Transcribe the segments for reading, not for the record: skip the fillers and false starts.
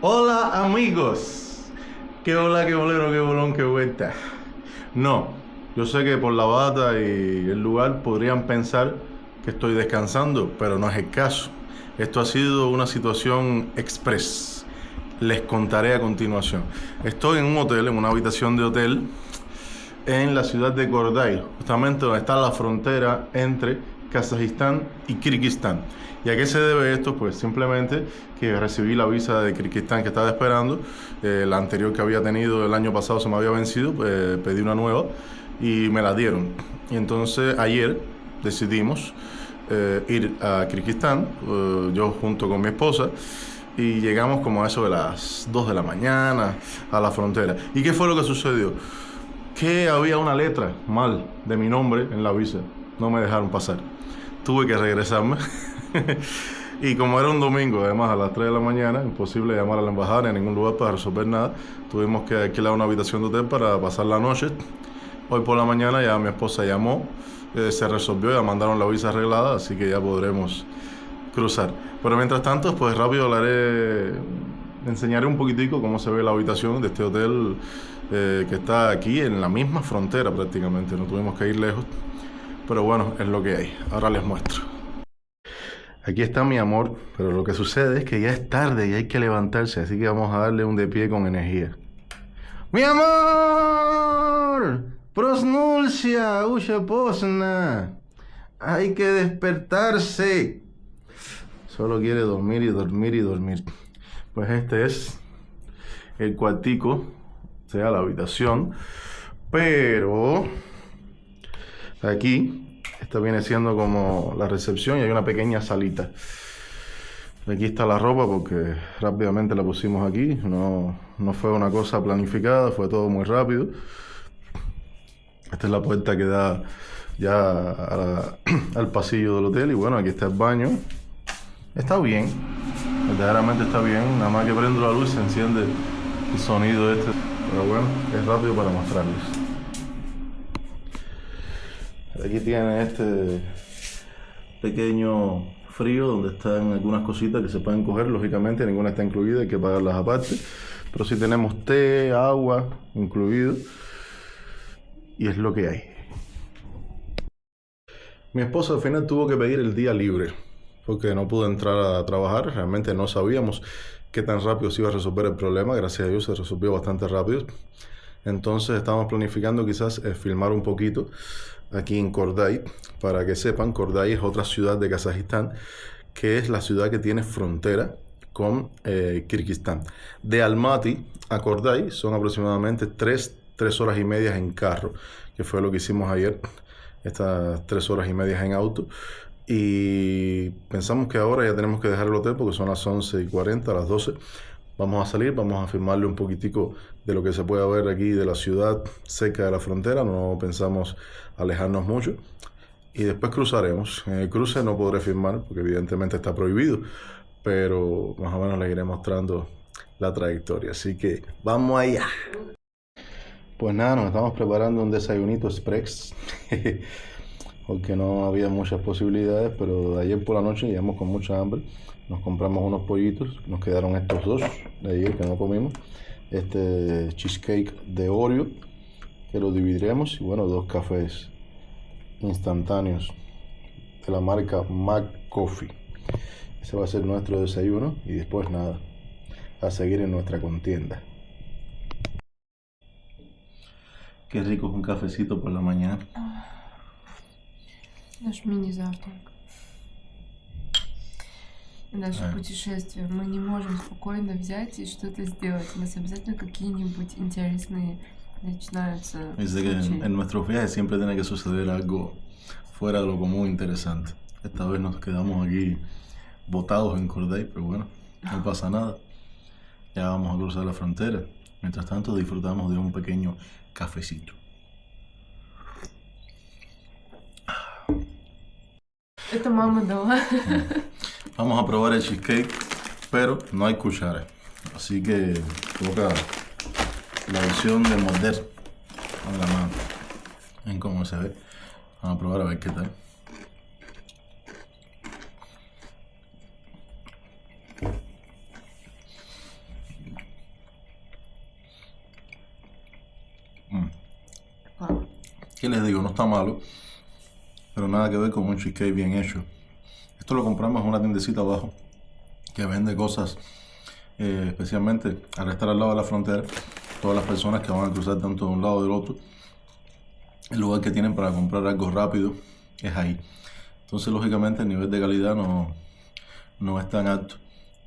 Hola amigos, qué hola, qué bolero, qué bolón, qué vuelta. No, yo sé que por la bata y el lugar podrían pensar que estoy descansando, pero no es el caso. Esto ha sido una situación express. Les contaré a continuación. Estoy en un hotel, en una habitación de hotel, en la ciudad de Korday, justamente donde está la frontera entre Kazajistán y Kirguistán. ¿Y a qué se debe esto? Pues simplemente que recibí la visa de Kirguistán que estaba esperando. La anterior que había tenido el año pasado se me había vencido, pues pedí una nueva y me la dieron. Y entonces ayer decidimos ir a Kirguistán, yo junto con mi esposa, y llegamos como a eso de las 2 de la mañana a la frontera. ¿Y qué fue lo que sucedió? Que había una letra mal de mi nombre en la visa. No me dejaron pasar. Tuve que regresarme. Y como era un domingo, además a las 3 de la mañana, imposible llamar a la embajada ni a ningún lugar para resolver nada. Tuvimos que alquilar una habitación de hotel para pasar la noche. Hoy por la mañana ya mi esposa llamó, se resolvió, ya mandaron la visa arreglada, así que ya podremos cruzar. Pero mientras tanto, pues rápido enseñaré un poquitico cómo se ve la habitación de este hotel que está aquí en la misma frontera prácticamente, no tuvimos que ir lejos, pero bueno, es lo que hay. Ahora les muestro. Aquí está mi amor, pero lo que sucede es que ya es tarde y hay que levantarse, así que vamos a darle un de pie con energía. ¡Mi amor! ¡Prosnulcia! ¡Usha posna! Hay que despertarse. Solo quiere dormir y dormir y dormir. Pues este es el cuartico, sea la habitación, pero aquí, esta viene siendo como la recepción y hay una pequeña salita. Aquí está la ropa porque rápidamente la pusimos aquí, no fue una cosa planificada, fue todo muy rápido. Esta es la puerta que da ya al pasillo del hotel y bueno, aquí está el baño. Está bien, verdaderamente está bien, nada más que prendo la luz se enciende el sonido este, pero bueno, es rápido para mostrarles. Aquí tiene este pequeño frío donde están algunas cositas que se pueden coger, lógicamente ninguna está incluida, hay que pagarlas aparte, pero sí tenemos té, agua incluido y es lo que hay. Mi esposa al final tuvo que pedir el día libre porque no pudo entrar a trabajar, realmente no sabíamos qué tan rápido se iba a resolver el problema, gracias a Dios se resolvió bastante rápido. Entonces estamos planificando quizás filmar un poquito aquí en Korday. Para que sepan, Korday es otra ciudad de Kazajistán, que es la ciudad que tiene frontera con Kirguistán. De Almaty a Korday son aproximadamente 3 horas y media en carro, que fue lo que hicimos ayer, estas 3 horas y media en auto. Y pensamos que ahora ya tenemos que dejar el hotel porque son las 11:40, las 12. Vamos a salir, vamos a filmarle un poquitico de lo que se puede ver aquí de la ciudad cerca de la frontera, no pensamos alejarnos mucho. Y después cruzaremos. En el cruce no podré filmar porque evidentemente está prohibido, pero más o menos les iré mostrando la trayectoria. Así que vamos allá. Pues nada, nos estamos preparando un desayunito express. Porque no había muchas posibilidades, pero de ayer por la noche llegamos con mucha hambre. Nos compramos unos pollitos, nos quedaron estos dos de ayer que no comimos. Este cheesecake de Oreo, que lo dividiremos, y bueno, 2 cafés instantáneos de la marca McCoffee. Ese va a ser nuestro desayuno y después nada, a seguir en nuestra contienda. Qué rico es un cafecito por la mañana. Наш мини-завтрак. Наше путешествие. Мы не можем спокойно взять и что-то сделать. У нас обязательно какие-нибудь интересные начинаются Dice que случаи. en nuestros viajes siempre tiene que suceder algo fuera de lo común interesante. Esta vez nos quedamos aquí botados en Corday, pero bueno, no pasa nada. Ya vamos a cruzar la frontera. Mientras tanto disfrutamos de un pequeño cafecito. Это мама дала. Vamos a probar el cheesecake, pero no hay cuchara. Así que toca la opción de morder con la mano. Ven cómo se ve. Vamos a probar a ver qué tal. ¿Qué les digo? No está malo, pero nada que ver con un cheesecake bien hecho. Esto lo compramos en una tiendecita abajo que vende cosas, especialmente al estar al lado de la frontera. Todas las personas que van a cruzar tanto de un lado o del otro, el lugar que tienen para comprar algo rápido es ahí. Entonces, lógicamente, el nivel de calidad no es tan alto,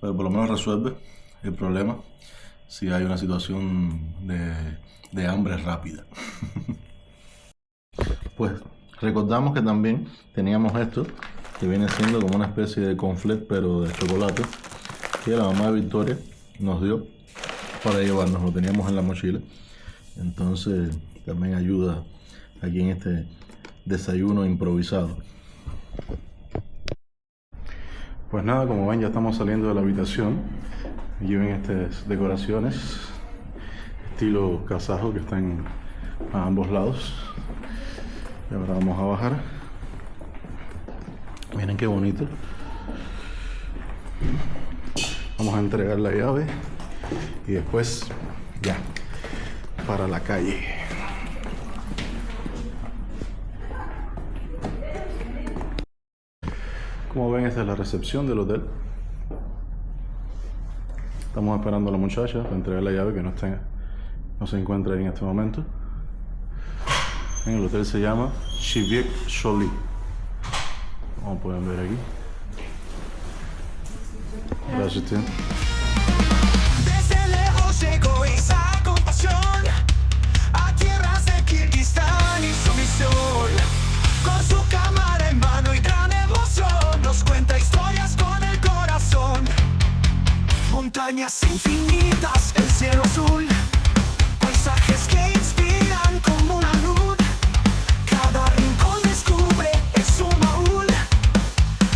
pero por lo menos resuelve el problema si hay una situación de hambre rápida. Pues recordamos que también teníamos esto, que viene siendo como una especie de conflet, pero de chocolate, que la mamá de Victoria nos dio para llevarnos. Lo teníamos en la mochila, entonces también ayuda aquí en este desayuno improvisado. Pues nada, como ven, ya estamos saliendo de la habitación. Aquí ven estas decoraciones estilo kazajo que están a ambos lados. Y ahora vamos a bajar. Miren qué bonito. Vamos a entregar la llave y después ya para la calle. Como ven, esta es la recepción del hotel. Estamos esperando a la muchacha para entregar la llave, que no se encuentra ahí en este momento. El hotel se llama Chiviek Choli, como pueden ver aquí. Gracias, tío. Desde lejos llegó esa compasión a tierras de Kirguistán y su misión. Con su cámara en mano y gran emoción nos cuenta historias con el corazón. Montañas infinitas, el cielo azul, paisajes que inspiran como una luz. Cada rincón descubre es un baúl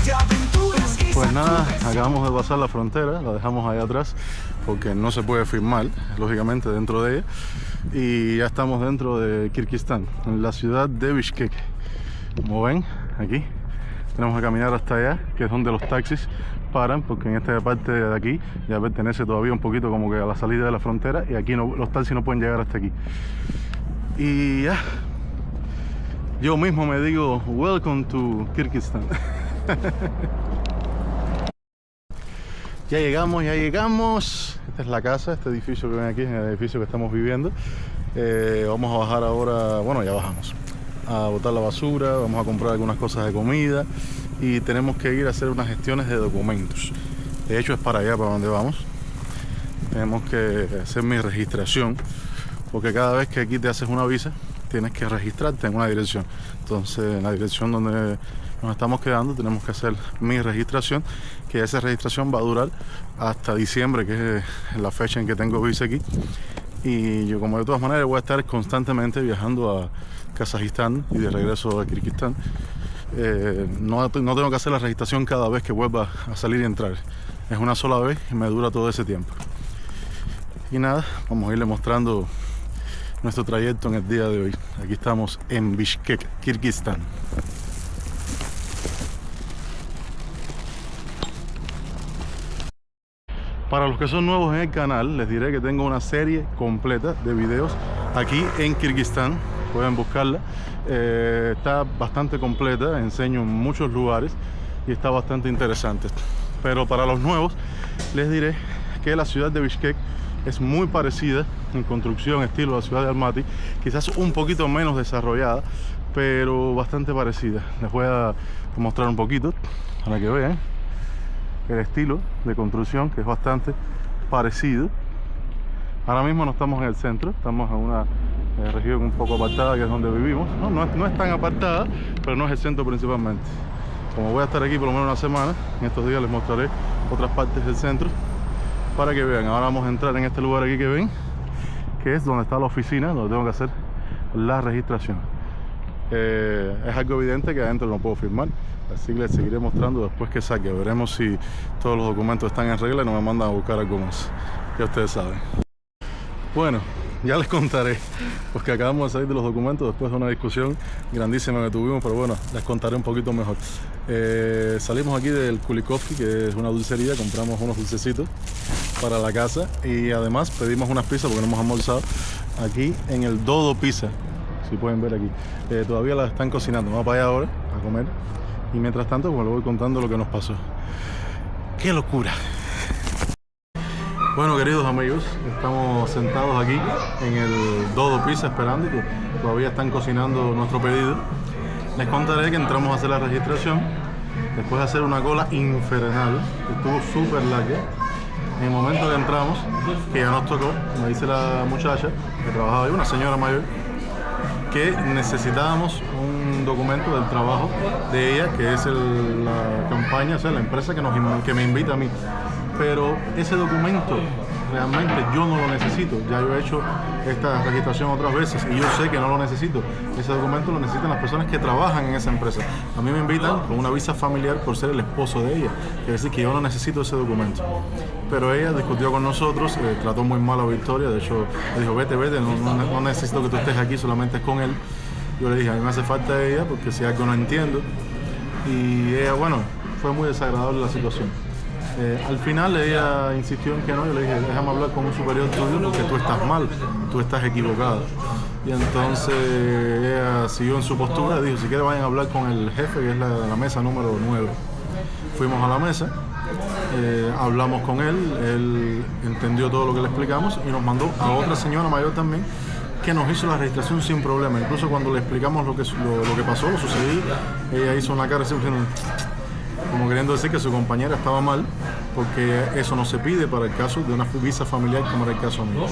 de aventuras y Pues nada, acabamos de pasar la frontera, la dejamos ahí atrás porque no se puede filmar, lógicamente, dentro de ella. Y ya estamos dentro de Kirguistán, en la ciudad de Bishkek. Como ven, aquí tenemos que caminar hasta allá, que es donde los taxis paran, porque en esta parte de aquí ya pertenece todavía un poquito como que a la salida de la frontera, y aquí los taxis no pueden llegar hasta aquí. Y ya, yo mismo me digo, welcome to Kirguistán. Ya llegamos. Esta es la casa, este edificio que ven aquí es el edificio que estamos viviendo. Vamos a bajar ahora, bueno, ya bajamos, a botar la basura, vamos a comprar algunas cosas de comida y tenemos que ir a hacer unas gestiones de documentos. De hecho, es para allá, para donde vamos. Tenemos que hacer mi registración, porque cada vez que aquí te haces una visa, tienes que registrarte en una dirección. Entonces, en la dirección donde nos estamos quedando, tenemos que hacer mi registración, que esa registración va a durar hasta diciembre, que es la fecha en que tengo visa aquí. Y yo, como de todas maneras, voy a estar constantemente viajando a Kazajistán y de regreso a Kirguistán. No tengo que hacer la registración cada vez que vuelva a salir y entrar. Es una sola vez y me dura todo ese tiempo. Y nada, vamos a irle mostrando nuestro trayecto en el día de hoy. Aquí estamos en Bishkek, Kirguistán. Para los que son nuevos en el canal, les diré que tengo una serie completa de videos aquí en Kirguistán. Pueden buscarla. Está bastante completa, enseño muchos lugares y está bastante interesante. Pero para los nuevos, les diré que la ciudad de Bishkek es muy parecida en construcción, estilo a la ciudad de Almaty. Quizás un poquito menos desarrollada, pero bastante parecida. Les voy a mostrar un poquito para que vean el estilo de construcción, que es bastante parecido. Ahora mismo no estamos en el centro, estamos en una región un poco apartada, que es donde vivimos. No es tan apartada, pero no es el centro principalmente. Como voy a estar aquí por lo menos una semana, en estos días les mostraré otras partes del centro para que vean. Ahora vamos a entrar en este lugar aquí que ven, que es donde está la oficina, donde tengo que hacer la registración. Es algo evidente que adentro no puedo firmar, así que les seguiré mostrando después que saque. Veremos si todos los documentos están en regla y no me mandan a buscar algo más. Ya ustedes saben. Bueno, ya les contaré, porque acabamos de salir de los documentos después de una discusión grandísima que tuvimos, pero bueno, les contaré un poquito mejor. Salimos aquí del Kulikovsky, que es una dulcería, compramos unos dulcecitos para la casa y además pedimos unas pizzas porque no hemos almorzado aquí en el Dodo Pizza. Si si pueden ver aquí. Todavía la están cocinando. Vamos para allá ahora a comer. Y mientras tanto, pues les voy contando lo que nos pasó. ¡Qué locura! Bueno, queridos amigos, estamos sentados aquí en el Dodo Pizza esperando que todavía están cocinando nuestro pedido. Les contaré que entramos a hacer la registración después de hacer una cola infernal, que estuvo súper larga. En el momento que entramos, que ya nos tocó, me dice la muchacha que trabajaba ahí, una señora mayor, que necesitábamos un documento del trabajo de ella, que es la campaña, o sea, la empresa que me invita a mí. Pero ese documento realmente yo no lo necesito. Ya yo he hecho esta registración otras veces y yo sé que no lo necesito. Ese documento lo necesitan las personas que trabajan en esa empresa. A mí me invitan con una visa familiar por ser el esposo de ella. Quiere decir que yo no necesito ese documento. Pero ella discutió con nosotros, trató muy mal a Victoria. De hecho, le dijo, vete, no necesito que tú estés aquí, solamente es con él. Yo le dije, a mí me hace falta ella porque si algo no entiendo. Y ella, bueno, fue muy desagradable la situación. Al final ella insistió en que no, yo le dije, déjame hablar con un superior tuyo porque tú estás mal, tú estás equivocada. Y entonces ella siguió en su postura, dijo, si quiere vayan a hablar con el jefe, que es la mesa número 9. Fuimos a la mesa, hablamos con él entendió todo lo que le explicamos y nos mandó a otra señora mayor también, que nos hizo la registración sin problema. Incluso cuando le explicamos lo que pasó, lo sucedido, ella hizo una cara siempre como queriendo decir que su compañera estaba mal, porque eso no se pide para el caso de una visa familiar como era el caso mío.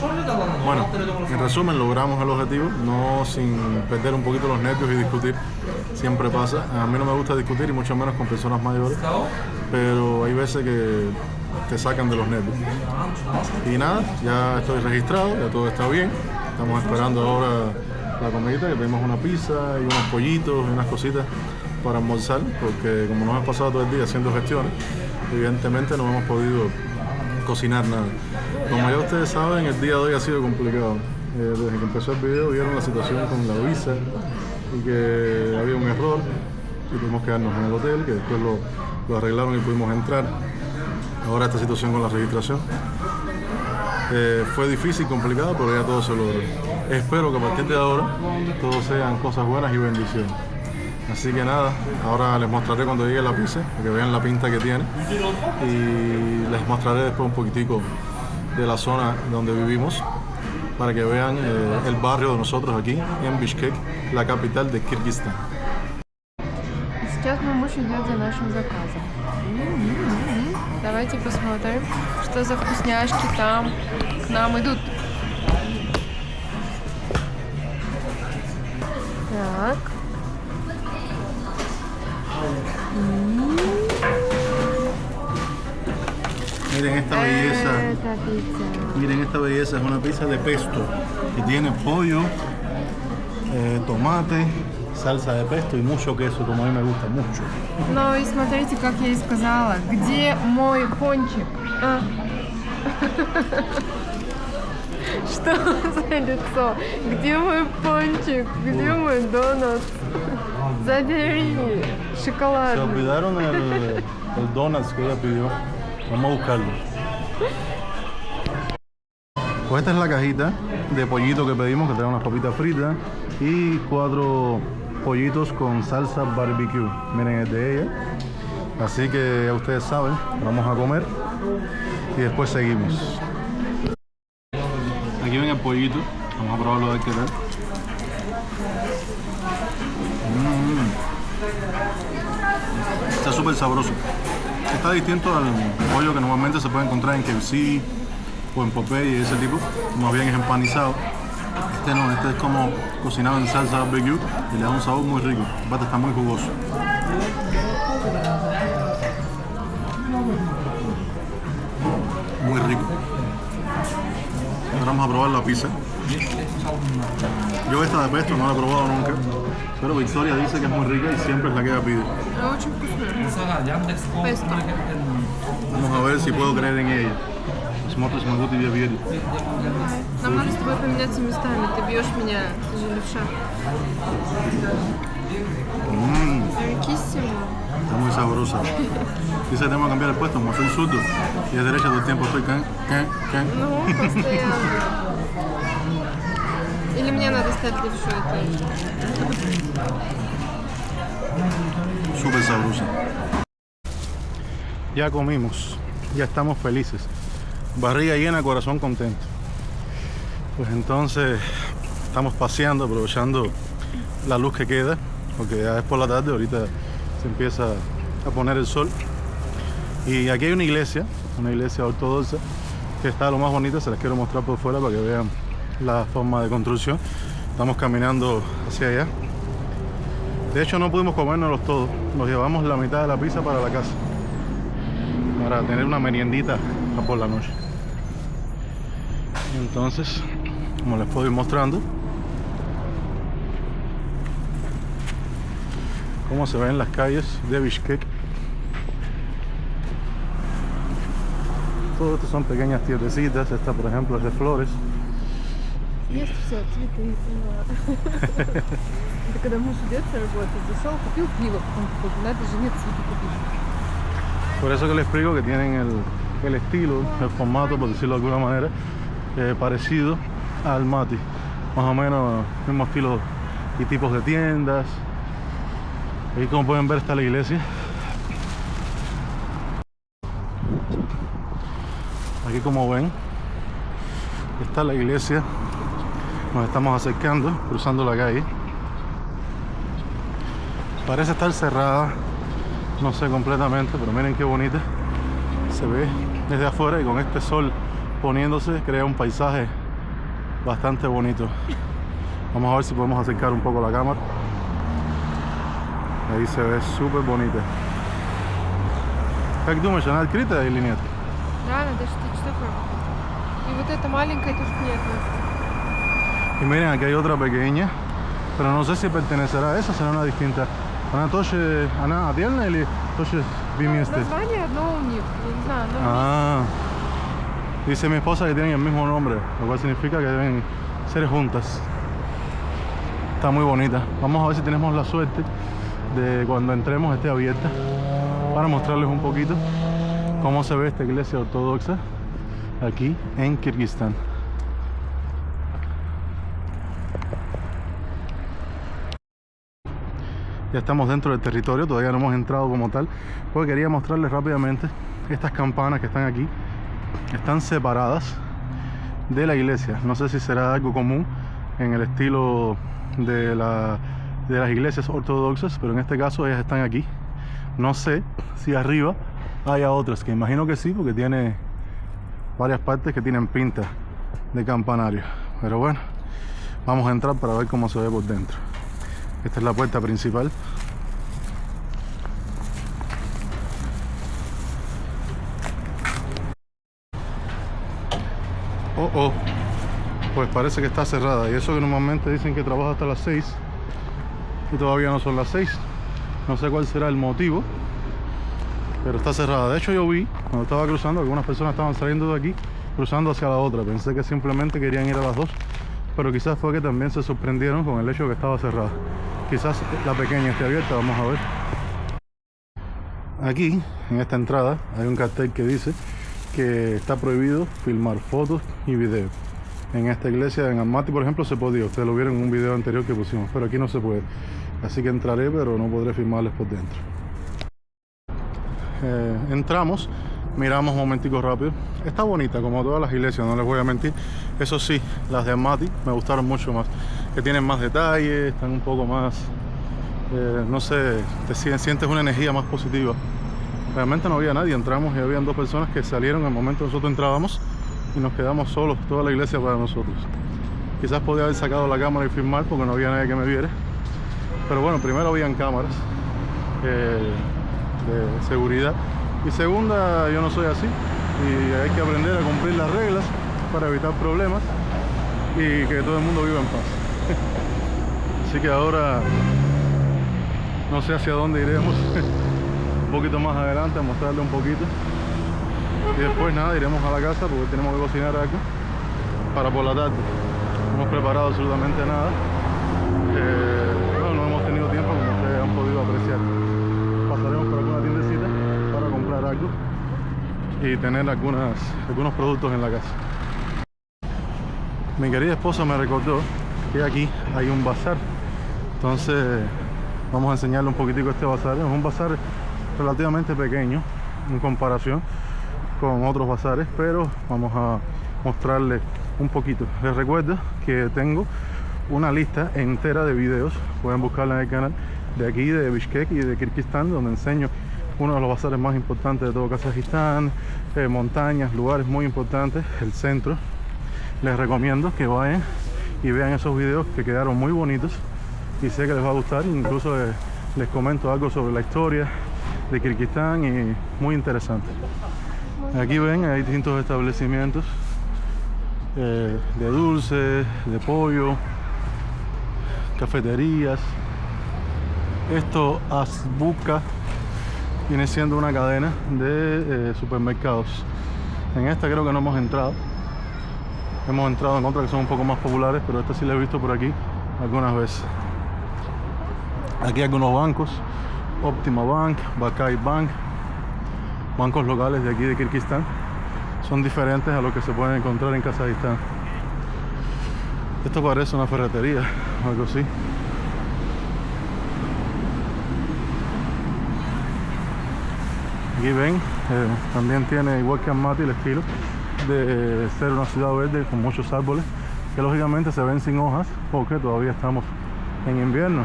Bueno, en resumen, logramos el objetivo, no sin perder un poquito los nervios y discutir. Siempre pasa. A mí no me gusta discutir y mucho menos con personas mayores, pero hay veces que te sacan de los nervios. Y nada, ya estoy registrado, ya todo está bien. Estamos esperando ahora la comidita, que pedimos una pizza y unos pollitos y unas cositas para almorzar, porque como nos hemos pasado todo el día haciendo gestiones, evidentemente no hemos podido cocinar nada. Como ya ustedes saben, el día de hoy ha sido complicado. Desde que empezó el video vieron la situación con la visa y que había un error y tuvimos que quedarnos en el hotel, que después lo arreglaron y pudimos entrar. Ahora esta situación con la registración fue difícil, complicado, pero ya todo se logró. Espero que a partir de ahora todo sean cosas buenas y bendiciones. Así que nada, ahora les mostraré cuando llegue la pizza, para que vean la pinta que tiene, y les mostraré después un poquitico de la zona donde vivimos, para que vean el barrio de nosotros aquí en Бишкек, la capital de Kirguistán. Сейчас мой муж идет за нашим заказом. Давайте посмотрим, что за вкусняшки там к нам идут. Так. Miren esta belleza. Miren esta belleza, es una pizza de pesto que tiene pollo, tomate, salsa de pesto y mucho queso, como a mí me gusta mucho. Ну и смотрите, как я и сказала, где мой пончик? А? Что за лицо? Где мой пончик? Где мой донат? Забери Se шоколад. olvidaron el donuts que ella pidió. Vamos a buscarlo. Pues esta es la cajita de pollito que pedimos, que trae unas papitas fritas y 4 pollitos con salsa barbecue. Miren, es de ella. Así que ya ustedes saben, vamos a comer y después seguimos. Aquí ven el pollito, vamos a probarlo a ver qué tal. Está súper sabroso. Está distinto al pollo que normalmente se puede encontrar en KFC o en Popeye y ese tipo, más bien es empanizado. Este no, este es como cocinado en salsa barbecue y le da un sabor muy rico. Aparte está muy jugoso. Muy rico. Ahora vamos a probar la pizza. Yo esta de pesto no la he probado nunca, pero Victoria dice que es muy rica y siempre es la que ella pide. Очень вкусно. Песто. Vamos a ver si puedo creer en ella. Смотрим, смогу тебе верить. Нам надо с тобой поменяться местами. Ты бьешь меня, ты же левша. Riquísimo. Está muy sabrosa. Dice que tengo que cambiar el puesto, como soy zurdo y es derecha todo el tiempo estoy can. Ну, постоянно. Или мне надо стать левшой тоже? Súper sabrosa. Ya comimos, ya estamos felices. Barriga llena, corazón contento. Pues entonces estamos paseando, aprovechando la luz que queda, porque ya es por la tarde, ahorita se empieza a poner el sol. Y aquí hay una iglesia ortodoxa, que está lo más bonita, se las quiero mostrar por fuera para que vean la forma de construcción. Estamos caminando hacia allá. De hecho no pudimos comérnoslos todos, nos llevamos la mitad de la pizza para la casa, para tener una meriendita por la noche. Entonces, como les puedo ir mostrando cómo se ven las calles de Bishkek. Todo esto son pequeñas tierrecitas. Esta por ejemplo es de flores. Есть все, цветы, это когда муж идет с работы, зашел, купил пиво, потом такой, надо жене цветы купить. Por eso que les explico que tienen el estilo, el formato, por decirlo de alguna manera, parecido al Mati. Más o menos mismo estilo y tipos de tiendas. Ahí como pueden ver está la iglesia. Aquí como ven está la iglesia. Nos estamos acercando, cruzando la calle. Parece estar cerrada, no sé completamente, pero miren qué bonita se ve desde afuera, y con este sol poniéndose crea un paisaje bastante bonito. Vamos a ver si podemos acercar un poco la cámara. Ahí se ve súper bonita. Как думаешь, она открытая или нет? Да, надо 6 часов работать. И вот эта маленькая тоже к ней относится. Y miren, aquí hay otra pequeña, pero no sé si pertenecerá a esa, será una distinta. Она тоже, она отдельная или тоже вместе? Название одно у них, я не знаю, но Ah, dice mi esposa que tienen el mismo nombre, lo cual significa que deben ser juntas. Está muy bonita. Vamos a ver si tenemos la suerte de cuando entremos esté abierta, para mostrarles un poquito cómo se ve esta iglesia ortodoxa aquí en Kirguistán. Ya estamos dentro del territorio, todavía no hemos entrado como tal, porque quería mostrarles rápidamente estas campanas que están aquí. Están separadas de la iglesia. No sé si será algo común en el estilo de las iglesias ortodoxas, pero en este caso ellas están aquí. No sé si arriba haya otras, que imagino que sí, porque tiene varias partes que tienen pinta de campanario. Pero bueno, vamos a entrar para ver cómo se ve por dentro. Esta es la puerta principal. Oh, pues parece que está cerrada, y eso que normalmente dicen que trabaja hasta las 6 y todavía no son las 6. No sé cuál será el motivo, pero está cerrada. De hecho yo vi cuando estaba cruzando, algunas personas estaban saliendo de aquí cruzando hacia la otra. Pensé que simplemente querían ir a las 2, pero quizás fue que también se sorprendieron con el hecho de que estaba cerrada. Quizás la pequeña esté abierta, vamos a ver. Aquí en esta entrada hay un cartel que dice que está prohibido filmar fotos y videos. En esta iglesia, en Almaty por ejemplo, se podía. Ustedes lo vieron en un video anterior que pusimos, pero aquí no se puede. Así que entraré, pero no podré filmarles por dentro. Entramos, miramos un momentico rápido. Está bonita como todas las iglesias, no les voy a mentir. Eso sí, las de Almaty me gustaron mucho más, que tienen más detalles, están un poco más, no sé, sientes una energía más positiva. Realmente no había nadie, entramos y habían 2 personas que salieron en el momento que nosotros entrábamos, y nos quedamos solos, toda la iglesia para nosotros. Quizás podía haber sacado la cámara y filmar porque no había nadie que me viera, pero bueno, primero habían cámaras de seguridad, y segunda, yo no soy así y hay que aprender a cumplir las reglas para evitar problemas y que todo el mundo viva en paz. Así que ahora no sé hacia dónde iremos. Un poquito más adelante a mostrarle un poquito, y después nada, iremos a la casa porque tenemos que cocinar algo para por la tarde. No hemos preparado absolutamente nada. Bueno, no hemos tenido tiempo, como ustedes han podido apreciar. Pasaremos por alguna tiendecita para comprar algo y tener algunos productos en la casa. Mi querida esposa me recordó que aquí hay un bazar. Entonces vamos a enseñarle un poquitico este bazar. Es un bazar relativamente pequeño en comparación con otros bazares, pero vamos a mostrarle un poquito. Les recuerdo que tengo una lista entera de videos, pueden buscarla en el canal, de aquí de Bishkek y de Kirguistán, donde enseño uno de los bazares más importantes de todo Kazajistán, montañas, lugares muy importantes, el centro. Les recomiendo que vayan y vean esos videos que quedaron muy bonitos y sé que les va a gustar. Incluso les comento algo sobre la historia de Kirguistán y muy interesante. Aquí ven, hay distintos establecimientos de dulces, de pollo, cafeterías. Esto Azbuka viene siendo una cadena de supermercados. En esta creo que no hemos entrado. Hemos entrado en otras que son un poco más populares, pero esta sí la he visto por aquí algunas veces. Aquí hay algunos bancos, Optima Bank, Bakay Bank, bancos locales de aquí de Kirguistán. Son diferentes a lo que se pueden encontrar en Kazajistán. Esto parece una ferretería o algo así. Aquí ven, también tiene, igual que Almaty, el estilo de ser una ciudad verde con muchos árboles que lógicamente se ven sin hojas porque todavía estamos en invierno,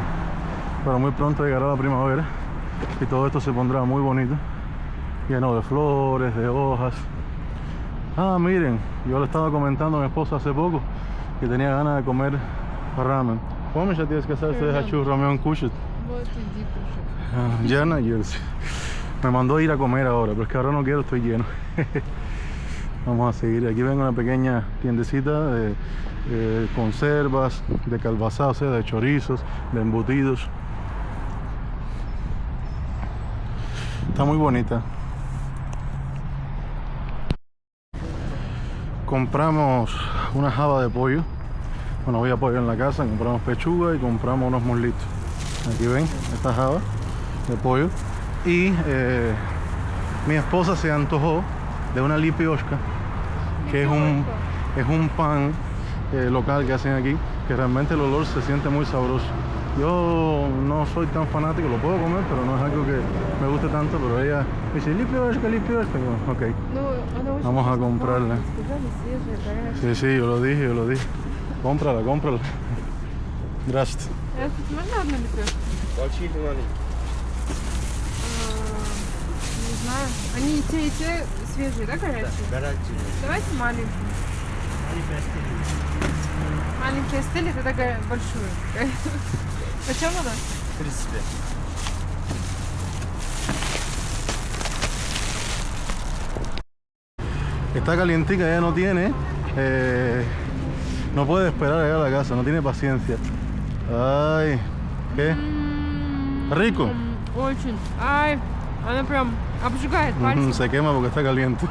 pero muy pronto llegará la primavera y todo esto se pondrá muy bonito, lleno de flores, de hojas. Ah, miren, yo le estaba comentando a mi esposa hace poco que tenía ganas de comer ramen. Помнишь, я тебе сказал, что я хочу рамен кушать? Вот иди кушай. Ya no, me mandó a ir a comer ahora, pero es que ahora no quiero, estoy lleno. Vamos a seguir. Aquí ven una pequeña tiendecita de conservas, de calbazá, o sea, de chorizos, de embutidos. Está muy bonita. Compramos una jaba de pollo. Bueno, había pollo en la casa, compramos pechuga y compramos unos muslitos. Aquí ven esta jaba de pollo. Y mi esposa se antojó de una lipioshka, que es un pan local que hacen aquí, que realmente el olor se siente muy sabroso. Yo no soy tan fanático, lo puedo comer, pero no es algo que me guste tanto. Pero ella dice lipioshka, lipioshka. Ok, vamos a comprarla. Sí, sí, yo lo dije. Cómprala. Gracias. Можно одну лепешку? Не знаю. Они и те свежие, да, горячие? Да, горячие. Давайте маленькую. Маленькие стели, тогда большую. Почем она? 35. Está calientica, ella no tiene, no puede esperar a llegar a la casa, no tiene paciencia. Ay, ¿qué? Rico. Очень. Ay, она прям обжигает пальцы. Se quema porque está caliente.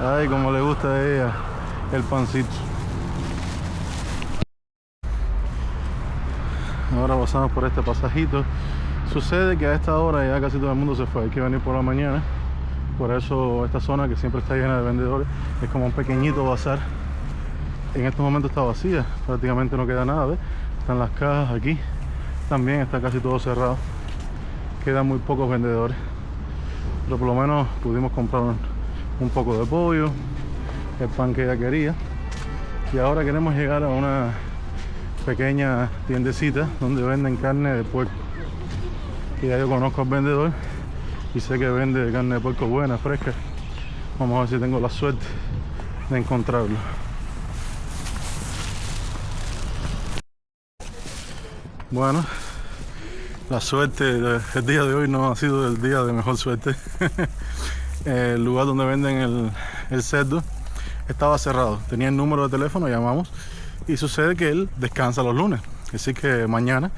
Ay, como le gusta a ella el pancito. Ahora pasamos por este pasajito. Sucede que a esta hora ya casi todo el mundo se fue, hay que venir por la mañana. Por eso esta zona, que siempre está llena de vendedores, es como un pequeñito bazar. En estos momentos está vacía, prácticamente no queda nada, ¿ves? Están las cajas aquí, también está casi todo cerrado. Quedan muy pocos vendedores, pero por lo menos pudimos comprar un poco de pollo, el pan que ella quería. Y ahora queremos llegar a una pequeña tiendecita donde venden carne de puerco. Y ya yo conozco al vendedor y sé que vende carne de puerco buena, fresca. Vamos a ver si tengo la suerte de encontrarlo. Bueno, la suerte el día de hoy no ha sido el día de mejor suerte. El lugar donde venden el cerdo estaba cerrado, tenía el número de teléfono, llamamos y sucede que él descansa los lunes, así que mañana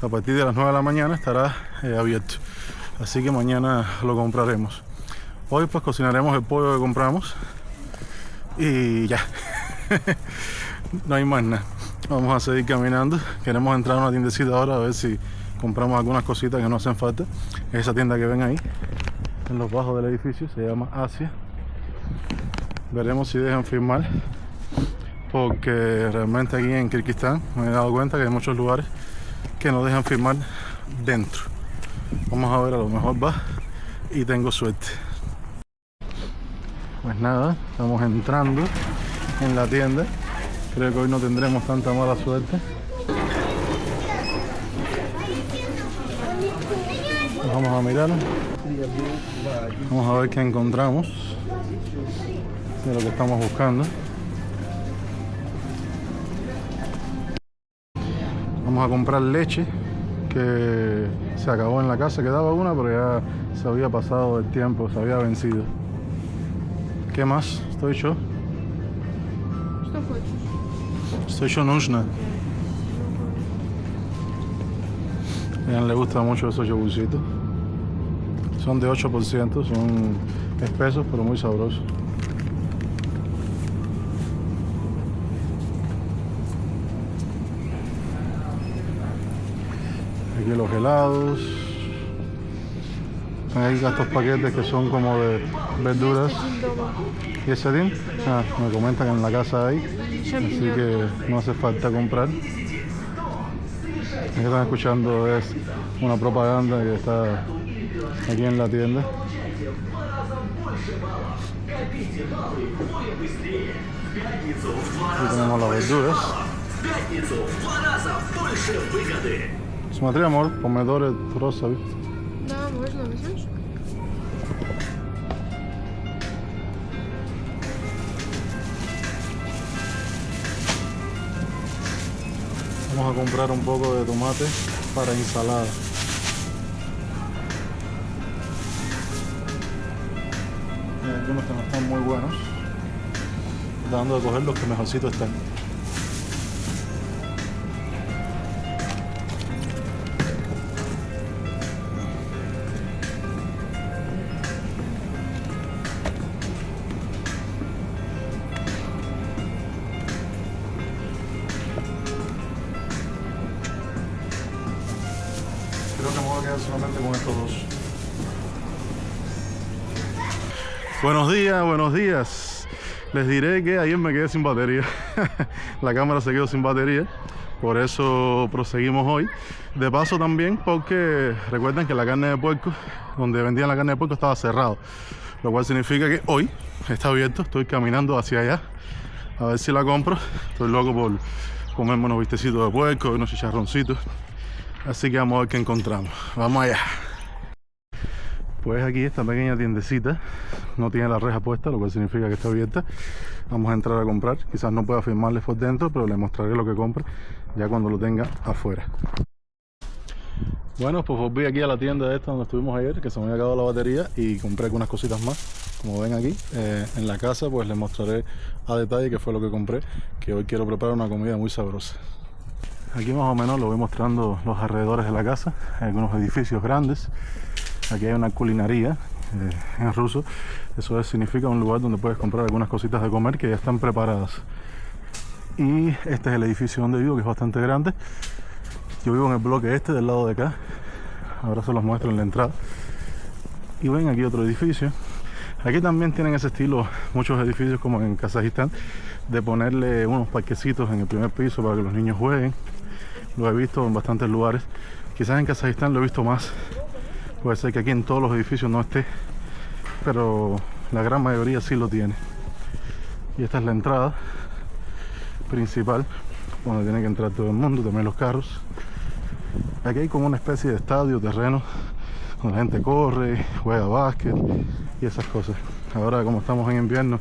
a partir de las 9 de la mañana estará abierto, así que mañana lo compraremos. Hoy pues cocinaremos el pollo que compramos y ya. No hay más nada, vamos a seguir caminando. Queremos entrar a una tiendecita ahora a ver si compramos algunas cositas que nos hacen falta. Esa tienda que ven ahí en los bajos del edificio se llama Asia. Veremos si dejan firmar porque realmente aquí en Kirguistán me he dado cuenta que hay muchos lugares que no dejan filmar dentro. Vamos a ver, a lo mejor va y tengo suerte. Pues nada, estamos entrando en la tienda. Creo que hoy no tendremos tanta mala suerte. Vamos a mirar. Vamos a ver qué encontramos de lo que estamos buscando. Vamos a comprar leche, que se acabó en la casa. Quedaba una, pero ya se había pasado el tiempo, se había vencido. ¿Qué más? Estoy yo. Что хочешь? Estoy yo нужно. A ella le gusta mucho esos yogurcitos. Son de 8%, son espesos pero muy sabrosos. Aquí los helados. Hay estos paquetes que son como de verduras. ¿Y ese din? Ah, me comentan que en la casa hay, así que no hace falta comprar. Lo que están escuchando es una propaganda que está aquí en la tienda. Aquí tenemos las verduras. Смотри, amor, помидоры розовые. Да, можно, возьмешь? Vamos a comprar un poco de tomate para ensalada. Hay algunos que no están muy buenos, dando de coger los que mejorcitos están. Creo que me voy a quedar solamente con estos dos. Buenos días, buenos días. Les diré que ayer me quedé sin batería. La cámara se quedó sin batería. Por eso proseguimos hoy. De paso también porque recuerden que la carne de puerco, donde vendían la carne de puerco, estaba cerrado. Lo cual significa que hoy está abierto. Estoy caminando hacia allá a ver si la compro. Estoy loco por comerme unos bistecitos de puerco, unos chicharroncitos. Así que vamos a ver qué encontramos. Vamos allá. Pues aquí esta pequeña tiendecita no tiene la reja puesta, lo cual significa que está abierta. Vamos a entrar a comprar. Quizás no pueda filmarles por dentro, pero les mostraré lo que compre ya cuando lo tenga afuera. Bueno, pues volví aquí a la tienda esta donde estuvimos ayer, que se me había acabado la batería, y compré algunas cositas más. Como ven aquí, en la casa, pues les mostraré a detalle qué fue lo que compré, que hoy quiero preparar una comida muy sabrosa. Aquí más o menos lo voy mostrando los alrededores de la casa. Hay algunos edificios grandes. Aquí hay una culinaría en ruso. Eso significa un lugar donde puedes comprar algunas cositas de comer que ya están preparadas. Y este es el edificio donde vivo, que es bastante grande. Yo vivo en el bloque este del lado de acá. Ahora se los muestro en la entrada. Y ven aquí otro edificio. Aquí también tienen ese estilo muchos edificios como en Kazajistán, de ponerle unos parquecitos en el primer piso para que los niños jueguen. Lo he visto en bastantes lugares. Quizás en Kazajistán lo he visto más. Puede ser que aquí en todos los edificios no esté, pero la gran mayoría sí lo tiene. Y esta es la entrada principal, donde tiene que entrar todo el mundo, también los carros. Aquí hay como una especie de estadio, terreno, donde la gente corre, juega básquet y esas cosas. Ahora, como estamos en invierno,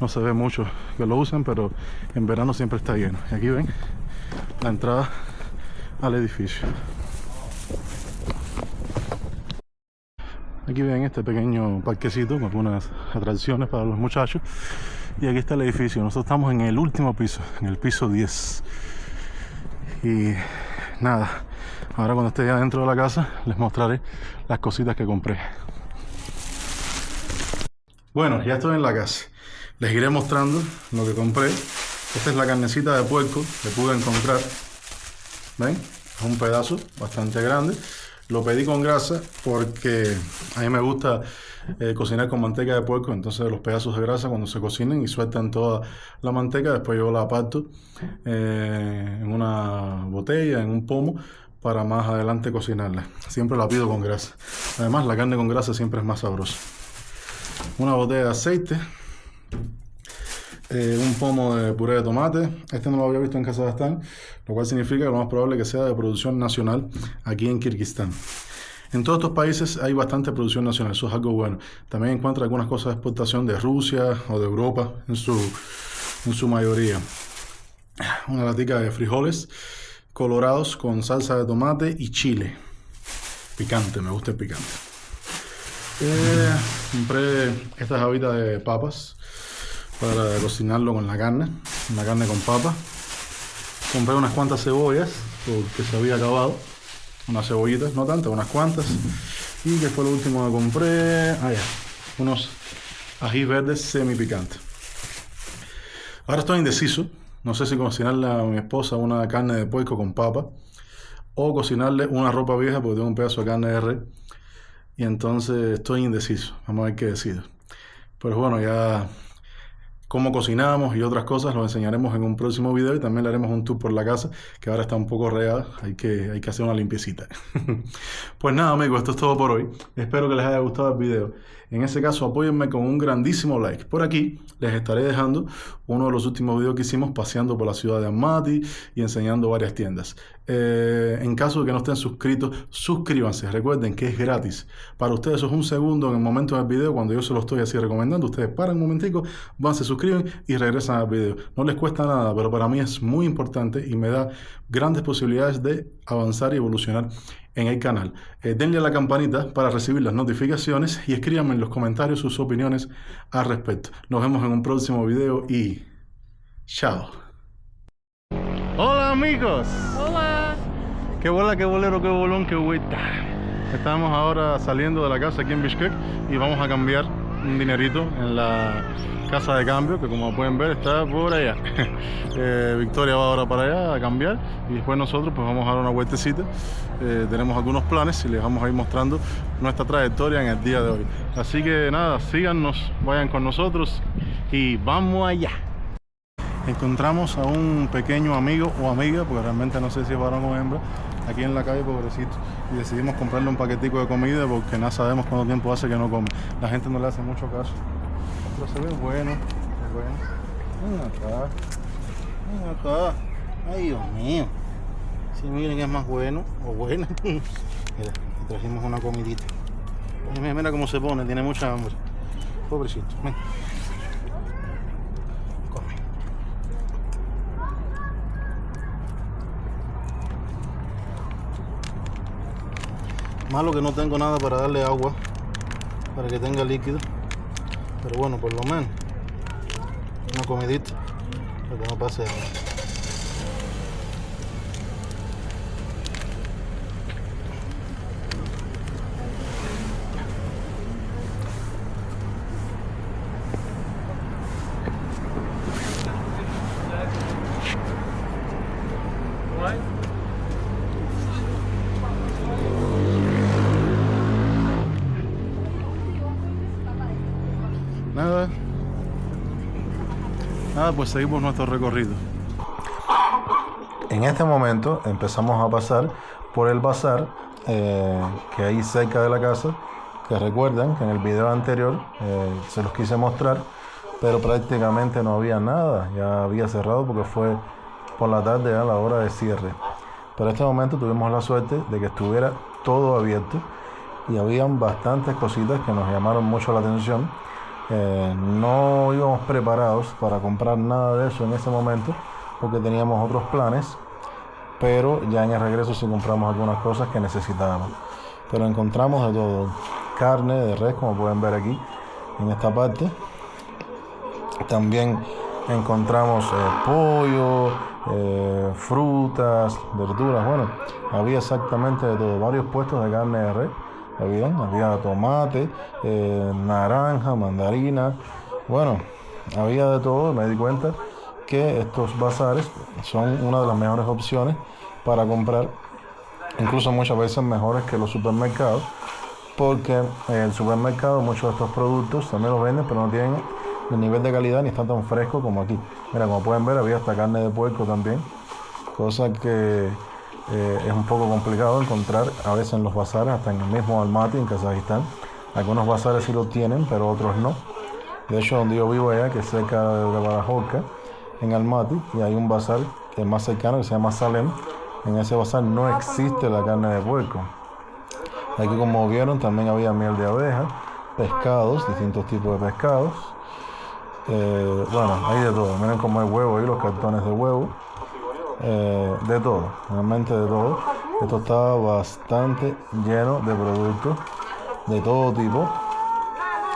no se ve mucho que lo usen, pero en verano siempre está lleno. Y aquí ven la entrada al edificio. Aquí ven este pequeño parquecito con algunas atracciones para los muchachos. Y aquí está el edificio. Nosotros estamos en el último piso, en el piso 10. Y nada, ahora cuando esté ya dentro de la casa les mostraré las cositas que compré. Bueno, ya estoy en la casa. Les iré mostrando lo que compré. Esta es la carnecita de puerco que pude encontrar. ¿Ven? Es un pedazo bastante grande. Lo pedí con grasa porque a mí me gusta cocinar con manteca de puerco, entonces los pedazos de grasa cuando se cocinen y sueltan toda la manteca, después yo la aparto en una botella, en un pomo, para más adelante cocinarla. Siempre la pido con grasa. Además, la carne con grasa siempre es más sabrosa. Una botella de aceite, un pomo de puré de tomate. Este no lo había visto en Kazajstán, lo cual significa que lo más probable es que sea de producción nacional aquí en Kirguistán. En todos estos países hay bastante producción nacional, eso es algo bueno. También encuentra algunas cosas de exportación de Rusia o de Europa en su mayoría. Una latica de frijoles colorados con salsa de tomate y chile. Picante, me gusta el picante. Compré estas habitas de papas para cocinarlo con la carne con papa. Compré unas cuantas cebollas porque se había acabado. Unas cebollitas, no tantas, unas cuantas. Y que fue lo último que compré. Unos ají verdes semi picantes. Ahora estoy indeciso. No sé si cocinarle a mi esposa una carne de puerco con papa o cocinarle una ropa vieja porque tengo un pedazo de carne de res. Y entonces estoy indeciso. Vamos a ver qué decido. Pero bueno, ya cómo cocinamos y otras cosas lo enseñaremos en un próximo video y también le haremos un tour por la casa que ahora está un poco regada, hay que hacer una limpiecita. Pues nada amigos, esto es todo por hoy, espero que les haya gustado el video. En ese caso apóyenme con un grandísimo like. Por aquí les estaré dejando uno de los últimos videos que hicimos paseando por la ciudad de Almaty y enseñando varias tiendas. En caso de que no estén suscritos, suscríbanse, recuerden que es gratis. Para ustedes eso es un segundo en el momento del video cuando yo se lo estoy así recomendando. Ustedes paran un momentico, van, se suscriben y regresan al video. No les cuesta nada, pero para mí es muy importante y me da grandes posibilidades de avanzar y evolucionar en el canal. Denle a la campanita para recibir las notificaciones y escríbanme en los comentarios sus opiniones al respecto. Nos vemos en un próximo video y chao. Hola amigos. Hola. Qué bola, qué bolero, qué bolón, qué vuelta. Estamos ahora saliendo de la casa aquí en Bishkek y vamos a cambiar un dinerito en la casa de cambio, que como pueden ver está por allá. Victoria va ahora para allá a cambiar y después nosotros pues vamos a dar una vueltecita. Tenemos algunos planes y les vamos a ir mostrando nuestra trayectoria en el día de hoy. Así que nada, síganos, vayan con nosotros y vamos allá. Encontramos a un pequeño amigo o amiga, porque realmente no sé si es varón o hembra, aquí en la calle, pobrecito, y decidimos comprarle un paquetico de comida porque no sabemos cuánto tiempo hace que no come. La gente no le hace mucho caso, pero se ve bueno, es bueno. Ven acá, ay Dios mío, si miren que es más bueno o buena. Mira, le trajimos una comidita. Mira cómo se pone, tiene mucha hambre, pobrecito. Ven. Malo que no tengo nada para darle agua, para que tenga líquido. Pero bueno, por lo menos una comidita, para que no pase hambre. Nada, pues seguimos nuestro recorrido. En este momento empezamos a pasar por el bazar que hay cerca de la casa, que recuerdan que en el video anterior se los quise mostrar, pero prácticamente no había nada, ya había cerrado porque fue por la tarde a la hora de cierre. Pero en este momento tuvimos la suerte de que estuviera todo abierto y habían bastantes cositas que nos llamaron mucho la atención. No íbamos preparados para comprar nada de eso en ese momento porque teníamos otros planes, pero ya en el regreso sí compramos algunas cosas que necesitábamos. Pero encontramos de todo, carne de res, como pueden ver aquí en esta parte. También encontramos pollo, frutas, verduras. Bueno, había exactamente de todo, varios puestos de carne de res. Había tomate, naranja, mandarina, bueno, había de todo. Me di cuenta que estos bazares son una de las mejores opciones para comprar incluso muchas veces mejores que los supermercados, porque el supermercado muchos de estos productos también los venden, pero no tienen el nivel de calidad ni están tan frescos como aquí. Mira, como pueden ver, había hasta carne de puerco también, cosa que es un poco complicado encontrar a veces en los bazares, hasta en el mismo Almaty, en Kazajistán. Algunos bazares sí lo tienen, pero otros no. De hecho, donde yo vivo allá, que es cerca de Barajolka, en Almaty, y hay un bazar que es más cercano, que se llama Salem. En ese bazar no existe la carne de puerco. Aquí, como vieron, también había miel de abeja, pescados, distintos tipos de pescados. Bueno, hay de todo. Miren cómo hay huevo ahí, los cartones de huevo. De todo, realmente de todo. Esto estaba bastante lleno de productos de todo tipo.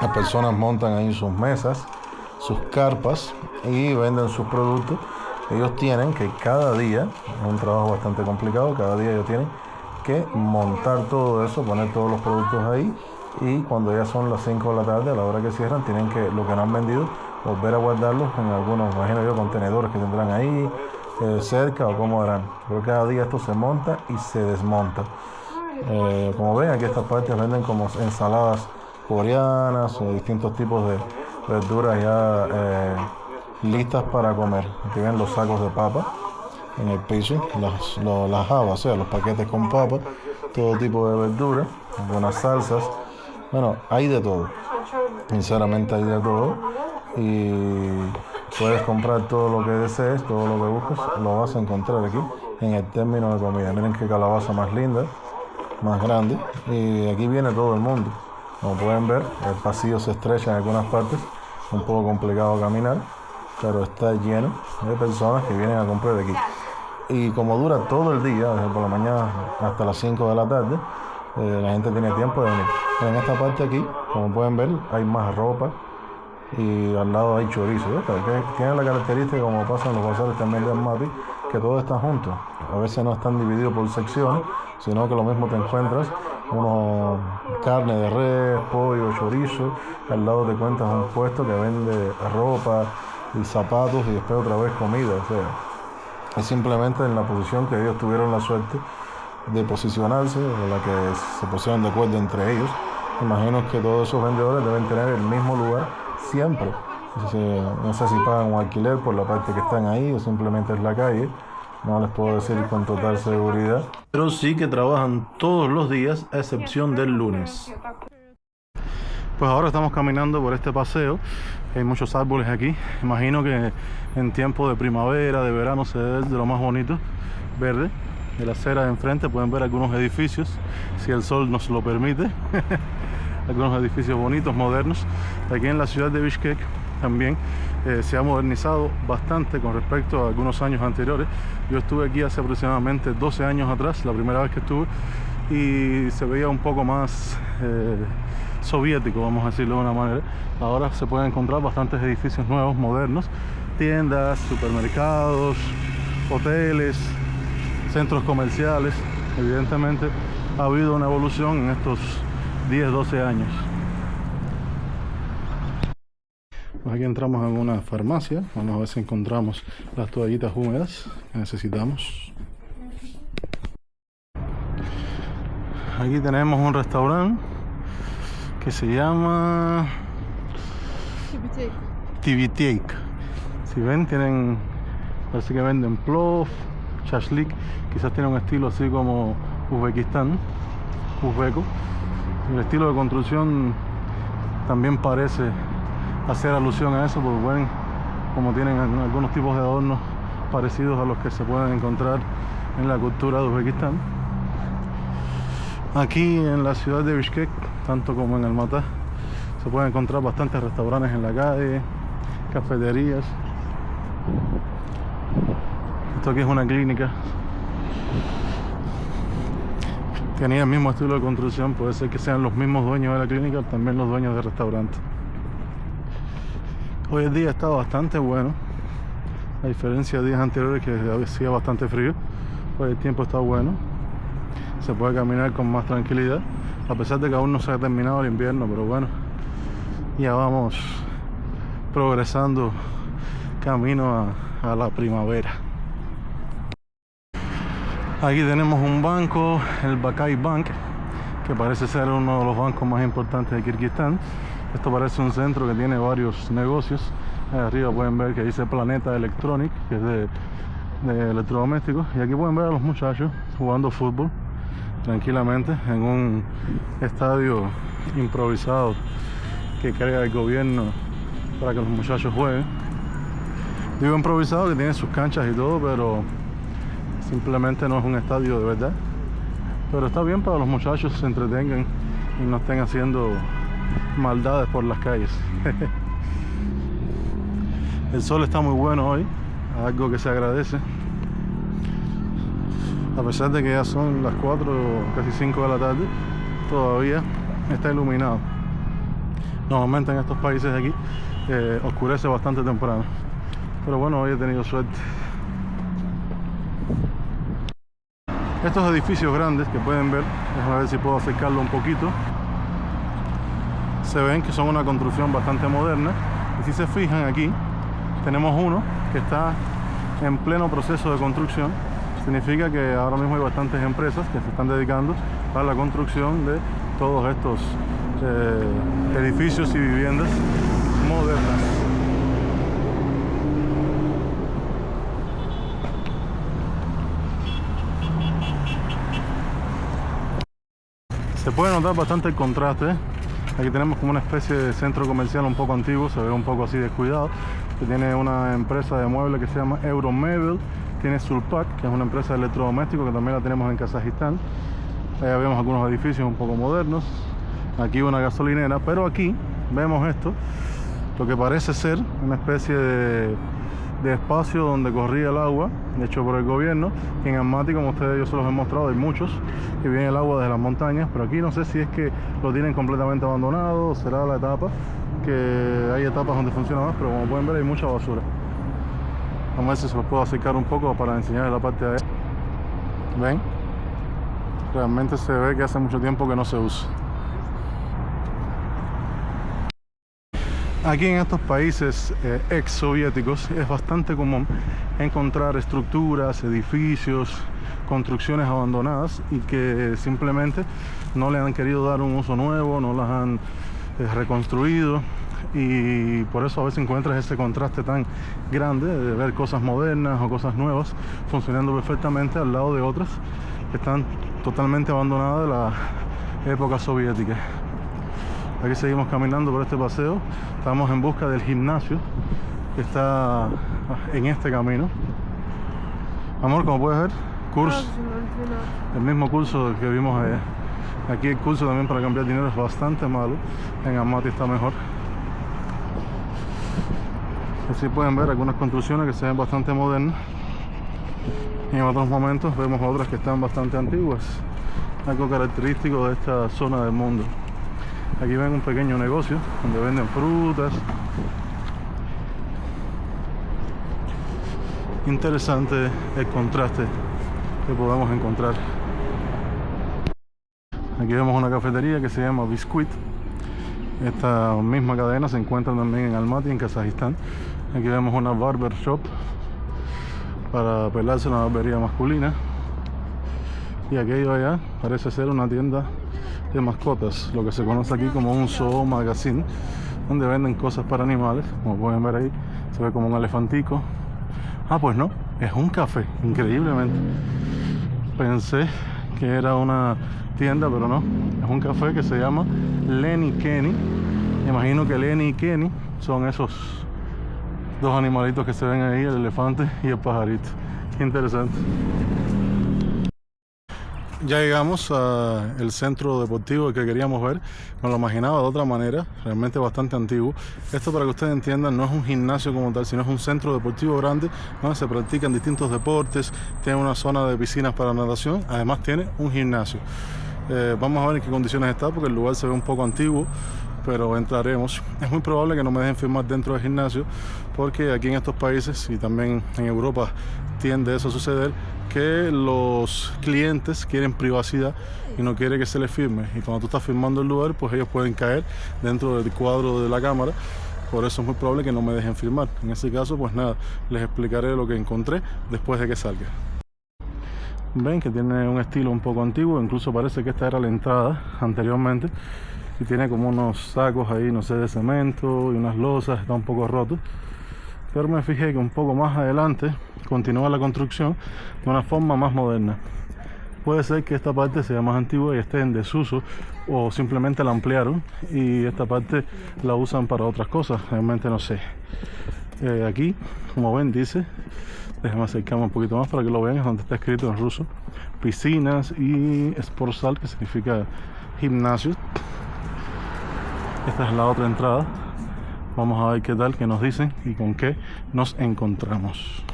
Las personas montan ahí sus mesas, sus carpas y venden sus productos. Ellos tienen que cada día, es un trabajo bastante complicado, cada día ellos tienen que montar todo eso, poner todos los productos ahí, y cuando ya son las 5 de la tarde, a la hora que cierran, tienen que, lo que no han vendido, volver a guardarlos en algunos, imagino yo, contenedores que tendrán ahí cerca, o cómo harán. Pero cada día esto se monta y se desmonta. Como ven, aquí estas partes venden como ensaladas coreanas o distintos tipos de verduras ya listas para comer. Aquí ven los sacos de papa en el piso, las habas, o sea, los paquetes con papa, todo tipo de verduras, algunas salsas. Bueno, hay de todo, sinceramente hay de todo, y puedes comprar todo lo que desees, todo lo que busques, lo vas a encontrar aquí en el término de comida. Miren qué calabaza más linda, más grande, y aquí viene todo el mundo. Como pueden ver, el pasillo se estrecha en algunas partes, un poco complicado caminar, pero está lleno de personas que vienen a comprar aquí. Y como dura todo el día, desde por la mañana hasta las 5 de la tarde, la gente tiene tiempo de venir. En esta parte aquí, como pueden ver, hay más ropa y al lado hay chorizo. Tiene la característica, como pasa en los bazares también de Almaty, que todo está junto. A veces no están divididos por secciones, sino que lo mismo te encuentras carne de res, pollo, chorizo. Al lado te encuentras un puesto que vende ropa y zapatos, y después otra vez comida. O sea, es simplemente en la posición que ellos tuvieron la suerte de posicionarse, en la que se pusieron de acuerdo entre ellos. Imagino que todos esos vendedores deben tener el mismo lugar siempre. No sé si pagan un alquiler por la parte que están ahí o simplemente es la calle. No les puedo decir con total seguridad, pero sí que trabajan todos los días a excepción del lunes. Pues ahora estamos caminando por este paseo. Hay muchos árboles aquí. Imagino que en tiempo de primavera, de verano, se ve de lo más bonito, verde. De la acera de enfrente pueden ver algunos edificios, si el sol nos lo permite. Algunos edificios bonitos, modernos. Aquí en la ciudad de Bishkek también se ha modernizado bastante con respecto a algunos años anteriores. Yo estuve aquí hace aproximadamente 12 años atrás, la primera vez que estuve, y se veía un poco más soviético, vamos a decirlo de una manera. Ahora se pueden encontrar bastantes edificios nuevos, modernos, tiendas, supermercados, hoteles, centros comerciales. Evidentemente ha habido una evolución en estos 10-12 años. Pues aquí entramos en una farmacia. Vamos a ver si encontramos las toallitas húmedas que necesitamos. Aquí tenemos un restaurante que se llama Tviteik. Si ven, parece que venden plov, shashlik. Quizás tiene un estilo así como Uzbekistán, uzbeco. El estilo de construcción también parece hacer alusión a eso, porque ven como tienen algunos tipos de adornos parecidos a los que se pueden encontrar en la cultura de Uzbekistán. Aquí en la ciudad de Bishkek, tanto como en Almatá, se pueden encontrar bastantes restaurantes en la calle, cafeterías. Esto aquí es una clínica. Tenía el mismo estilo de construcción, puede ser que sean los mismos dueños de la clínica, también los dueños del restaurante. Hoy el día está bastante bueno, a diferencia de días anteriores que hacía bastante frío. Hoy el tiempo está bueno, se puede caminar con más tranquilidad, a pesar de que aún no se ha terminado el invierno, pero bueno, ya vamos progresando camino a la primavera. Aquí tenemos un banco, el Bakay Bank, que parece ser uno de los bancos más importantes de Kirguistán. Esto parece un centro que tiene varios negocios. Ahí arriba pueden ver que dice Planeta Electronic, que es de electrodomésticos. Y aquí pueden ver a los muchachos jugando fútbol tranquilamente en un estadio improvisado que crea el gobierno para que los muchachos jueguen. Digo improvisado, que tiene sus canchas y todo, pero simplemente no es un estadio de verdad. Pero está bien para los muchachos se entretengan y no estén haciendo maldades por las calles. El sol está muy bueno hoy, algo que se agradece. A pesar de que ya son las 4, casi 5 de la tarde, todavía está iluminado. Normalmente en estos países de aquí oscurece bastante temprano. Pero bueno, hoy he tenido suerte. Estos edificios grandes que pueden ver, déjame ver si puedo acercarlo un poquito. Se ven que son una construcción bastante moderna. Y si se fijan aquí, tenemos uno que está en pleno proceso de construcción. Significa que ahora mismo hay bastantes empresas que se están dedicando a la construcción de todos estos edificios y viviendas modernas. Se puede notar bastante el contraste. Aquí tenemos como una especie de centro comercial un poco antiguo, se ve un poco así descuidado, que tiene una empresa de muebles que se llama Euromebel. Tiene Sulpak, que es una empresa de electrodomésticos que también la tenemos en Kazajistán. Allá vemos algunos edificios un poco modernos. Aquí una gasolinera, pero aquí vemos esto, lo que parece ser una especie de espacio donde corría el agua, hecho por el gobierno. Y en Almaty, como ustedes yo se los he mostrado, hay muchos que viene el agua desde las montañas, pero aquí no sé si es que lo tienen completamente abandonado o será la etapa, que hay etapas donde funciona más, pero como pueden ver hay mucha basura. Vamos a ver si se los puedo acercar un poco para enseñarles la parte de ahí. ¿Ven? Realmente se ve que hace mucho tiempo que no se usa. Aquí en estos países ex soviéticos es bastante común encontrar estructuras, edificios, construcciones abandonadas y que simplemente no le han querido dar un uso nuevo, no las han reconstruido. Y por eso a veces encuentras ese contraste tan grande de ver cosas modernas o cosas nuevas funcionando perfectamente al lado de otras que están totalmente abandonadas de la época soviética. Aquí seguimos caminando por este paseo. Estamos en busca del gimnasio que está en este camino. Amor, como puedes ver, curso, el mismo curso que vimos allá. Aquí el curso también para cambiar dinero es bastante malo. En Almaty está mejor. Así pueden ver algunas construcciones que se ven bastante modernas y en otros momentos vemos otras que están bastante antiguas, algo característico de esta zona del mundo. Aquí ven un pequeño negocio donde venden frutas. Interesante el contraste que podemos encontrar. Aquí vemos una cafetería que se llama Biscuit. Esta misma cadena se encuentra también en Almaty, en Kazajistán. Aquí vemos una barber shop para pelarse, una barbería masculina. Y aquello allá parece ser una tienda de mascotas, lo que se conoce aquí como un zoo magazine, donde venden cosas para animales. Como pueden ver ahí, se ve como un elefantico. Ah, pues no, es un café, increíblemente. Pensé que era una tienda, pero no, es un café que se llama Lenny Kenny. Imagino que Lenny y Kenny son esos dos animalitos que se ven ahí, el elefante y el pajarito. Qué interesante. Ya llegamos al centro deportivo que queríamos ver. Nos lo imaginaba de otra manera, realmente bastante antiguo. Esto, para que ustedes entiendan, no es un gimnasio como tal, sino es un centro deportivo grande donde se practican distintos deportes. Tiene una zona de piscinas para natación, además tiene un gimnasio. Vamos a ver en qué condiciones está, porque el lugar se ve un poco antiguo, pero entraremos. Es muy probable que no me dejen filmar dentro del gimnasio, porque aquí en estos países y también en Europa tiende eso a suceder, que los clientes quieren privacidad y no quieren que se les filme, y cuando tú estás filmando el lugar, pues ellos pueden caer dentro del cuadro de la cámara. Por eso es muy probable que no me dejen filmar. En ese caso, pues nada, les explicaré lo que encontré después de que salga. Ven que tiene un estilo un poco antiguo, incluso parece que esta era la entrada anteriormente. Y tiene como unos sacos ahí, no sé, de cemento y unas losas, está un poco roto. Pero me fijé que un poco más adelante continúa la construcción de una forma más moderna. Puede ser que esta parte sea más antigua y esté en desuso, o simplemente la ampliaron y esta parte la usan para otras cosas, realmente no sé. Aquí, como ven, dice, déjame acercarme un poquito más para que lo vean, es donde está escrito en ruso: piscinas y sportsal, que significa gimnasio. Esta es la otra entrada. Vamos a ver qué tal, qué nos dicen y con qué nos encontramos.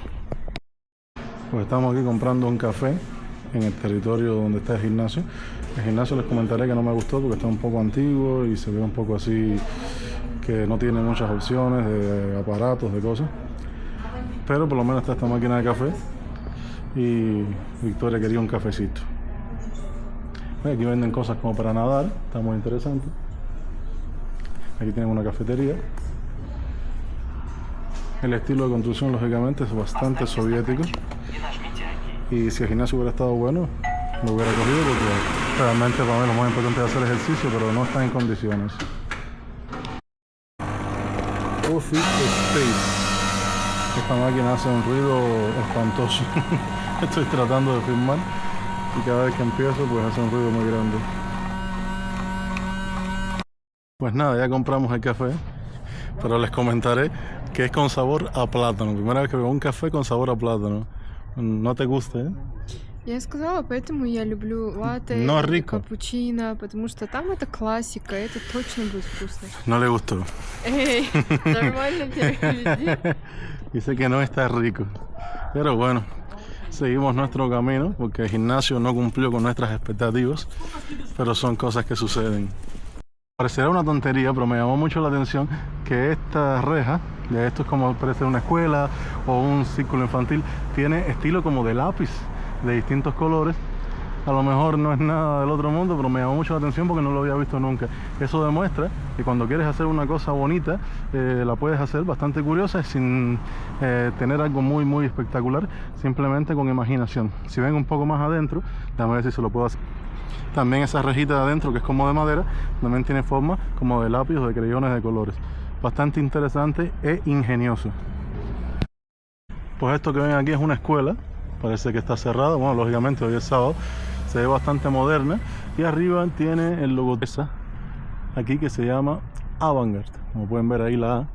Pues estamos aquí comprando un café en el territorio donde está el gimnasio. El gimnasio les comentaré que no me gustó porque está un poco antiguo y se ve un poco así, que no tiene muchas opciones de aparatos, de cosas. Pero por lo menos está esta máquina de café y Victoria quería un cafecito. Aquí venden cosas como para nadar, está muy interesante. Aquí tienen una cafetería. El estilo de construcción, lógicamente, es bastante soviético. Y si el gimnasio hubiera estado bueno, lo hubiera cogido porque realmente para mí lo más importante es hacer ejercicio, pero no está en condiciones. Office Space. Esta máquina hace un ruido espantoso. Estoy tratando de filmar y cada vez que empiezo pues hace un ruido muy grande. Pues nada, ya compramos el café, pero les comentaré que es con sabor a plátano. Primera vez que veo un café con sabor a plátano. No te gusta, ¿eh? Я сказала, поэтому я люблю латте, капучино, потому что там это классика, это точно будет вкусно. No le gustó. Эй, нормально тебя веди. Dice que no está rico. Pero bueno, seguimos nuestro camino porque el gimnasio no cumplió con nuestras expectativas, pero son cosas que suceden. Parecerá una tontería, pero me llamó mucho la atención que esta reja, de esto es como parece una escuela o un círculo infantil, tiene estilo como de lápiz de distintos colores. A lo mejor no es nada del otro mundo, pero me llamó mucho la atención porque no lo había visto nunca. Eso demuestra que cuando quieres hacer una cosa bonita, la puedes hacer bastante curiosa sin tener algo muy espectacular, simplemente con imaginación. Si ven un poco más adentro, déjame ver si se lo puedo hacer. También esa rejita de adentro, que es como de madera, también tiene forma como de lápiz o de creyones de colores. Bastante interesante e ingenioso. Pues esto que ven aquí es una escuela. Parece que está cerrada. Bueno, lógicamente hoy es sábado. Se ve bastante moderna. Y arriba tiene el logo de esa aquí que se llama Avangard. Como pueden ver ahí la A.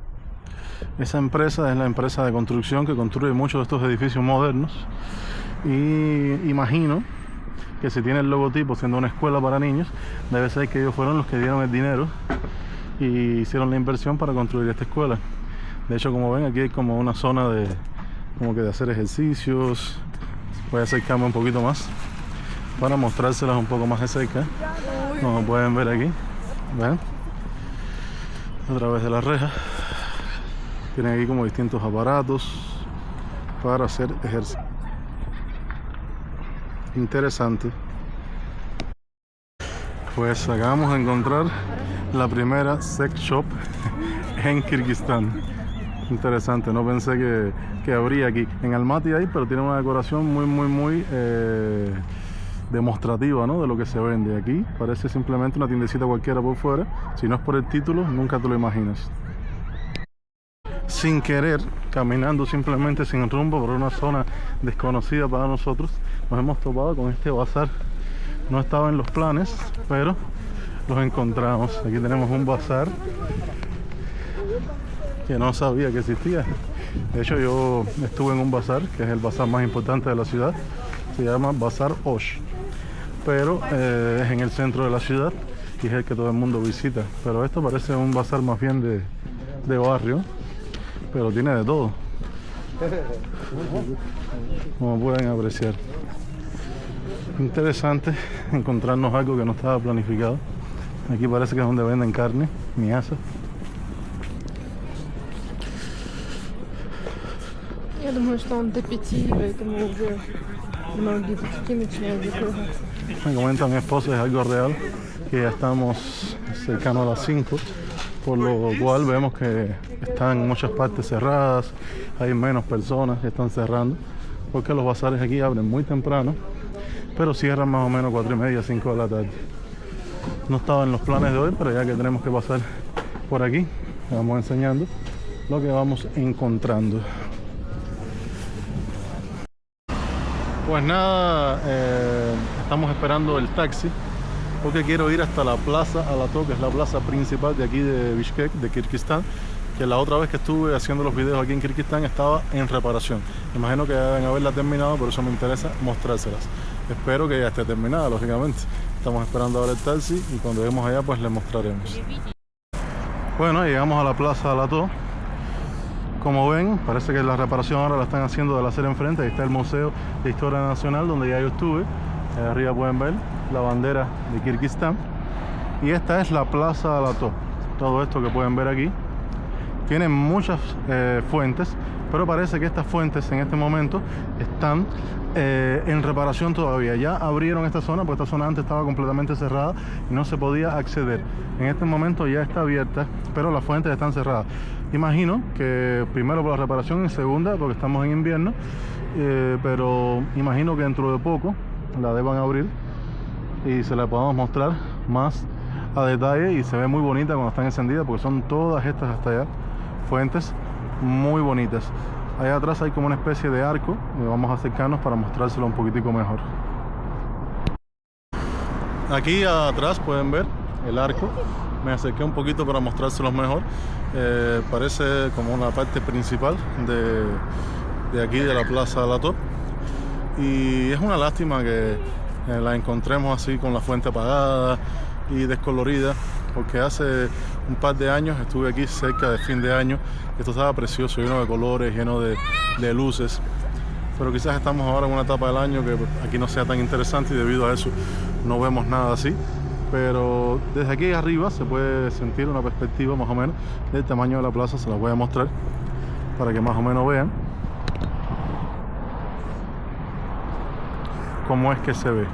Esa empresa es la empresa de construcción que construye muchos de estos edificios modernos. Y imagino que si tiene el logotipo siendo una escuela para niños, debe ser que ellos fueron los que dieron el dinero y hicieron la inversión para construir esta escuela. De hecho, como ven, aquí hay como una zona de hacer ejercicios. Voy a acercarme un poquito más para mostrárselas un poco más de cerca. Como pueden ver aquí, ven, a través de la reja tienen aquí como distintos aparatos para hacer ejercicio. Interesante. Pues acabamos de encontrar la primera sex shop en Kirguistán. Interesante, no pensé que habría aquí. En Almaty hay, pero tiene una decoración muy demostrativa, ¿no?, de lo que se vende. Aquí parece simplemente una tiendecita cualquiera por fuera. Si no es por el título, nunca te lo imaginas. Sin querer, caminando simplemente sin rumbo por una zona desconocida para nosotros, nos hemos topado con este bazar. No estaba en los planes, pero los encontramos. Aquí tenemos un bazar que no sabía que existía. De hecho, yo estuve en un bazar, que es el bazar más importante de la ciudad. Se llama Bazar Osh, pero es en el centro de la ciudad y es el que todo el mundo visita. Pero esto parece un bazar más bien de barrio, pero tiene de todo, como pueden apreciar. Interesante encontrarnos algo que no estaba planificado. Aquí parece que es donde venden carne, miasa. Я думаю, что он до 5, поэтому уже многие бутики начинают закрываться. Me comentan mi esposa, es algo real, que ya estamos cercanos a las 5, por lo cual vemos que están muchas partes cerradas, hay menos personas que están cerrando, porque los bazares aquí abren muy temprano pero cierran más o menos 4:30, 5 de la tarde. No estaba en los planes de hoy, pero ya que tenemos que pasar por aquí, les vamos enseñando lo que vamos encontrando. Pues nada, estamos esperando el taxi porque quiero ir hasta la Plaza Alato, que es la plaza principal de aquí de Bishkek, de Kirguistán, que la otra vez que estuve haciendo los videos aquí en Kirguistán estaba en reparación. Imagino que deben haberla terminado, por eso me interesa mostrárselas. Espero que ya esté terminada, lógicamente. Estamos esperando ahora el taxi y cuando lleguemos allá pues les mostraremos. Bueno, llegamos a la Plaza Alato. Como ven, parece que la reparación ahora la están haciendo de la acera enfrente. Ahí está el Museo de Historia Nacional, donde ya yo estuve. Ahí arriba pueden ver la bandera de Kirguistán. Y esta es la Plaza Alato. Todo esto que pueden ver aquí tiene muchas fuentes, pero parece que estas fuentes en este momento están en reparación todavía. Ya abrieron esta zona, porque esta zona antes estaba completamente cerrada y no se podía acceder. En este momento ya está abierta, pero las fuentes están cerradas. Imagino que primero por la reparación y segunda porque estamos en invierno, pero imagino que dentro de poco la deban abrir y se la podamos mostrar más a detalle, y se ve muy bonita cuando están encendidas porque son todas estas hasta allá fuentes muy bonitas. Allá atrás hay como una especie de arco y vamos a acercarnos para mostrárselo un poquitico mejor. Aquí atrás pueden ver el arco. Me acerqué un poquito para mostrárselos mejor. Parece como una parte principal de aquí de la Plaza Alato, y es una lástima que la encontremos así con la fuente apagada y descolorida, porque hace un par de años estuve aquí cerca de fin de año. Esto estaba precioso, lleno de colores, lleno de luces, pero quizás estamos ahora en una etapa del año que aquí no sea tan interesante y debido a eso no vemos nada así. Pero desde aquí arriba se puede sentir una perspectiva más o menos del tamaño de la plaza. Se la voy a mostrar para que más o menos vean cómo es que se ve.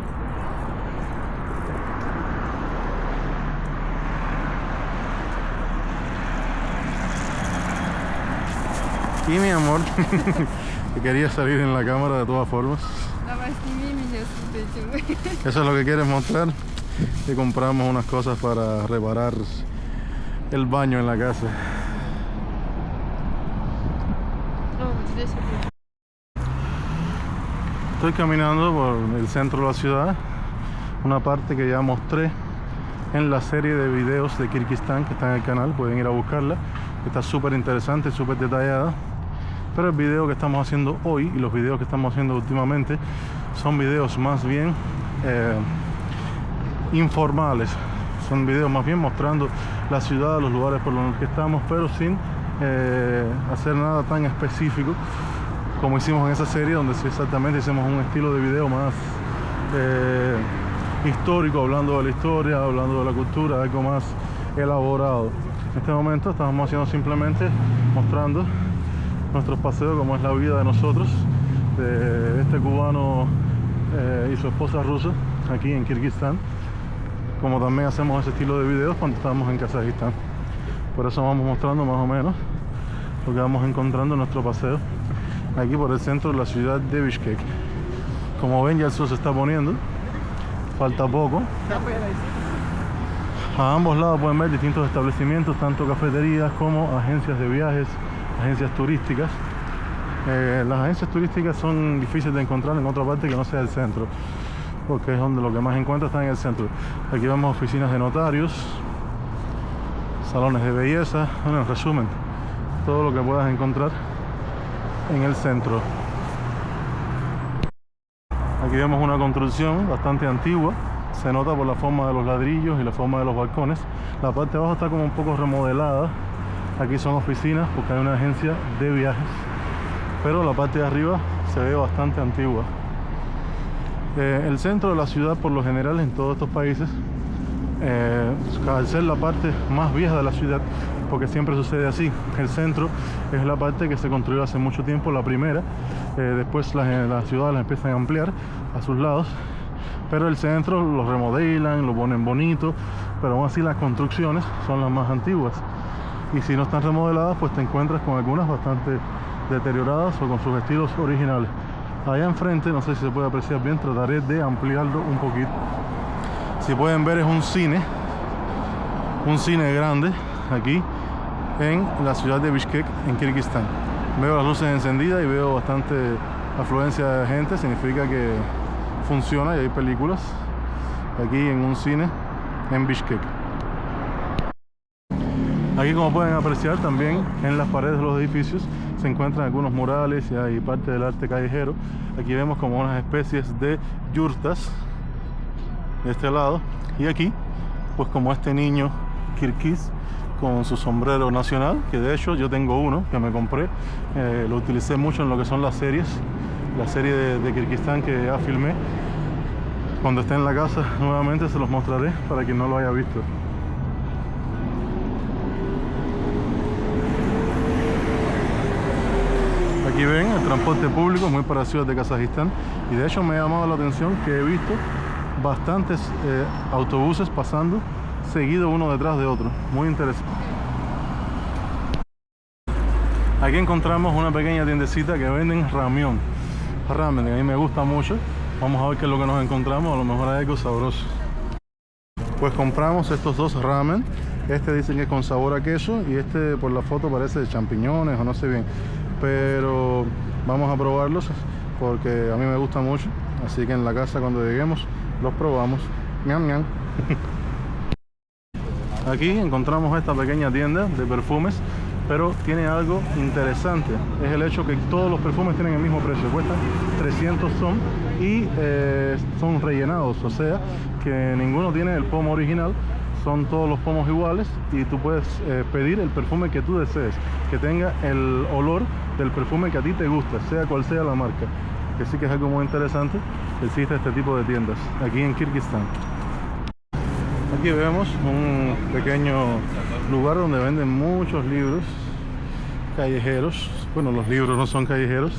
Y mi amor, que quería salir en la cámara de todas formas. Eso es lo que quieres mostrar. Que compramos unas cosas para reparar el baño en la casa. Estoy caminando por el centro de la ciudad, una parte que ya mostré en la serie de videos de Kirguistán que está en el canal. Pueden ir a buscarla, está súper interesante, súper detallada. Pero el video que estamos haciendo hoy y los videos que estamos haciendo últimamente son videos más bien informales. Son videos más bien mostrando la ciudad, los lugares por los que estamos, pero sin hacer nada tan específico como hicimos en esa serie, donde sí exactamente hicimos un estilo de video más histórico, hablando de la historia, hablando de la cultura, algo más elaborado. En este momento estamos haciendo simplemente mostrando nuestros paseos, como es la vida de nosotros, de este cubano y su esposa rusa aquí en Kirguistán, como también hacemos ese estilo de videos cuando estamos en Kazajistán. Por eso vamos mostrando más o menos lo que vamos encontrando en nuestro paseo aquí por el centro de la ciudad de Bishkek. Como ven, ya el sol se está poniendo, falta poco. A ambos lados pueden ver distintos establecimientos, tanto cafeterías como agencias de viajes, agencias turísticas. Las agencias turísticas son difíciles de encontrar en otra parte que no sea el centro, porque es donde lo que más encuentra está en el centro. Aquí vemos oficinas de notarios, salones de belleza, bueno, en resumen, todo lo que puedas encontrar en el centro. Aquí vemos una construcción bastante antigua, se nota por la forma de los ladrillos y la forma de los balcones. La parte de abajo está como un poco remodelada. Aquí son oficinas porque hay una agencia de viajes, pero la parte de arriba se ve bastante antigua. El centro de la ciudad, por lo general en todos estos países, al ser la parte más vieja de la ciudad, porque siempre sucede así, el centro es la parte que se construyó hace mucho tiempo, la primera. Después las ciudades las empiezan a ampliar a sus lados, pero el centro lo remodelan, lo ponen bonito, pero aún así las construcciones son las más antiguas, y si no están remodeladas pues te encuentras con algunas bastante deterioradas o con sus estilos originales. Allá enfrente, no sé si se puede apreciar bien, trataré de ampliarlo un poquito. Si pueden ver, es un cine grande aquí en la ciudad de Bishkek, en Kirguistán. Veo las luces encendidas y veo bastante afluencia de gente, significa que funciona y hay películas aquí en un cine en Bishkek. Aquí, como pueden apreciar, también en las paredes de los edificios se encuentran algunos murales y hay parte del arte callejero. Aquí vemos como unas especies de yurtas de este lado, y aquí pues como este niño kirguís con su sombrero nacional, que de hecho yo tengo uno que me compré, lo utilicé mucho en lo que son las series, la serie de Kirguistán que ya filmé. Cuando esté en la casa nuevamente se los mostraré para quien no lo haya visto. Aquí ven el transporte público muy parecido al de Kazajistán, y de hecho me ha llamado la atención que he visto bastantes autobuses pasando seguido uno detrás de otro. Muy interesante. Aquí encontramos una pequeña tiendecita que venden ramen, y a mí me gusta mucho. Vamos a ver qué es lo que nos encontramos, a lo mejor hay algo sabroso. Pues compramos estos dos ramen. Este dicen que es con sabor a queso y este por la foto parece de champiñones o no sé bien, pero vamos a probarlos porque a mí me gusta mucho, así que en la casa cuando lleguemos los probamos. Ñam, ñam. Aquí encontramos esta pequeña tienda de perfumes, pero tiene algo interesante, es el hecho que todos los perfumes tienen el mismo precio, cuestan 300 som y son rellenados, o sea que ninguno tiene el pomo original, son todos los pomos iguales y tú puedes pedir el perfume que tú desees, que tenga el olor del perfume que a ti te gusta, sea cual sea la marca. Que sí que es algo muy interesante, existe este tipo de tiendas aquí en Kirguistán. Aquí vemos un pequeño lugar donde venden muchos libros callejeros. Bueno, los libros no son callejeros,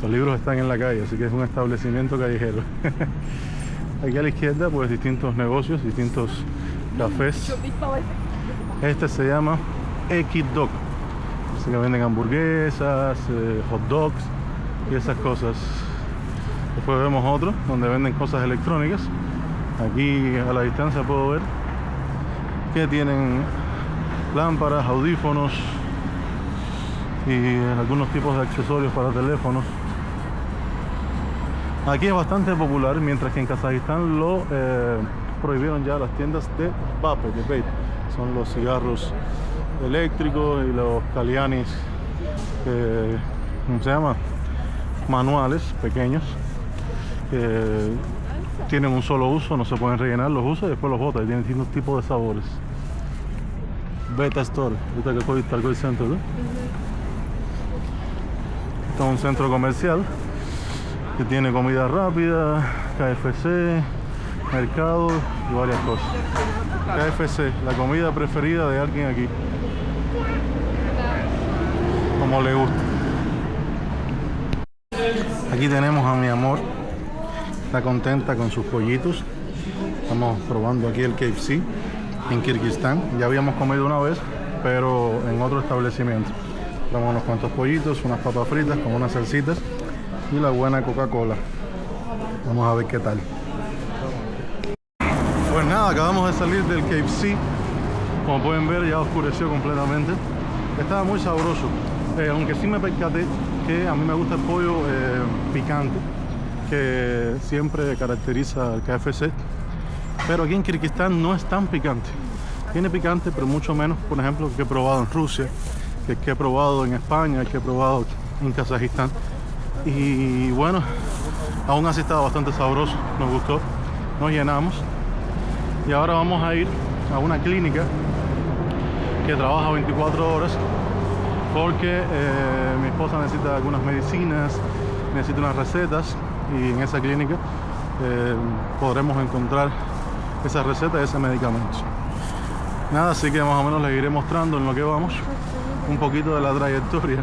los libros están en la calle, así que es un establecimiento callejero. Aquí a la izquierda pues distintos negocios, distintos cafés. Este se llama Ekidog, así que venden hamburguesas, hot dogs y esas cosas. Después vemos otro donde venden cosas electrónicas. Aquí a la distancia puedo ver que tienen lámparas, audífonos y algunos tipos de accesorios para teléfonos. Aquí es bastante popular, mientras que en Kazajistán lo prohibieron ya las tiendas de vape, de vape. Son los cigarros eléctricos y los kalianis, ¿cómo se llama? Manuales, pequeños, que tienen un solo uso, no se pueden rellenar, los usos y después los botas, y tienen distintos tipos de sabores. Beta Store, ahorita que estoy en el centro, ¿no? Este es un centro comercial que tiene comida rápida, KFC, mercado y varias cosas. KFC, la comida preferida de alguien aquí, como le gusta. Aquí tenemos a mi amor, está contenta con sus pollitos. Estamos probando aquí el KFC en Kirguistán. Ya habíamos comido una vez, pero en otro establecimiento. Traemos unos cuantos pollitos, unas papas fritas con unas salsitas y la buena Coca-Cola. Vamos a ver qué tal. Pues nada, acabamos de salir del KFC. Como pueden ver, ya oscureció completamente. Estaba muy sabroso, aunque sí me percaté que a mí me gusta el pollo picante, que siempre caracteriza al KFC, pero aquí en Kirguistán no es tan picante. Tiene picante, pero mucho menos, por ejemplo, que he probado en Rusia, que he probado en España, que he probado en Kazajistán. Y bueno, aún así estaba bastante sabroso, nos gustó, nos llenamos. Y ahora vamos a ir a una clínica que trabaja 24 horas porque mi esposa necesita algunas medicinas, necesita unas recetas, y en esa clínica podremos encontrar esa receta y ese medicamento. Nada, así que más o menos les iré mostrando en lo que vamos un poquito de la trayectoria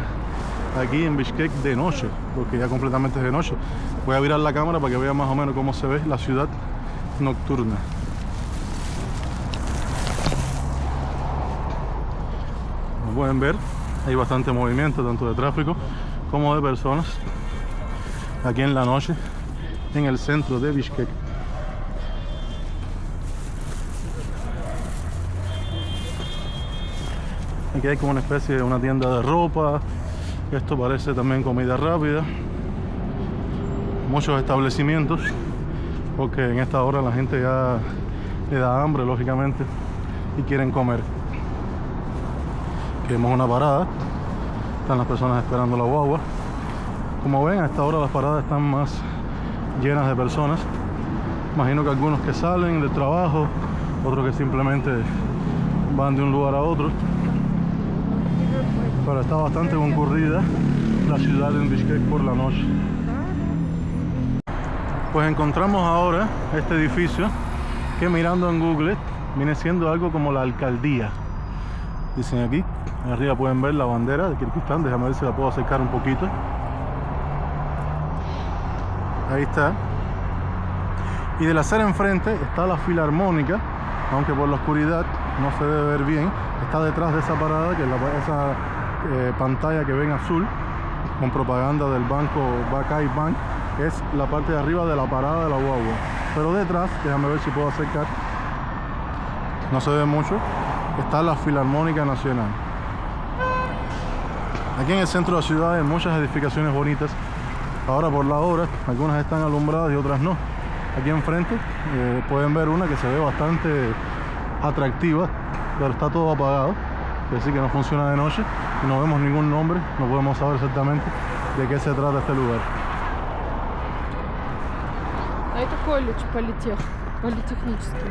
aquí en Bishkek de noche, porque ya completamente es de noche. Voy a virar la cámara para que vean más o menos cómo se ve la ciudad nocturna. Como pueden ver, hay bastante movimiento, tanto de tráfico como de personas. aquí en la noche en el centro de Bishkek. Aquí hay como una especie de una tienda de ropa. Esto parece también comida rápida. Muchos establecimientos, porque en esta hora la gente ya le da hambre, lógicamente, y quieren comer. Aquí vemos una parada. Están las personas esperando la guagua. Como ven, a esta hora las paradas están más llenas de personas. Imagino que algunos que salen del trabajo, otros que simplemente van de un lugar a otro. Pero está bastante concurrida la ciudad en Bishkek por la noche. Pues encontramos ahora este edificio que, mirando en Google, viene siendo algo como la alcaldía. Dicen aquí, arriba pueden ver la bandera de Kirguistán. Déjame ver si la puedo acercar un poquito. Ahí está. Y de la acera enfrente está la filarmónica, aunque por la oscuridad no se debe ver bien. Está detrás de esa parada, que es esa pantalla que ven azul, con propaganda del banco Bakai Bank. Es la parte de arriba de la parada de la guagua. Pero detrás, déjame ver si puedo acercar, no se ve mucho, está la Filarmónica Nacional. Aquí en el centro de la ciudad hay muchas edificaciones bonitas. Ahora por la hora, algunas están alumbradas y otras no. Aquí enfrente pueden ver una que se ve bastante atractiva, pero está todo apagado, es decir que no funciona de noche y no vemos ningún nombre, no podemos saber exactamente de qué se trata este lugar.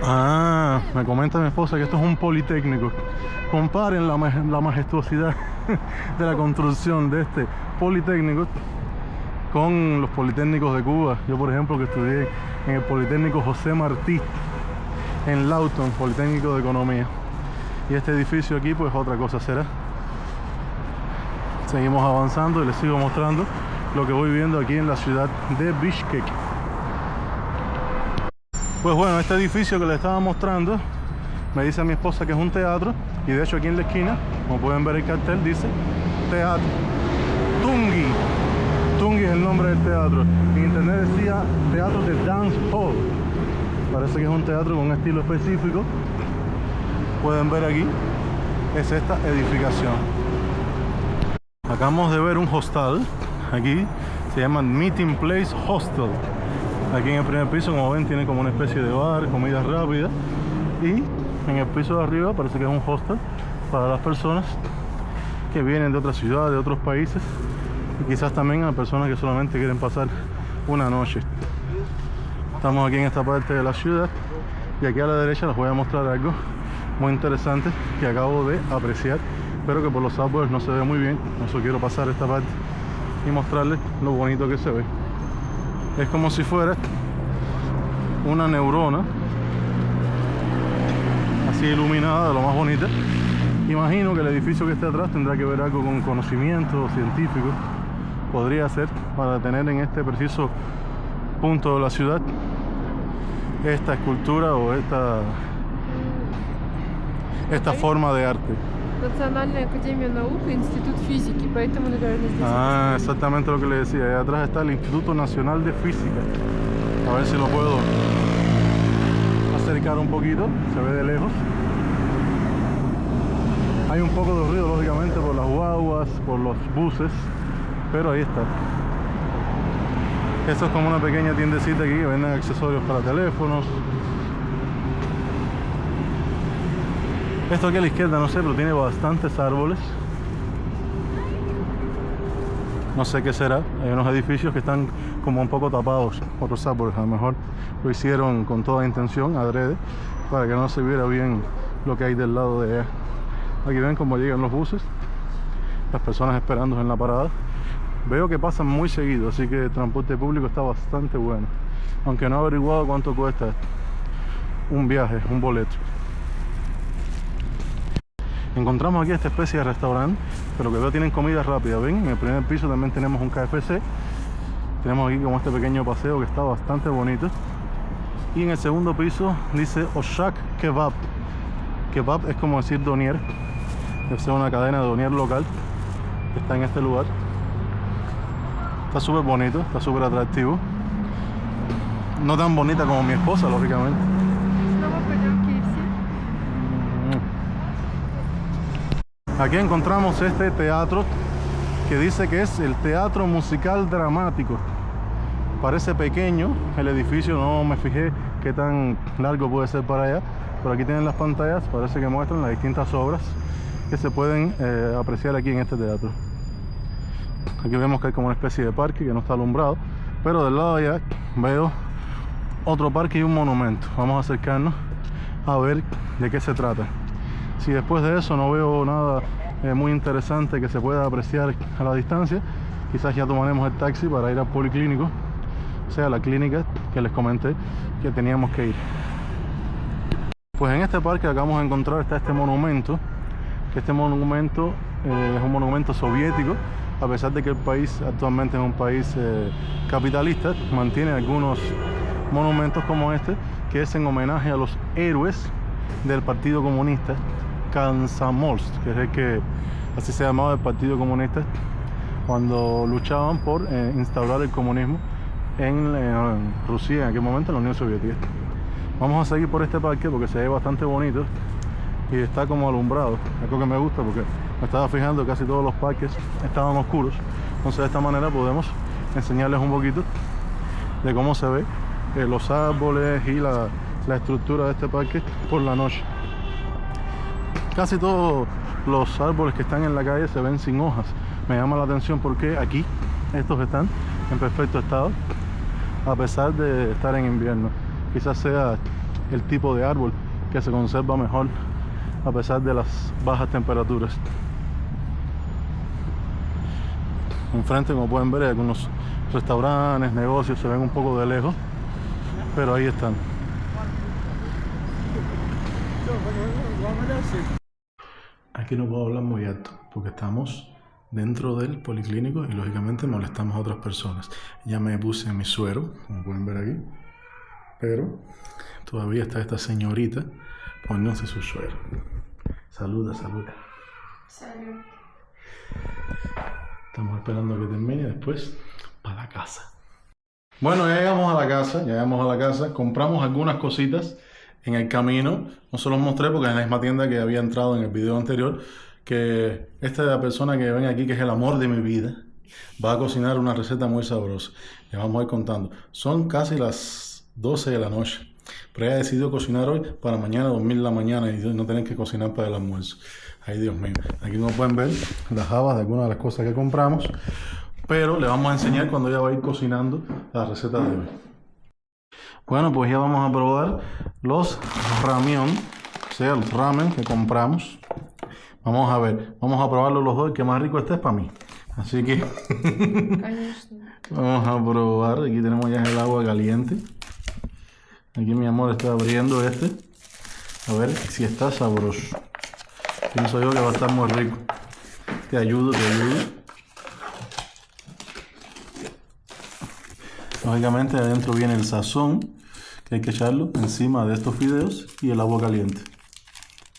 Ah, me comenta mi esposa que esto es un politécnico. Comparen la majestuosidad de la construcción de este politécnico con los politécnicos de Cuba. Yo, por ejemplo, que estudié en el Politécnico José Martí en Lawton, Politécnico de Economía. Y este edificio aquí pues otra cosa será. Seguimos avanzando y les sigo mostrando lo que voy viendo aquí en la ciudad de Bishkek. Pues bueno, este edificio que les estaba mostrando, me dice mi esposa que es un teatro, y de hecho aquí en la esquina, como pueden ver el cartel, dice Teatro Tungi. Tungi es el nombre del teatro. En internet decía Teatro de Dance Hall. Parece que es un teatro con un estilo específico. Pueden ver aquí, es esta edificación. Acabamos de ver un hostal. Aquí se llama Meeting Place Hostel. Aquí en el primer piso, como ven, tiene como una especie de bar, comida rápida. Y en el piso de arriba parece que es un hostel para las personas que vienen de otras ciudades, de otros países, y quizás también a personas que solamente quieren pasar una noche. Estamos aquí en esta parte de la ciudad y aquí a la derecha les voy a mostrar algo muy interesante que acabo de apreciar, pero que por los árboles no se ve muy bien. Por eso quiero pasar esta parte y mostrarles lo bonito que se ve. Es como si fuera una neurona así iluminada, de lo más bonita. Imagino que el edificio que está atrás tendrá que ver algo con conocimiento científico. Podría ser, para tener en este preciso punto de la ciudad esta escultura o esta forma de arte. Национальная академия наук и Институт физики, поэтому, наверное, здесь... Ah, exactamente lo que le decía. Ahí atrás está el Instituto Nacional de Física. A ver si lo puedo acercar un poquito. Se ve de lejos. Hay un poco de ruido, lógicamente, por las guaguas, por los buses, pero ahí está. Esto es como una pequeña tiendecita aquí que venden accesorios para teléfonos. Esto aquí a la izquierda no sé, pero tiene bastantes árboles. No sé qué será. Hay unos edificios que están como un poco tapados por los árboles. A lo mejor lo hicieron con toda intención, adrede, para que no se viera bien lo que hay del lado de allá. Aquí ven cómo llegan los buses, las personas esperando en la parada. Veo que pasan muy seguido, así que el transporte público está bastante bueno. Aunque no he averiguado cuánto cuesta un viaje, un boleto. Encontramos aquí esta especie de restaurante, pero que veo tienen comida rápida. Ven, en el primer piso también tenemos un KFC. Tenemos aquí como este pequeño paseo que está bastante bonito. Y en el segundo piso dice Oshak Kebab. Kebab es como decir donier. Debe ser una cadena de donier local que está en este lugar. Está súper bonito, está súper atractivo. No tan bonita como mi esposa, lógicamente. Снова пойдем в KFC. Aquí encontramos este teatro que dice que es el Teatro Musical Dramático. Parece pequeño el edificio, no me fijé qué tan largo puede ser para allá, pero aquí tienen las pantallas, parece que muestran las distintas obras que se pueden apreciar aquí en este teatro. Aquí vemos que hay como una especie de parque que no está alumbrado, pero del lado de allá veo otro parque y un monumento. Vamos a acercarnos a ver de qué se trata. Si después de eso no veo nada muy interesante que se pueda apreciar a la distancia, quizás ya tomaremos el taxi para ir al policlínico, o sea, la clínica que les comenté que teníamos que ir. Pues en este parque que acabamos de encontrar está este monumento, que este monumento es un monumento soviético. A pesar de que el país actualmente es un país capitalista, mantiene algunos monumentos como este, que es en homenaje a los héroes del Partido Comunista, Komsomolsk, que es el que así se llamaba el Partido Comunista, cuando luchaban por instaurar el comunismo en Rusia, en aquel momento en la Unión Soviética. Vamos a seguir por este parque porque se ve bastante bonito y está como alumbrado, algo que me gusta porque me estaba fijando que casi todos los parques estaban oscuros. Entonces de esta manera podemos enseñarles un poquito de cómo se ve los árboles y la estructura de este parque por la noche. Casi todos los árboles que están en la calle se ven sin hojas. Me llama la atención porque aquí estos están en perfecto estado a pesar de estar en invierno. Quizás sea el tipo de árbol que se conserva mejor a pesar de las bajas temperaturas. Enfrente, como pueden ver, hay algunos restaurantes, negocios, se ven un poco de lejos, pero ahí están. Aquí no puedo hablar muy alto porque estamos dentro del policlínico y lógicamente molestamos a otras personas. Ya me puse mi suero, como pueden ver aquí, pero todavía está esta señorita poniéndose su suero. Saluda, saluda. Salud. Estamos esperando que termine y después para la casa. Bueno, ya llegamos a la casa, compramos algunas cositas en el camino. No se los mostré porque es en la misma tienda que había entrado en el video anterior, que esta persona que ven aquí, que es el amor de mi vida, va a cocinar una receta muy sabrosa. Les vamos a ir contando. Son casi las 12 de la noche, pero ella ha decidido cocinar hoy para mañana dormir la mañana y no tener que cocinar para el almuerzo. Ay, Dios mío. Aquí como pueden ver las habas de algunas de las cosas que compramos, pero le vamos a enseñar cuando ella va a ir cocinando la receta de hoy. Bueno, pues ya vamos a probar los ramión, o sea, el ramen que compramos. Vamos a ver, vamos a probarlo los dos, el que más rico este es para mí. Así que vamos a probar. Aquí tenemos ya el agua caliente. Aquí mi amor está abriendo este. A ver si está sabroso. Pienso yo que va a estar muy rico. Te ayudo, te ayudo. Lógicamente adentro viene el sazón, que hay que echarlo encima de estos fideos y el agua caliente.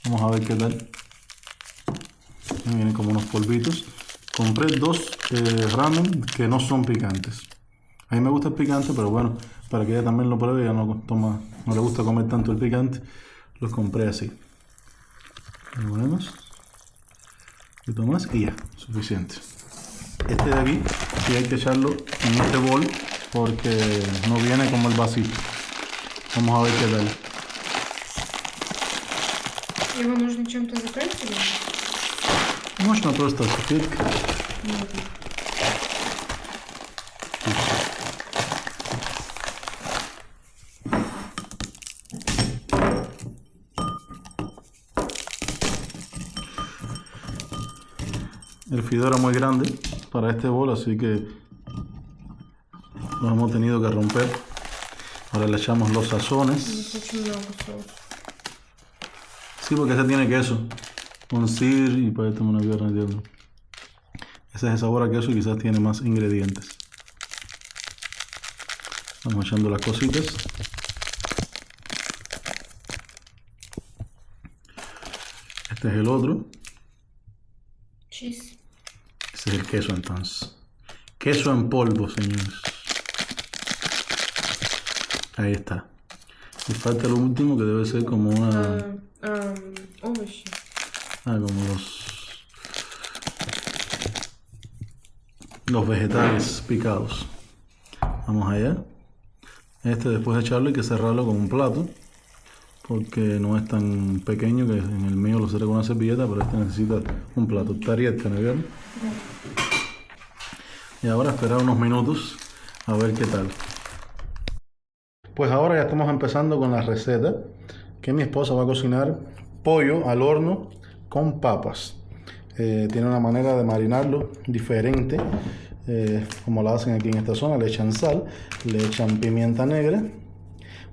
Vamos a ver qué tal. Aquí vienen como unos polvitos. Compré dos ramen que no son picantes. A mí me gusta el picante, pero bueno, para que ella también lo pruebe, ella no le gusta comer tanto el picante, los compré así. Lo ponemos un poquito más y ya, suficiente. Este de aquí sí hay que echarlo en este bol porque no viene como el vasito. Vamos a ver qué tal. Его нужно чем-то закрыть или? Можно просто салфеткой. El fideo era muy grande para este bol, así que lo hemos tenido que romper. Ahora le echamos los sazones. Sí, porque ese tiene queso. Un sir y para esto una pierna de diablo. Ese es el sabor a queso y quizás tiene más ingredientes. Vamos echando las cositas. Este es el otro. Cheese. Ese es el queso entonces. Queso en polvo, señores. Ahí está. Y falta lo último, que debe ser como una... Овощи. Como los vegetales picados. Vamos allá. Después de echarlo hay que cerrarlo con un plato, porque no es tan pequeño, que en el mío lo cerré con una servilleta, pero este necesita un plato. Tarietta, ¿no vieron? Y ahora esperar unos minutos a ver qué tal. Pues ahora ya estamos empezando con la receta, que mi esposa va a cocinar pollo al horno con papas. Tiene una manera de marinarlo diferente, como la hacen aquí en esta zona. Le echan sal, le echan pimienta negra,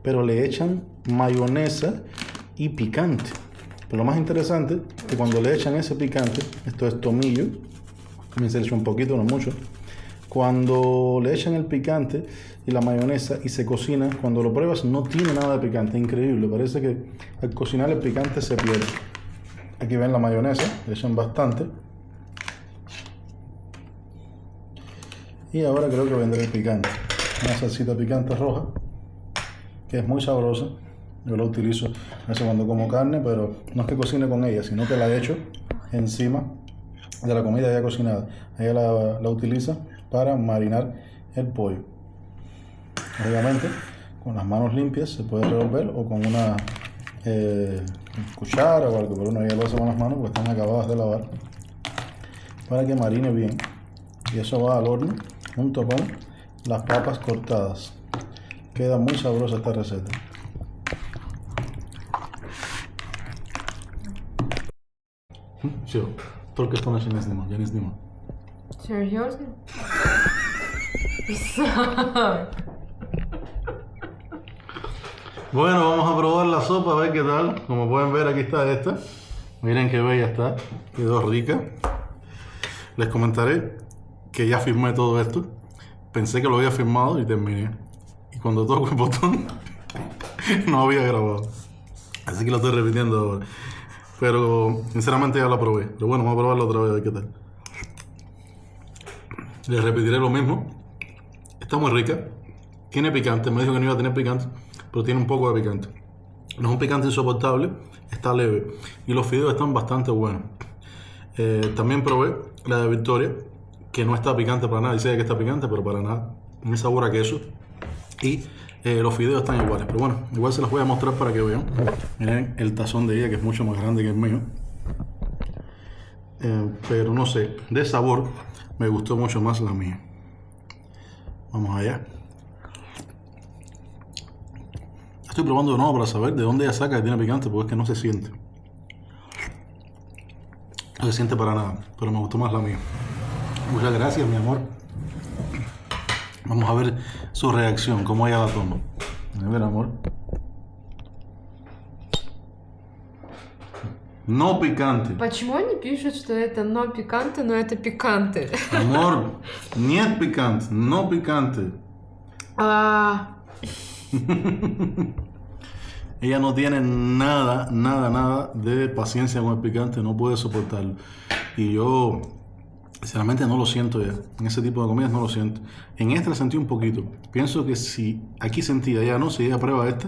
pero le echan mayonesa y picante. Pero lo más interesante es que cuando le echan ese picante, esto es tomillo, también se le echa un poquito, no mucho. Cuando le echan el picante y la mayonesa y se cocina, cuando lo pruebas no tiene nada de picante, increíble. Parece que al cocinar el picante se pierde. Aquí ven la mayonesa, le echan bastante. Y ahora creo que vendrá el picante. Una salsita picante roja, que es muy sabrosa. Yo la utilizo a veces cuando como carne, pero no es que cocine con ella, sino que la echo encima de la comida ya cocinada. Ella la utiliza para marinar el pollo. Obviamente, con las manos limpias se puede revolver, o con una cuchara o algo, pero uno ya lo hace con las manos porque están acabadas de lavar, para que marine bien. Y eso va al horno junto con las papas cortadas. Queda muy sabrosa esta receta. Все, только что начали снимать, я не снимал. Серьезно? Bueno, vamos a probar la sopa, a ver qué tal. Como pueden ver, aquí está esta. Miren qué bella está, quedó rica. Les comentaré que ya firmé todo esto. Pensé que lo había firmado y terminé. Y cuando toco el botón, no había grabado. Así que lo estoy repitiendo ahora. Pero sinceramente ya lo probé. Pero bueno, vamos a probarlo otra vez, a ver qué tal. Les repetiré lo mismo. Está muy rica. Tiene picante. Me dijo que no iba a tener picante, pero tiene un poco de picante. No es un picante insoportable, está leve. Y los fideos están bastante buenos. También probé la de Victoria, que no está picante para nada. Dice que está picante, pero para nada. Un sabor a queso. Y los fideos están iguales. Pero bueno, igual se los voy a mostrar para que vean. Miren el tazón de ella, que es mucho más grande que el mío. Pero no sé, de sabor me gustó mucho más la mía. Vamos allá. Estoy probando de nuevo para saber de dónde ella saca que tiene picante, porque es que no se siente. No se siente para nada, pero me gustó más la mía. Muchas gracias, mi amor. Vamos a ver su reacción, cómo ella la toma. A ver, amor. No picante. Почему они пишут, что это но пиканте, но это пиканте? Amor, нет picante, no picante. Ella no tiene nada de paciencia con el picante, no puede soportarlo. Y yo, sinceramente, no lo siento ya. En ese tipo de comidas no lo siento. En esta la sentí un poquito. Pienso que si aquí sentía, ya no, si ella prueba esta,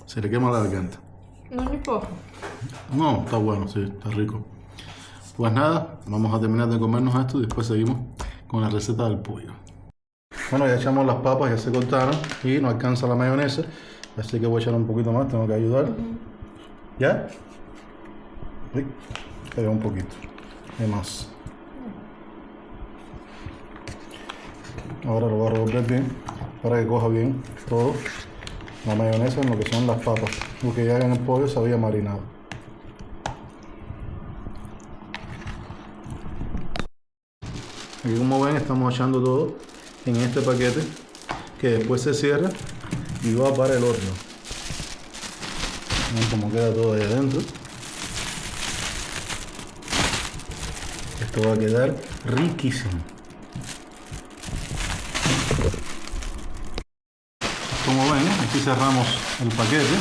se le quema la garganta. Ну, неплохо. No, está bueno, sí, está rico. Pues nada, vamos a terminar de comernos esto y después seguimos con la receta del pollo. Bueno, ya echamos las papas, ya se cortaron y no alcanza la mayonesa, así que voy a echar un poquito más, tengo que ayudar. ¿Ya? Sí, pero un poquito de más. Ahora lo voy a revolver bien para que coja bien todo la mayonesa en lo que son las papas, porque ya en el pollo se había marinado. Aquí, como ven, estamos echando todo en este paquete que después se cierra y va para el horno. Ven cómo queda todo ahí adentro. Esto va a quedar riquísimo. Como ven, aquí cerramos el paquete.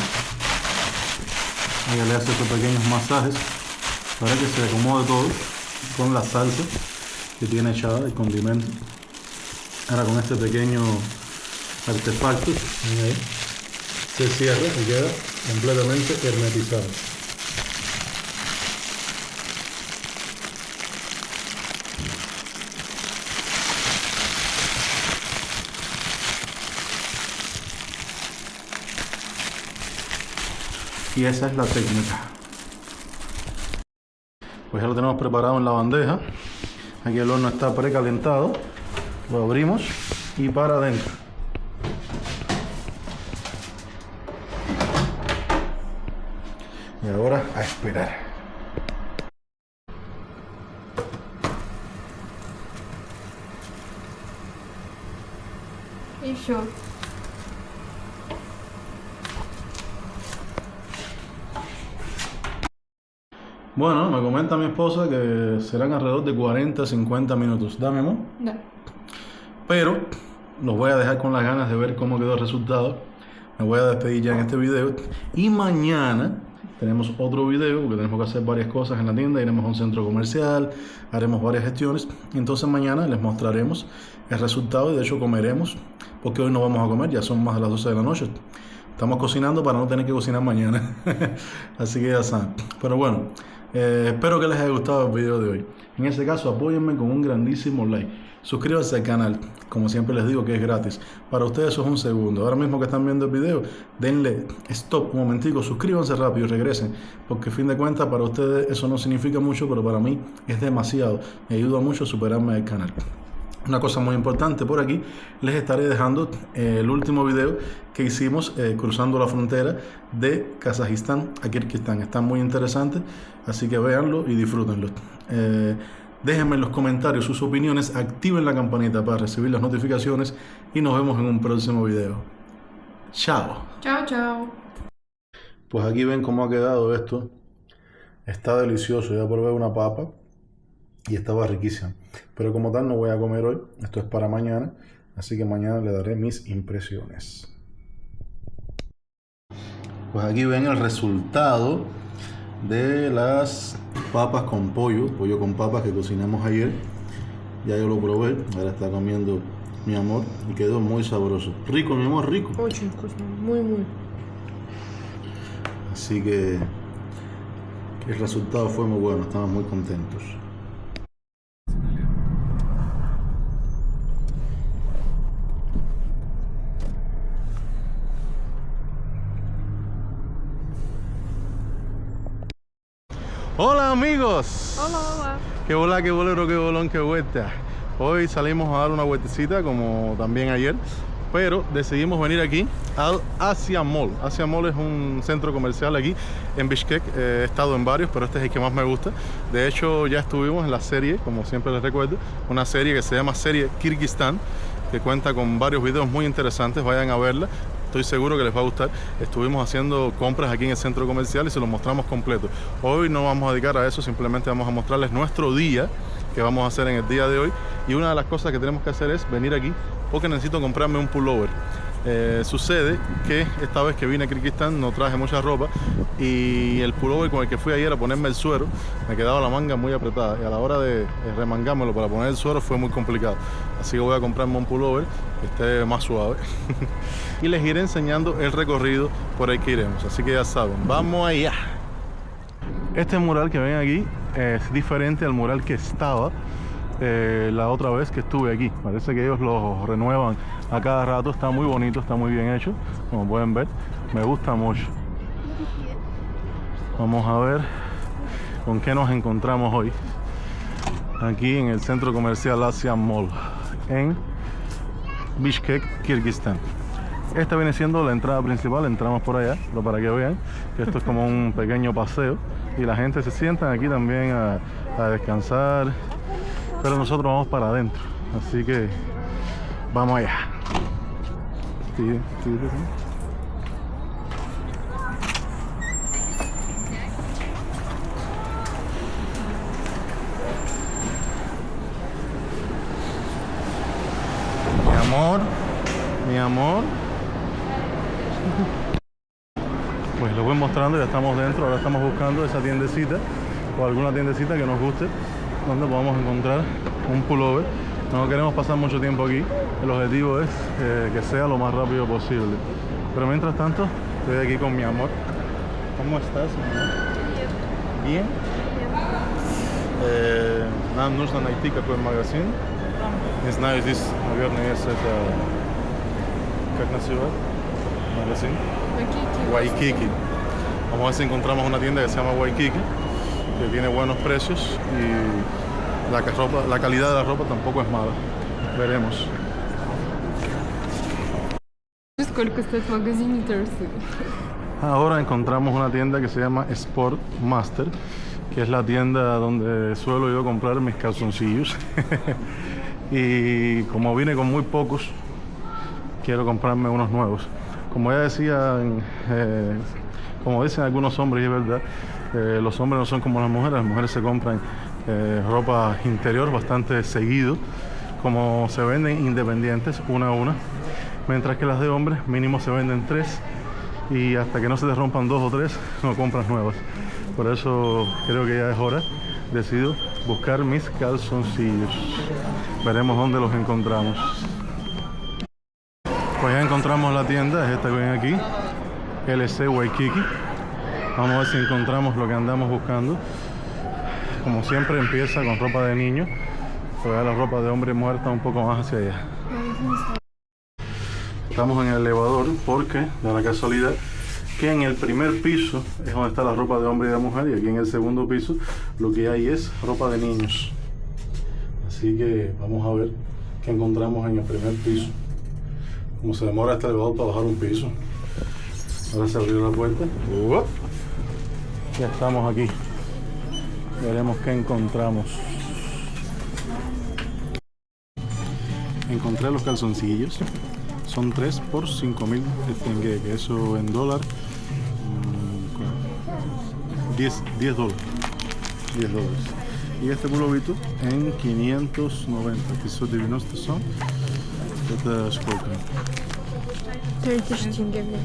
Ella le hace estos pequeños masajes para que se acomode todo con la salsa que tiene echada, el condimento. Ahora con este pequeño artefacto, miren ahí, se cierra y queda completamente hermetizado. Y esa es la técnica. Pues ya lo tenemos preparado en la bandeja. Aquí el horno está precalentado. Lo abrimos y para adentro. Y ahora a esperar. И все. Bueno, me comenta mi esposa que serán alrededor de 40-50 minutos. Dame, amor. Да. Pero los voy a dejar con las ganas de ver cómo quedó el resultado. Me voy a despedir ya en este video. Y mañana tenemos otro video porque tenemos que hacer varias cosas en la tienda. Iremos a un centro comercial, haremos varias gestiones. Y entonces mañana les mostraremos el resultado y de hecho comeremos. Porque hoy no vamos a comer, ya son más de las 12 de la noche. Estamos cocinando para no tener que cocinar mañana. Así que ya saben. Pero bueno, espero que les haya gustado el video de hoy. En ese caso, apóyenme con un grandísimo like. Suscríbanse al canal, como siempre les digo que es gratis. Para ustedes eso es un segundo. Ahora mismo que están viendo el video, denle stop un momentico, suscríbanse rápido y regresen. Porque a fin de cuentas para ustedes eso no significa mucho, pero para mí es demasiado. Me ayuda mucho a superarme el canal. Una cosa muy importante por aquí, les estaré dejando el último video que hicimos cruzando la frontera de Kazajistán a Kirguistán. Está muy interesante, así que véanlo y disfrútenlo. Déjenme en los comentarios sus opiniones, activen la campanita para recibir las notificaciones y nos vemos en un próximo video. Chao. Чао, чао. Pues aquí ven cómo ha quedado esto. Está delicioso, ya probé una papa y estaba riquísima. Pero como tal no voy a comer hoy, esto es para mañana, así que mañana le daré mis impresiones. Pues aquí ven el resultado de las papas con pollo con papas que cocinamos ayer. Ya yo lo probé, ahora está comiendo mi amor y quedó muy sabroso. Rico, mi amor, rico. Очень вкусно. Muy. Así que el resultado fue muy bueno, estamos muy contentos. Hola amigos. Hola. Qué bola, qué bolero, qué bolón, qué vuelta. Hoy salimos a dar una vueltecita como también ayer, pero decidimos venir aquí al Asia Mall. Asia Mall es un centro comercial aquí en Bishkek. He estado en varios, pero este es el que más me gusta. De hecho ya estuvimos en la serie, como siempre les recuerdo, una serie que se llama Serie Kirguistán, que cuenta con varios videos muy interesantes. Vayan a verla. Estoy seguro que les va a gustar. Estuvimos haciendo compras aquí en el centro comercial y se los mostramos completo. Hoy no vamos a dedicar a eso, simplemente vamos a mostrarles nuestro día que vamos a hacer en el día de hoy. Y una de las cosas que tenemos que hacer es venir aquí porque necesito comprarme un pullover. Sucede que esta vez que vine a Kirguistán no traje mucha ropa y el pullover con el que fui ayer a ponerme el suero me quedaba la manga muy apretada y a la hora de remangármelo para poner el suero fue muy complicado. Así que voy a comprarme un pullover que esté más suave y les iré enseñando el recorrido por el que iremos. Así que ya saben, ¡vamos allá! Este mural que ven aquí es diferente al mural que estaba la otra vez que estuve aquí. Parece que ellos lo renuevan a cada rato. Está muy bonito, está muy bien hecho, como pueden ver, me gusta mucho. Vamos a ver con qué nos encontramos hoy aquí en el centro comercial Asia Mall en Bishkek, Kirguistán. Esta viene siendo la entrada principal, entramos por allá, pero para que vean que esto es como un pequeño paseo y la gente se sienta aquí también a descansar, pero nosotros vamos para adentro, así que vamos allá. Mi amor. Pues lo voy mostrando, ya estamos dentro. Ahora estamos buscando esa tiendecita o alguna tiendecita que nos guste donde podamos encontrar un pullover No queremos pasar mucho tiempo aquí. El objetivo es que sea lo más rápido posible. Pero mientras tanto, estoy aquí con mi amor. ¿Cómo estás, mi amor? Bien. Нам нужно найти какой магазин. Не знаю, здесь, наверное, есть это... Как называют? Magazine. Waikiki. Vamos a ver si encontramos una tienda que se llama Waikiki, que tiene buenos precios y la calidad de la ropa tampoco es mala. Veremos. Сколько стоит в магазине Терсы? Ahora encontramos una tienda que se llama Sport Master, que es la tienda donde suelo yo comprar mis calzoncillos. Y como vine con muy pocos, quiero comprarme unos nuevos. Como ya decía, como dicen algunos hombres, y es verdad, los hombres no son como las mujeres se compran ropa interior bastante seguido, como se venden independientes una a una, mientras que las de hombres mínimo se venden 3 y hasta que no se te rompan 2 o 3 no compras nuevas. Por eso creo que ya es hora, decido buscar mis calzoncillos. Veremos dónde los encontramos. Pues ya encontramos la tienda, es esta que ven aquí, LC Waikiki. Vamos a ver si encontramos lo que andamos buscando. Como siempre empieza con ropa de niño, pero ya la ropa de hombre y mujer está un poco más hacia allá. Estamos en el elevador porque da la casualidad que en el primer piso es donde está la ropa de hombre y de mujer, y aquí en el segundo piso lo que hay es ropa de niños. Así que vamos a ver qué encontramos en el primer piso. Como se demora este elevador para bajar un piso. Ahora se abrió la puerta. Ya estamos aquí. Veremos qué encontramos. Encontré los calzoncillos. Son 3 por 5.000 tengue, que eso en dólar, $10. $10. Y este pulovito en 590. $590 son. Это сколько? 3000 тенге, блядь.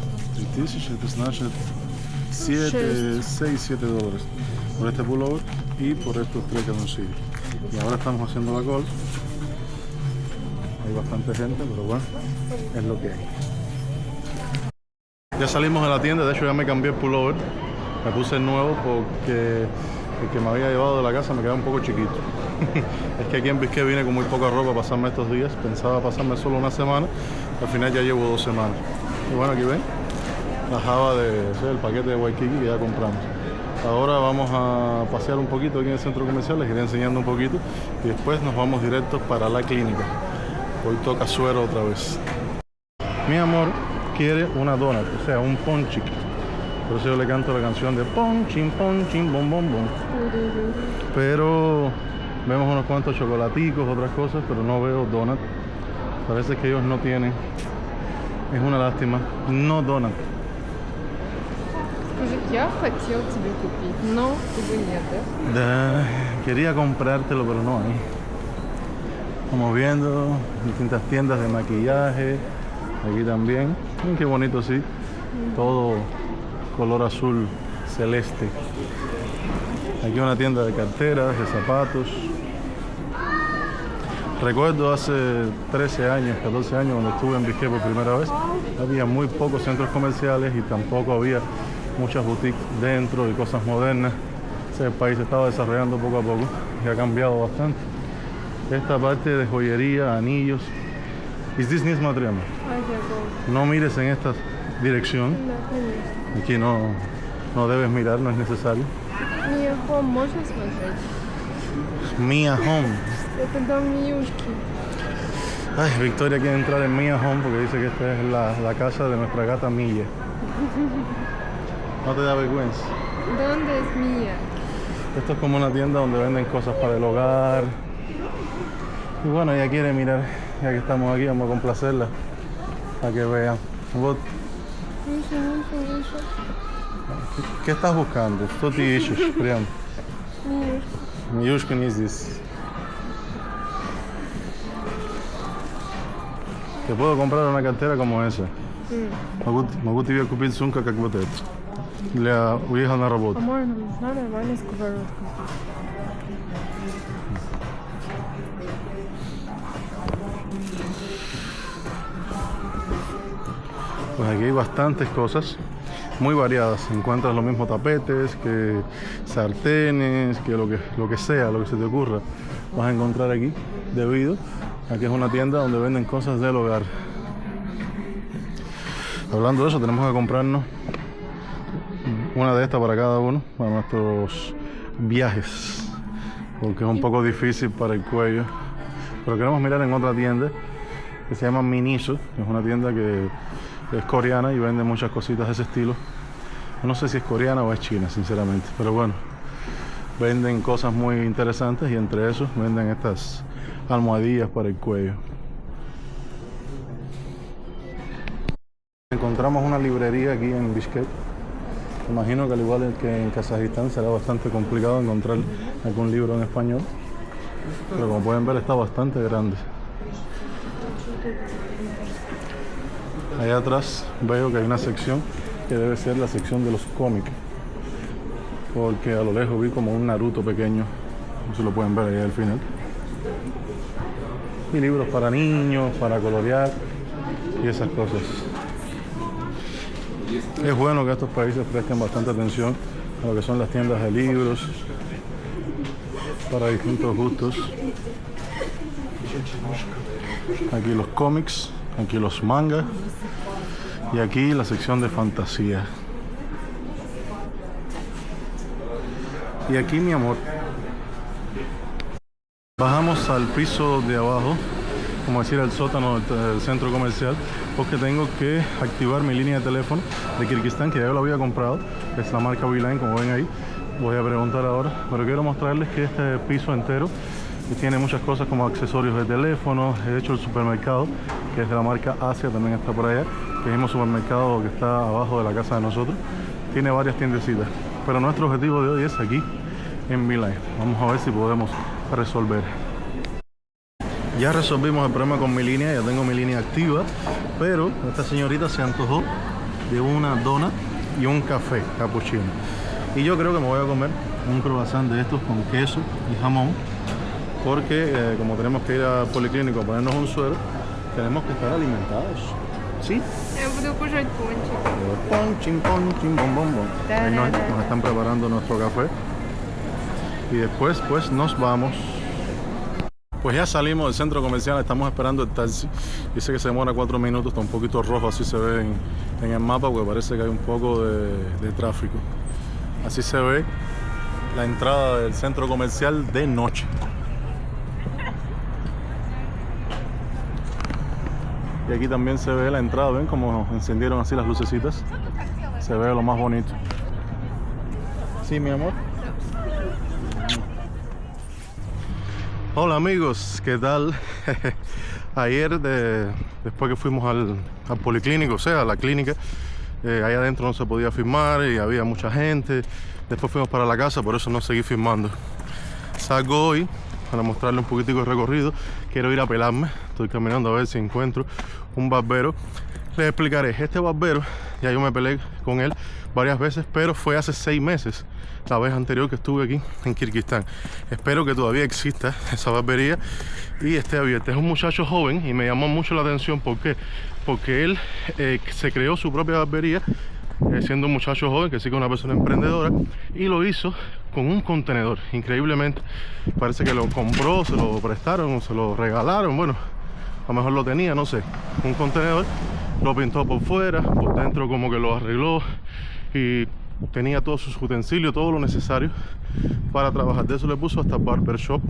3000, это значит 6-7 dólares por este pullover y por estos 3 calzoncillos. Y ahora estamos haciendo la cola. Hay bastante gente, pero bueno, es lo que hay. Ya salimos de la tienda, de hecho ya me cambié el pullover. Me puse el nuevo porque el que me había llevado de la casa me quedaba un poco chiquito. Es que aquí en Biscay vine con muy poca ropa a pasarme estos días. Pensaba pasarme solo una semana, al final ya llevo 2 semanas. Y bueno, aquí ven la java el paquete de Waikiki que ya compramos. Ahora vamos a pasear un poquito aquí en el centro comercial, les iré enseñando un poquito y después nos vamos directos para la clínica. Hoy toca suero otra vez. Mi amor quiere una donut, o sea, un ponchi. Por eso yo le canto la canción de ponchin, ponchin, bom, bom, bom. Pero vemos unos cuantos chocolaticos, otras cosas, pero no veo donut. Parece que ellos no tienen. Es una lástima. No donut. Я хотел тебе купить, но тебе нет, да? Quería comprártelo, pero no hay. Estamos viendo distintas tiendas de maquillaje. Aquí también. Miren qué bonito, sí. Todo color azul celeste. Aquí una tienda de carteras, de zapatos. Recuerdo hace 13 años, 14 años, cuando estuve en Biscay por primera vez, había muy pocos centros comerciales y tampoco había muchas boutiques dentro y cosas modernas. El país se estaba desarrollando poco a poco y ha cambiado bastante. Esta parte de joyería, anillos. ¿Es this mismo triángulo? No mires en esta dirección. Aquí no debes mirar, no es necesario. Mia Home можно смотреть? Mia Home. Это дом Миюшки. Ay, Victoria quiere entrar en Mia Home porque dice que esta es la casa de nuestra gata Milla. ¿No te da vergüenza? ¿Dónde es Mia? Esto es como una tienda donde venden cosas para el hogar. Y bueno, ella quiere mirar, ya que estamos aquí, vamos a complacerla para que vean. ¿Qué estás buscando? Что ты ищешь? Прям. Миюшка не здесь. Te puedo comprar una cartera como esa. Могу тебе купить сумку, как вот эта. Для уезда на работу. По-моему, нужна нормальная сковородка. Pues aquí hay bastantes cosas muy variadas. Encuentras los mismos tapetes, que sartenes, que lo que sea, lo que se te ocurra, vas a encontrar aquí, debido a que es una tienda donde venden cosas del hogar. Hablando de eso, tenemos que comprarnos una de estas para cada uno, para nuestros viajes, porque es un poco difícil para el cuello. Pero queremos mirar en otra tienda que se llama Miniso, que es una tienda que es coreana y vende muchas cositas de ese estilo. No sé si es coreana o es china, sinceramente, pero bueno, venden cosas muy interesantes y entre esos venden estas almohadillas para el cuello. Encontramos una librería aquí en Bishkek. Imagino que al igual que en Kazajistán será bastante complicado encontrar algún libro en español, pero como pueden ver está bastante grande. Allá atrás veo que hay una sección que debe ser la sección de los cómics, porque a lo lejos vi como un Naruto pequeño, no se lo pueden ver ahí al final. Y libros para niños, para colorear y esas cosas. Es bueno que estos países presten bastante atención a lo que son las tiendas de libros para distintos gustos. Aquí los cómics, aquí los mangas y aquí la sección de fantasía. Y aquí, mi amor, bajamos al piso de abajo, como decir, al sótano del centro comercial, porque tengo que activar mi línea de teléfono de Kirguistán, que ya lo había comprado, es la marca Beeline, como ven ahí. Voy a preguntar ahora, pero quiero mostrarles que este piso entero tiene muchas cosas como accesorios de teléfono. De hecho, el supermercado, que es de la marca Asia, también está por allá, que es el mismo supermercado que está abajo de la casa de nosotros. Tiene varias tiendecitas, pero nuestro objetivo de hoy es aquí en Beeline. Vamos a ver si podemos resolver. Ya resolvimos el problema con mi línea, ya tengo mi línea activa, pero esta señorita se antojó de una dona y un café cappuccino. Y yo creo que me voy a comer un croissant de estos con queso y jamón, porque como tenemos que ir al policlínico a ponernos un suero, tenemos que estar alimentados. ¿Sí? Я буду кушать пончик. Ponchín, ponchín, bom, bom, bom. Ahí nos están preparando nuestro café. Y después pues nos vamos. Pues ya salimos del centro comercial, estamos esperando el taxi. Dice que se demora 4 minutos, está un poquito rojo, así se ve en el mapa, porque parece que hay un poco de tráfico. Así se ve la entrada del centro comercial de noche. Y aquí también se ve la entrada, ven cómo encendieron así las lucecitas. Se ve lo más bonito. ¿Sí, mi amor? Hola amigos, ¿qué tal? Ayer, después que fuimos al policlínico, o sea, a la clínica, ahí adentro no se podía filmar y había mucha gente. Después fuimos para la casa, por eso no seguí filmando. Salgo hoy para mostrarle un poquitico de recorrido. Quiero ir a pelarme, estoy caminando a ver si encuentro un barbero. Les explicaré, este barbero, ya yo me peleé con él varias veces, pero fue hace 6 meses, la vez anterior que estuve aquí en Kirguistán. Espero que todavía exista esa barbería y esté abierta. Es un muchacho joven y me llamó mucho la atención. ¿Por qué? Porque él se creó su propia barbería siendo un muchacho joven, que sí que es una persona emprendedora, y lo hizo con un contenedor. Increíblemente, parece que lo compró, se lo prestaron, se lo regalaron, bueno, a lo mejor lo tenía, no sé, un contenedor. Lo pintó por fuera, por dentro como que lo arregló y tenía todos sus utensilios, todo lo necesario para trabajar. De eso le puso hasta barbershop.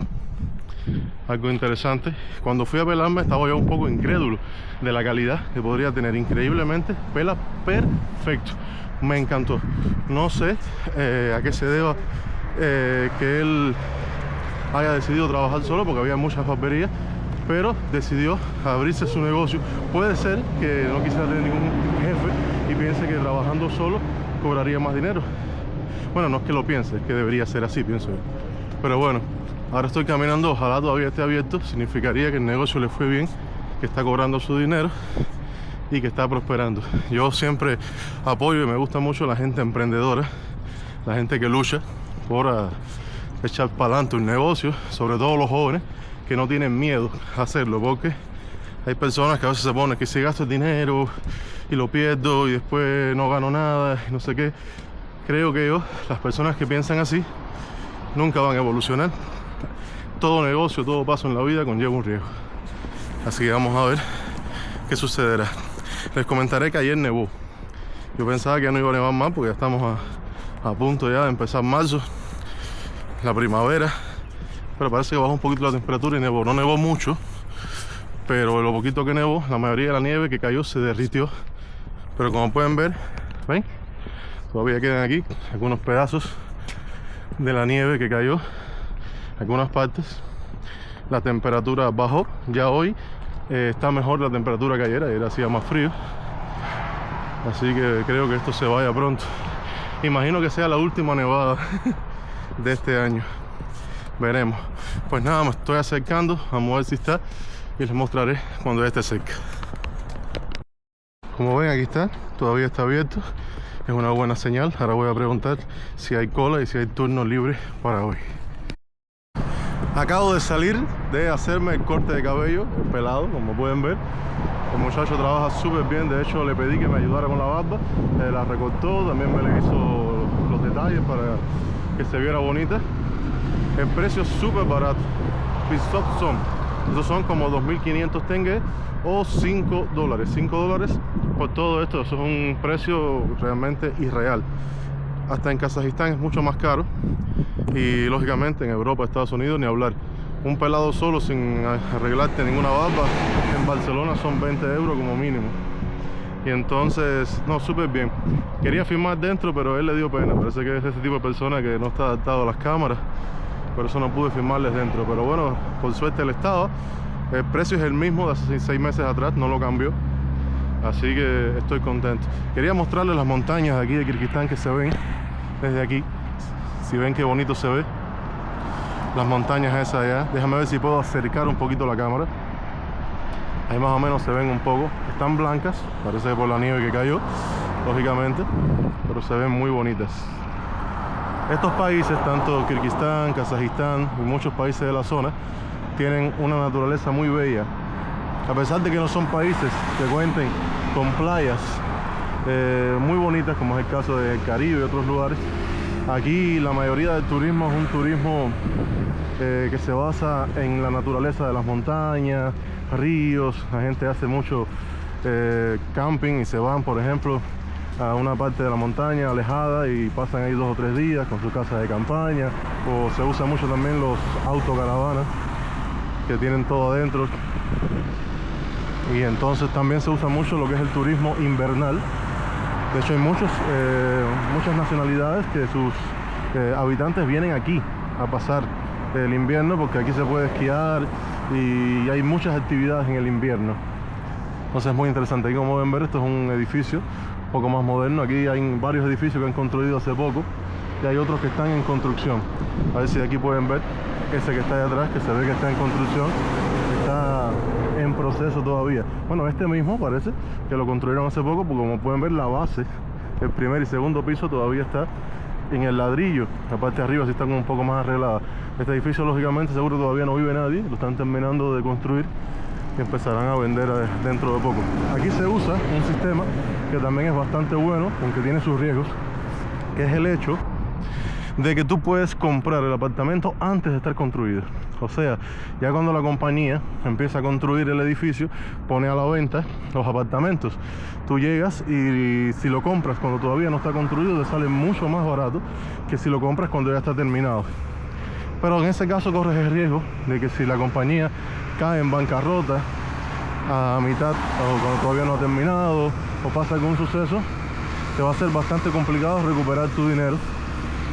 Algo interesante. Cuando fui a pelarme estaba yo un poco incrédulo de la calidad que podría tener. Increíblemente, pela perfecto. Me encantó. No sé a qué se deba que él haya decidido trabajar solo, porque había muchas barberías, pero decidió abrirse su negocio. Puede ser que no quisiera tener ningún jefe y piense que trabajando solo cobraría más dinero. Bueno, no es que lo piense, es que debería ser así, pienso yo. Pero bueno, ahora estoy caminando, ojalá todavía esté abierto. Significaría que el negocio le fue bien, que está cobrando su dinero y que está prosperando. Yo siempre apoyo y me gusta mucho la gente emprendedora, la gente que lucha por echar para adelante un negocio, sobre todo los jóvenes que no tienen miedo a hacerlo, porque Hay personas que a veces se ponen que si gasto el dinero y lo pierdo y después no gano nada y no sé qué. Creo que las personas que piensan así nunca van a evolucionar. Todo negocio, todo paso en la vida conlleva un riesgo. Así que vamos a ver qué sucederá. Les comentaré que ayer nevó. Yo pensaba que ya no iba a nevar más porque ya estamos a punto ya de empezar marzo, la primavera. Pero parece que bajó un poquito la temperatura y nevó. No nevó mucho, pero lo poquito que nevó, la mayoría de la nieve que cayó se derritió. Pero como pueden ver, ¿ven? Todavía quedan aquí algunos pedazos de la nieve que cayó, algunas partes. La temperatura bajó, ya hoy está mejor la temperatura que ayer hacía más frío. Así que creo que esto se vaya pronto. Imagino que sea la última nevada de este año. Veremos. Pues nada, me estoy acercando, vamos a ver si está y les mostraré cuando ya esté cerca. Como ven, aquí está, todavía está abierto. Es una buena señal. Ahora voy a preguntar si hay cola y si hay turno libre para hoy. Acabo de salir de hacerme el corte de cabello, el pelado, como pueden ver. El muchacho trabaja súper bien, de hecho le pedí que me ayudara con la barba. La recortó, también me le hizo los detalles para que se viera bonita. El precio es súper barato. Pisot son, esos son como 2.500 tengues o $5. $5 por todo esto, eso es un precio realmente irreal. Hasta en Kazajistán es mucho más caro. Y lógicamente en Europa, Estados Unidos, ni hablar. Un pelado solo sin arreglarte ninguna barba en Barcelona son 20 euros como mínimo. Y entonces, no, súper bien. Quería filmar dentro, pero él le dio pena. Parece que es ese tipo de persona que no está adaptado a las cámaras. Por eso no pude filmarles dentro. Pero bueno, por suerte él estaba. El precio es el mismo de hace 6 meses atrás, no lo cambió. Así que estoy contento. Quería mostrarles las montañas de aquí de Kirguistán que se ven desde aquí. Si ven qué bonito se ve las montañas esas allá. Déjame ver si puedo acercar un poquito la cámara. Ahí más o menos se ven un poco. Están blancas, parece que por la nieve que cayó, lógicamente, pero se ven muy bonitas. Estos países, tanto Kirguistán, Kazajistán y muchos países de la zona, tienen una naturaleza muy bella. A pesar de que no son países que cuenten con playas muy bonitas, como es el caso del Caribe y otros lugares, aquí la mayoría del turismo es un turismo que se basa en la naturaleza de las montañas, ríos. La gente hace mucho camping y se van, por ejemplo, a una parte de la montaña alejada y pasan ahí 2 o 3 días con su casa de campaña. O se usa mucho también los autocaravanas que tienen todo adentro. Y entonces también se usa mucho lo que es el turismo invernal. De hecho hay muchas nacionalidades que sus habitantes vienen aquí a pasar el invierno, porque aquí se puede esquiar y hay muchas actividades en el invierno. Entonces es muy interesante. Aquí, como pueden ver, esto es un edificio un poco más moderno. Aquí hay varios edificios que han construido hace poco y hay otros que están en construcción. A ver si de aquí pueden ver ese que está ahí atrás, que se ve que está en construcción, está en proceso todavía. Bueno, este mismo parece que lo construyeron hace poco, porque como pueden ver, la base, el primer y segundo piso todavía está en el ladrillo. La parte de arriba sí está un poco más arreglada. Este edificio, lógicamente, seguro todavía no vive nadie, lo están terminando de construir y empezarán a vender dentro de poco. Aquí se usa un sistema que también es bastante bueno, aunque tiene sus riesgos, que es el hecho de que tú puedes comprar el apartamento antes de estar construido. O sea, ya cuando la compañía empieza a construir el edificio, pone a la venta los apartamentos. Tú llegas y si lo compras cuando todavía no está construido, te sale mucho más barato que si lo compras cuando ya está terminado. Pero en ese caso corres el riesgo de que si la compañía cae en bancarrota a mitad o cuando todavía no ha terminado, o pasa algún suceso, te va a ser bastante complicado recuperar tu dinero,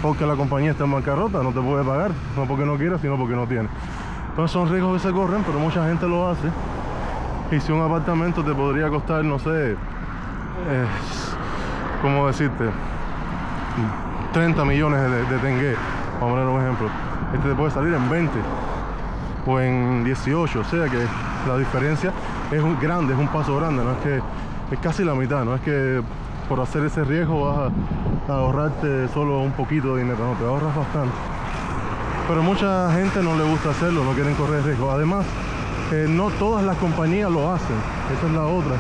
porque la compañía está en bancarrota, no te puede pagar, no porque no quiera, sino porque no tiene. Entonces son riesgos que se corren, pero mucha gente lo hace. Y si un apartamento te podría costar, no sé, ¿cómo decirte? 30 millones de tengué, vamos a poner un ejemplo. Este te puede salir en 20 o en 18, o sea que la diferencia es grande, es un paso grande, no es que es casi la mitad, no es que por hacer ese riesgo vas a ahorrarte solo un poquito de dinero, no, te ahorras bastante. Pero mucha gente no le gusta hacerlo, no quieren correr riesgo. Además, no todas las compañías lo hacen, esa es la otra.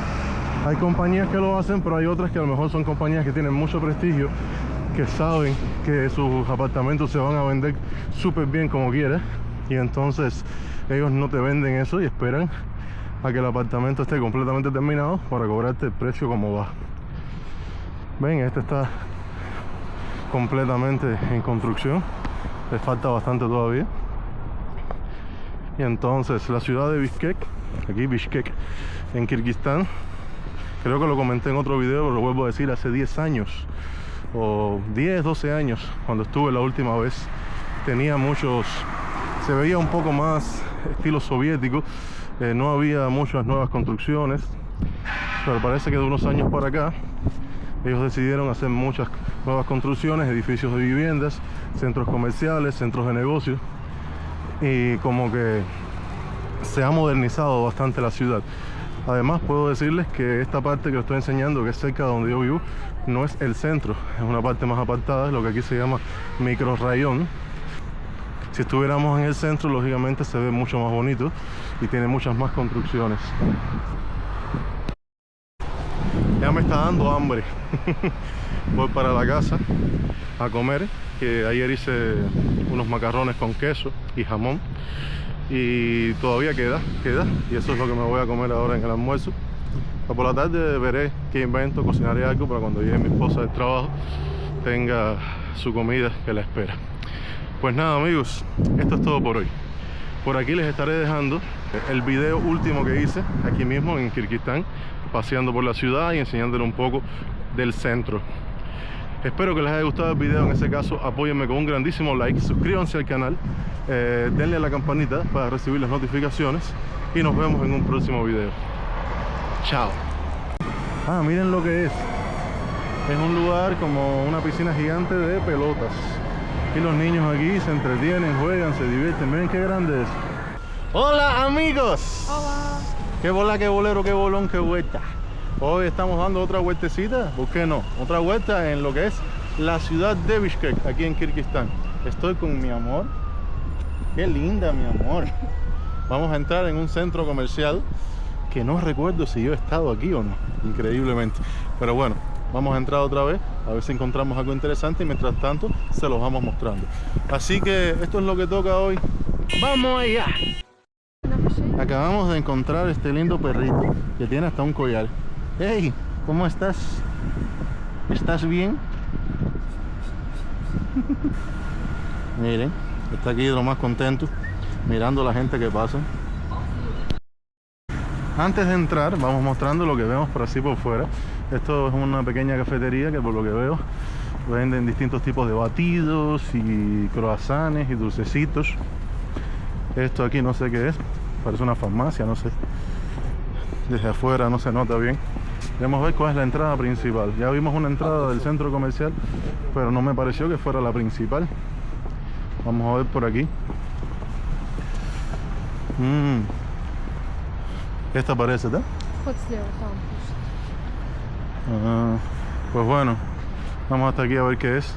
Hay compañías que lo hacen, pero hay otras que a lo mejor son compañías que tienen mucho prestigio, que saben que sus apartamentos se van a vender súper bien como quieras, y entonces ellos no te venden eso y esperan a que el apartamento esté completamente terminado para cobrarte el precio como va. Ven, este está completamente en construcción, le falta bastante todavía. Y entonces la ciudad de Bishkek, aquí Bishkek, en Kirguistán, creo que lo comenté en otro video, pero lo vuelvo a decir, hace 10 años o 10, 12 años, cuando estuve la última vez, tenía muchos, se veía un poco más estilo soviético, no había muchas nuevas construcciones, pero parece que de unos años para acá ellos decidieron hacer muchas nuevas construcciones, edificios de viviendas, centros comerciales, centros de negocios, y como que se ha modernizado bastante la ciudad. Además puedo decirles que esta parte que os estoy enseñando, que es cerca de donde yo vivo, no es el centro, es una parte más apartada, es lo que aquí se llama microrrayón. Si estuviéramos en el centro, lógicamente se ve mucho más bonito y tiene muchas más construcciones. Ya me está dando hambre. Voy para la casa a comer, que ayer hice unos macarrones con queso y jamón, y todavía queda, y eso es lo que me voy a comer ahora en el almuerzo. Por la tarde veré qué invento, cocinaré algo para cuando llegue mi esposa del trabajo tenga su comida que la espera. Pues nada, amigos, esto es todo por hoy. Por aquí les estaré dejando el video último que hice aquí mismo en Kirguistán, paseando por la ciudad y enseñándole un poco del centro. Espero que les haya gustado el video. En ese caso, apóyenme con un grandísimo like, suscríbanse al canal, denle a la campanita para recibir las notificaciones y nos vemos en un próximo video. Chao. Ah, miren lo que es. Es un lugar como una piscina gigante de pelotas. Y los niños aquí se entretienen, juegan, se divierten. Miren qué grande es. ¡Hola, amigos! Hola. ¡Qué bola, qué bolero, qué bolón, qué vuelta! Hoy estamos dando otra vueltecita, ¿por qué no? Otra vuelta en lo que es la ciudad de Bishkek, aquí en Kirguistán. Estoy con mi amor. ¡Qué linda, mi amor! Vamos a entrar en un centro comercial que no recuerdo si yo he estado aquí o no, increíblemente. Pero bueno, vamos a entrar otra vez, a ver si encontramos algo interesante y mientras tanto se los vamos mostrando. Así que esto es lo que toca hoy. ¡Vamos allá! Acabamos de encontrar este lindo perrito que tiene hasta un collar. ¡Hey! ¿Cómo estás? ¿Estás bien? Miren, está aquí de lo más contento, mirando a la gente que pasa. Antes de entrar, vamos mostrando lo que vemos por así por fuera. Esto es una pequeña cafetería que por lo que veo venden distintos tipos de batidos y croissants y dulcecitos. Esto aquí no sé qué es, parece una farmacia, no sé. Desde afuera no se nota bien. Vamos a ver cuál es la entrada principal. Ya vimos una entrada del centro comercial, pero no me pareció que fuera la principal. Vamos a ver por aquí. Esta parece, ¿tá? Pues bueno, vamos hasta aquí a ver qué es.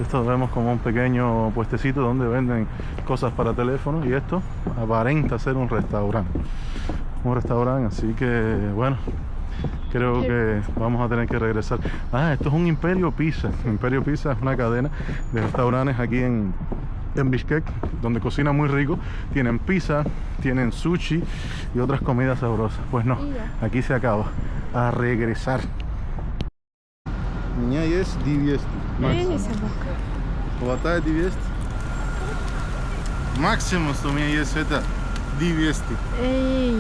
Esto vemos como un pequeño puestecito donde venden cosas para teléfono, y esto aparenta ser un restaurante. Así que bueno, creo que vamos a tener que regresar. Ah, esto es un Imperio Pizza. Imperio Pizza es una cadena de restaurantes aquí en Bishkek, donde cocinan muy rico. Tienen pizza, tienen sushi y otras comidas sabrosas. Pues no, aquí se acaba. A regresar. Меня есть 200. Хватает 200. Максимум, что у меня есть, это 200. Эй,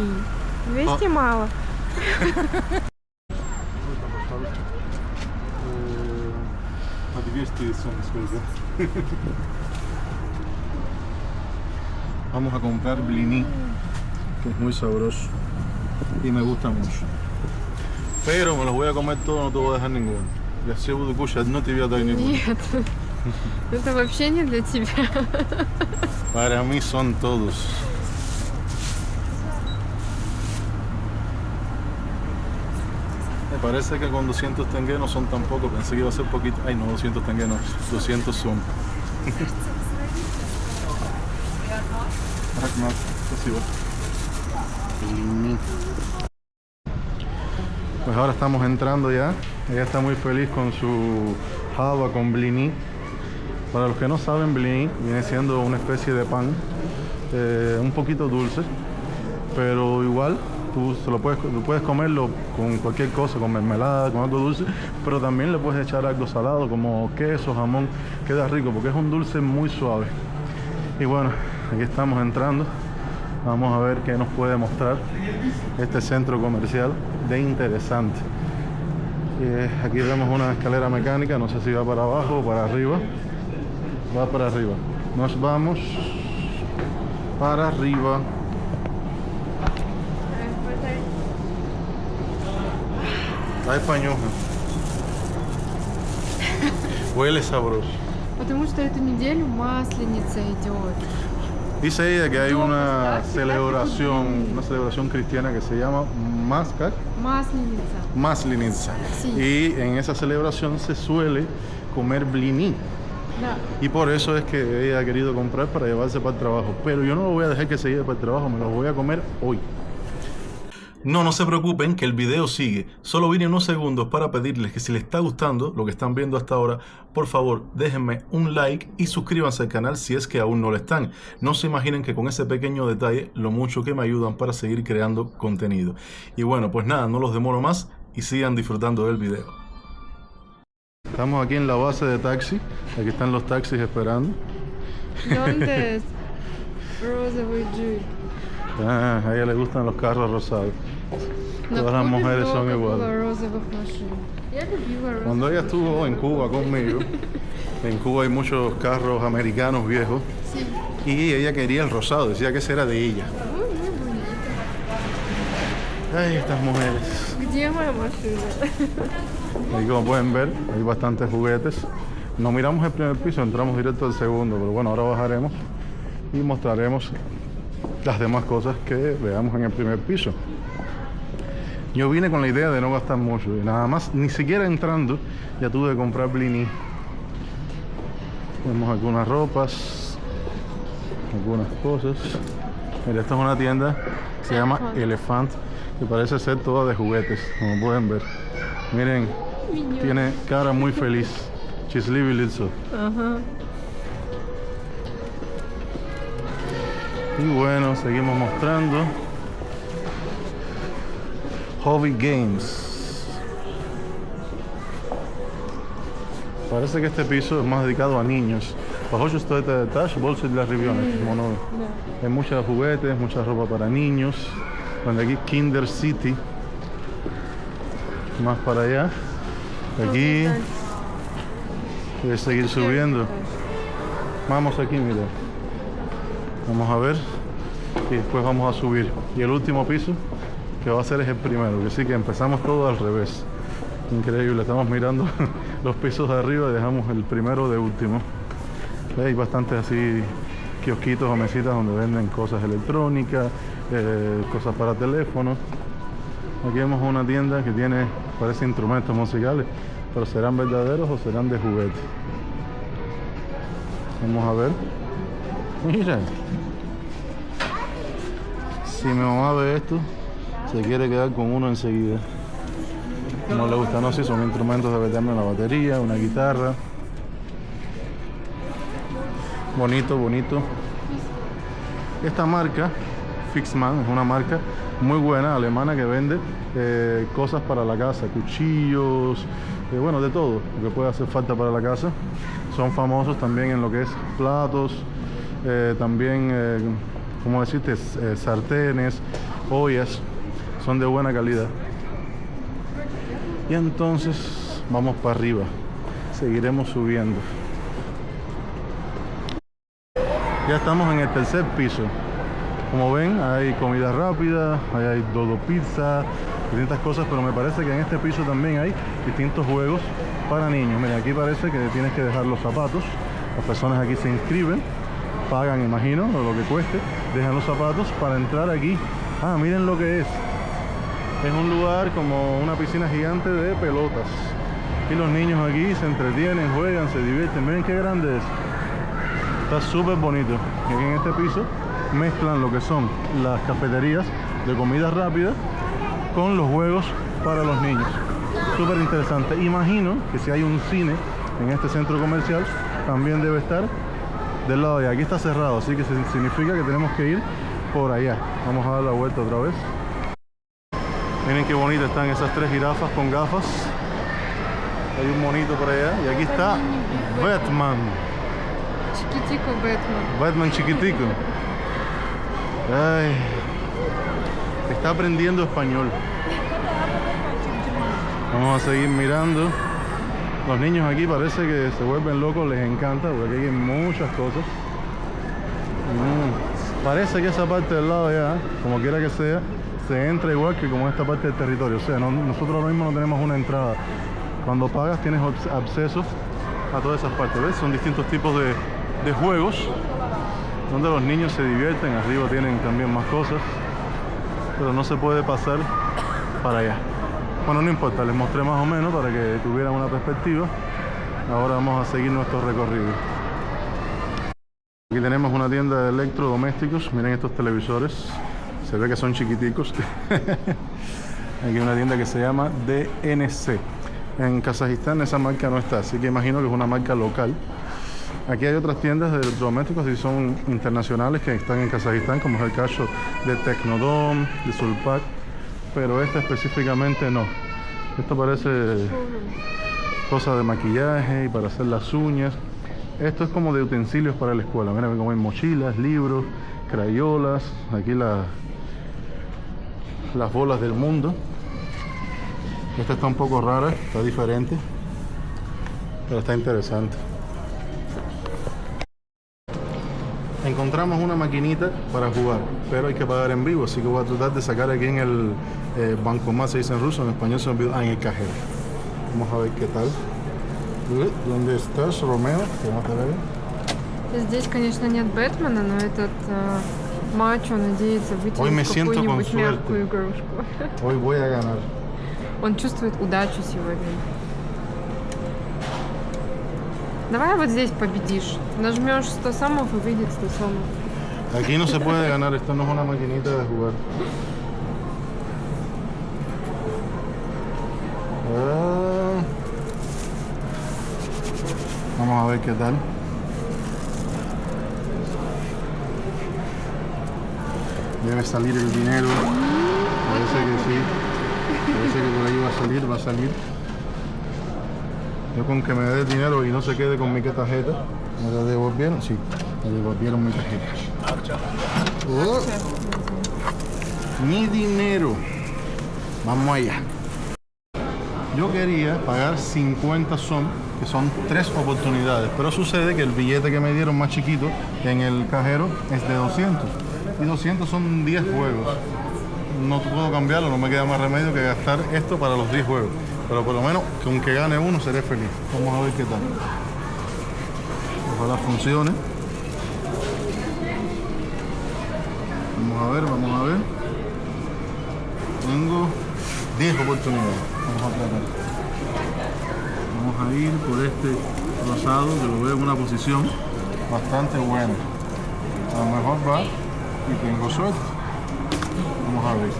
200 мало. А 200 son сколько? Vamos a comprar blini, que es muy sabroso y me gusta mucho. Pero me los voy a comer todos, no te voy a dejar ninguno. Я все буду кушать, но тебе отдай не буду. Нет, это вообще не для тебя. Para mí son todos. Me parece que con 200 tenge no son tampoco, pensé que iba a ser poquito. Ay no, 200 tenge no, 200 son. Спасибо. Blini. Pues ahora estamos entrando ya. Ella está muy feliz con su java con blini. Para los que no saben, blini viene siendo una especie de pan un poquito dulce, pero igual tú puedes comerlo con cualquier cosa, con mermelada, con algo dulce, pero también le puedes echar algo salado como queso, jamón. Queda rico porque es un dulce muy suave. Y bueno, aquí estamos entrando. Vamos a ver qué nos puede mostrar este centro comercial de interesante. Aquí vemos una escalera mecánica, no sé si va para abajo o para arriba. Va para arriba. Nos vamos para arriba. Está española. Huele sabroso. Потому что эту неделю масленица идет. Dice ella que hay una celebración cristiana que se llama Maslenitsa. Sí. Y en esa celebración se suele comer blini. Да. Y por eso es que ella ha querido comprar para llevarse para el trabajo. Pero yo no lo voy a dejar que se lleve para el trabajo, me lo voy a comer hoy. No se preocupen que el video sigue. Solo vine unos segundos para pedirles que si les está gustando lo que están viendo hasta ahora, por favor déjenme un like y suscríbanse al canal si es que aún no lo están. No se imaginen que con ese pequeño detalle lo mucho que me ayudan para seguir creando contenido. Y bueno, pues nada, no los demoro más y sigan disfrutando del video. Estamos aquí en la base de taxi. Aquí están los taxis esperando. ¿Dónde es? Розовый джип. A ella le gustan los carros rosados. Todas las mujeres son iguales. Cuando ella estuvo en Cuba conmigo, en Cuba hay muchos carros americanos viejos. Sí. Y ella quería el rosado, decía que ese era de ella. Ay, estas mujeres. Где моя машина? Ahí como pueden ver, hay bastantes juguetes. No miramos el primer piso, entramos directo al segundo, pero bueno, ahora bajaremos y mostraremos las demás cosas que veamos en el primer piso. Yo vine con la idea de no gastar mucho y nada más, ni siquiera entrando ya tuve que comprar blini. Vemos algunas ropas, algunas cosas. Mira, esta es una tienda que se llama Elephant, que parece ser toda de juguetes, como pueden ver. Miren, tiene cara muy feliz. Счастливый лицо. Ajá. Y bueno, seguimos mostrando Hobby Games. Parece que este piso es más dedicado a niños. Похоже, что это этаж больше для ребенок. Hay muchos juguetes, mucha ropa para niños. Cuando aquí Kinder City. Más para allá. Aquí voy a seguir subiendo. Vamos aquí, mira. Vamos a ver y después vamos a subir. Y el último piso que va a ser es el primero, que sí que empezamos todo al revés. Increíble, estamos mirando los pisos de arriba y dejamos el primero de último. Hay bastantes así kiosquitos o mesitas donde venden cosas electrónicas, cosas para teléfonos. Aquí vemos una tienda que tiene, parece instrumentos musicales, pero ¿serán verdaderos o serán de juguete? Vamos a ver. Mira, si mi mamá ve esto, se quiere quedar con uno enseguida. No le gusta, no sé, son instrumentos de meterme en la batería, una guitarra. Bonito, bonito. Esta marca, Fixman, es una marca muy buena, alemana, que vende cosas para la casa, cuchillos, bueno, de todo lo que puede hacer falta para la casa. Son famosos también en lo que es platos, también, como decirte, sartenes, ollas, son de buena calidad. Y entonces vamos para arriba, seguiremos subiendo. Ya estamos en el tercer piso. Como ven, hay comida rápida, hay Dodo Pizza, distintas cosas, pero me parece que en este piso también hay distintos juegos para niños. Mira, aquí parece que tienes que dejar los zapatos. Las personas aquí se inscriben, pagan, imagino, lo que cueste, dejan los zapatos para entrar aquí. Ah, miren lo que es. Es un lugar como una piscina gigante de pelotas. Y los niños aquí se entretienen, juegan, se divierten. Miren qué grande es. Está súper bonito. Y aquí en este piso mezclan lo que son las cafeterías de comida rápida con los juegos para los niños. Súper interesante. Imagino que si hay un cine en este centro comercial, también debe estar del lado de allá. Aquí está cerrado, así que significa que tenemos que ir por allá. Vamos a dar la vuelta otra vez. Miren qué bonitas están esas tres jirafas con gafas. Hay un monito por allá. Y aquí está Batman. Chiquitico Batman. Batman chiquitico. Ay, está aprendiendo español. Vamos a seguir mirando. Los niños aquí parece que se vuelven locos, les encanta, porque aquí hay muchas cosas. Parece que esa parte del lado allá, como quiera que sea, se entra igual que como esta parte del territorio. O sea, nosotros ahora mismo no tenemos una entrada. Cuando pagas tienes acceso a todas esas partes, ¿ves? Son distintos tipos de juegos donde los niños se divierten. Arriba tienen también más cosas, pero no se puede pasar para allá. Bueno, no importa, les mostré más o menos para que tuvieran una perspectiva. Ahora vamos a seguir nuestro recorrido. Aquí tenemos una tienda de electrodomésticos. Miren estos televisores, se ve que son chiquiticos. Aquí hay una tienda que se llama DNC. En Kazajistán esa marca no está, así que imagino que es una marca local. Aquí hay otras tiendas de electrodomésticos y son internacionales que están en Kazajistán, como es el caso de Tecnodom, de Sulpak, pero esta específicamente no. Esto parece cosas de maquillaje y para hacer las uñas. Esto es como de utensilios para la escuela. Miren cómo hay mochilas, libros, crayolas. Aquí las bolas del mundo. Esta está un poco rara, está diferente, pero está interesante. Encontramos una maquinita para jugar, pero hay que pagar en vivo, así que voy a tratar de sacar aquí en el bancomat, se dice en ruso, en español se me olvidó, en el cajero. Vamos a ver qué tal. ¿Dónde estás, Romeo? Que no te veo. Здесь, конечно, нет Бэтмена, но этот мачо надеется Hoy me вытянуть siento con какую-нибудь suerte. мягкую игрушку. Hoy voy a ganar. Он чувствует удачу сегодня. Давай вот здесь победишь. Нажмешь 100 самов и выйдет 100 самов. Aquí no se puede ganar, esto no es una maquinita de jugar. Vamos a ver qué tal. Debe salir el dinero. Parece que sí. Parece que por ahí va a salir. Yo con que me dé dinero y no se quede con mi tarjeta. ¿Me la devolvieron? Sí, me devolvieron mi tarjeta. Oh, mi dinero. Vamos allá. Yo quería pagar 50 som, que son 3 oportunidades, pero sucede que el billete que me dieron más chiquito en el cajero es de 200. Y 200 son 10 juegos. No puedo cambiarlo, no me queda más remedio que gastar esto para los 10 juegos. Pero por lo menos, que aunque gane uno, seré feliz. Vamos a ver qué tal. Ojalá funcione. Vamos a ver. Tengo 10 oportunidades. Vamos a tratar. Vamos a ir por este rosado, que lo veo en una posición bastante buena. A lo mejor va y tengo suerte. Vamos a ver.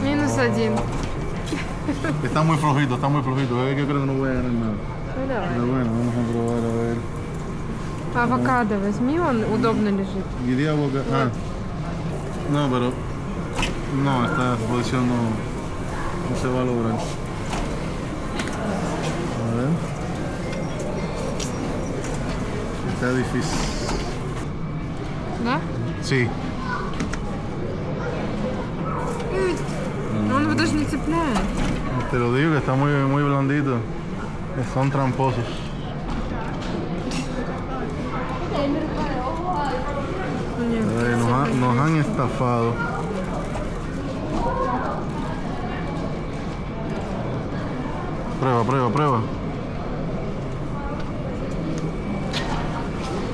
Минус 1. Está muy flojito, Yo creo que no voy a ganar nada. Ну давай. Pero bueno, vamos a probar a ver. Авокадо возьми, он удобно лежит. Iría a boca. Ah. No, pero. No, esta posición no se va a lograr. A ver. Está difícil. Да? Sí. Но он даже не цепляет. Te lo digo que está muy blandito. Son tramposos. Nos han estafado. Prueba.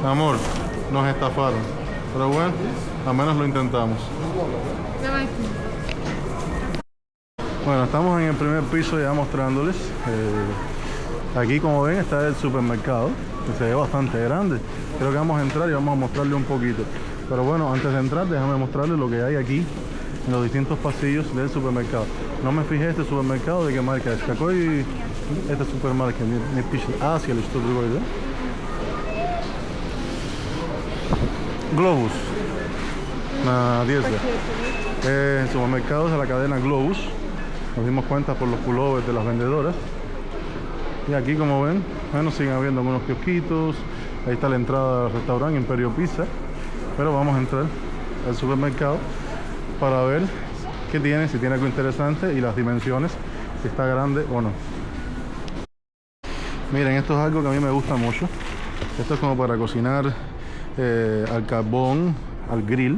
Amor, nos estafaron. Pero bueno, al menos lo intentamos. Давай. Bueno, estamos en el primer piso ya mostrándoles. Aquí, como ven, está el supermercado, que se ve bastante grande. Creo que vamos a entrar y vamos a mostrarle un poquito. Pero bueno, antes de entrar, déjame mostrarles lo que hay aquí en los distintos pasillos del supermercado. No me fijé este supermercado de qué marca es. Какой это супермаркет? Не пишет Asia или что другое, да? Globus. El supermercado es de la cadena Globus. Nos dimos cuenta por los pullovers de las vendedoras. Y aquí, como ven, bueno, siguen habiendo algunos kiosquitos. Ahí está la entrada al restaurante Imperio Pizza. Pero vamos a entrar al supermercado para ver qué tiene, si tiene algo interesante y las dimensiones, si está grande o no. Miren, esto es algo que a mí me gusta mucho. Esto es como para cocinar al carbón, al grill.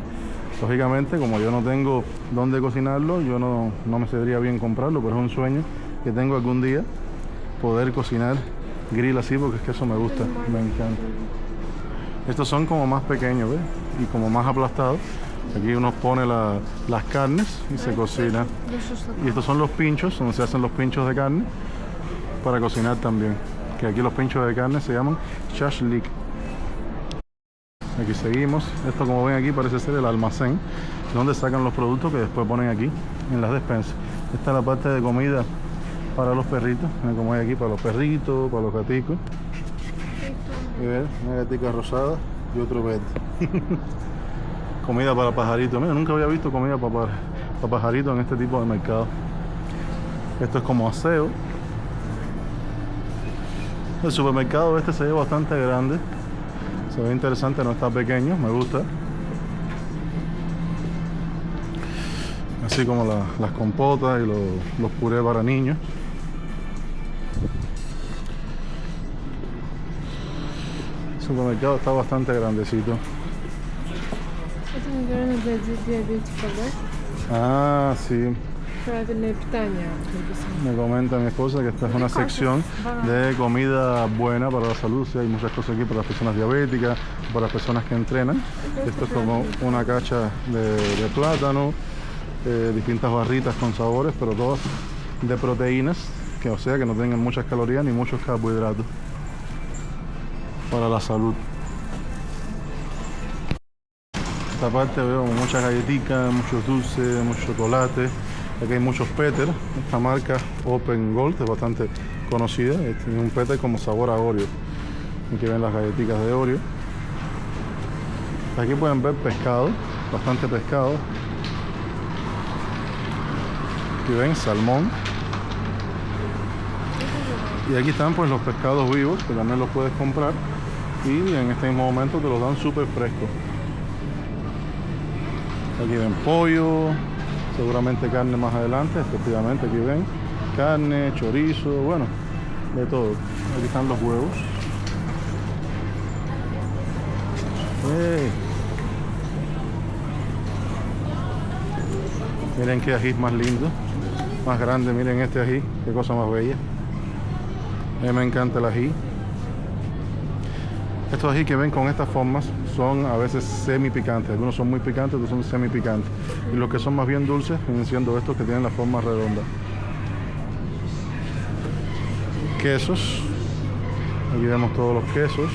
Lógicamente, como yo no tengo dónde cocinarlo, yo no me sería bien comprarlo, pero es un sueño que tengo algún día, poder cocinar grill así, porque es que eso me gusta, me encanta. Estos son como más pequeños, ¿ves? Y como más aplastados. Aquí uno pone las carnes y se cocina. Y estos son los pinchos, donde se hacen los pinchos de carne para cocinar también. Que aquí los pinchos de carne se llaman shashlik. Aquí seguimos. Esto, como ven aquí, parece ser el almacén donde sacan los productos que después ponen aquí en las despensas. Esta es la parte de comida para los perritos. Como hay aquí para los perritos, para los gaticos. Y ver, una gatica rosada y otro verde. Comida para pajaritos. Mira, nunca había visto comida para pajaritos en este tipo de mercado. Esto es como aseo. El supermercado este se ve bastante grande. Se ve interesante, no está pequeño, me gusta. Así como las compotas y los purés para niños. El supermercado está bastante grandecito. Это, наверное, для диабетиков, да? Ah, sí. Правильное питание написано. Me comenta mi esposa que esta es una sección de comida buena para la salud. Sí, hay muchas cosas aquí para las personas diabéticas, para las personas que entrenan. Esto es como una cacha de plátano, distintas barritas con sabores, pero todas de proteínas, que o sea que no tengan muchas calorías ni muchos carbohidratos para la salud. Esta parte veo muchas galletitas, muchos dulces, mucho chocolate. Aquí hay muchos Peter. Esta marca Open Gold es bastante conocida. Tiene un Peter como sabor a Oreo. Aquí ven las galletitas de Oreo. Aquí pueden ver pescado, bastante pescado. Aquí ven salmón. Y aquí están pues los pescados vivos, que también los puedes comprar. Y en este mismo momento te los dan súper frescos. Aquí ven pollo, seguramente carne más adelante, efectivamente aquí ven carne, chorizo, bueno, de todo. Aquí están los huevos. ¡Hey! Miren qué ají más lindo, más grande, miren este ají, qué cosa más bella. A mí me encanta el ají. Estos ají que ven con estas formas son a veces semi picantes, algunos son muy picantes, otros son semi picantes. Y los que son más bien dulces vienen siendo estos que tienen la forma redonda. Quesos, aquí vemos todos los quesos,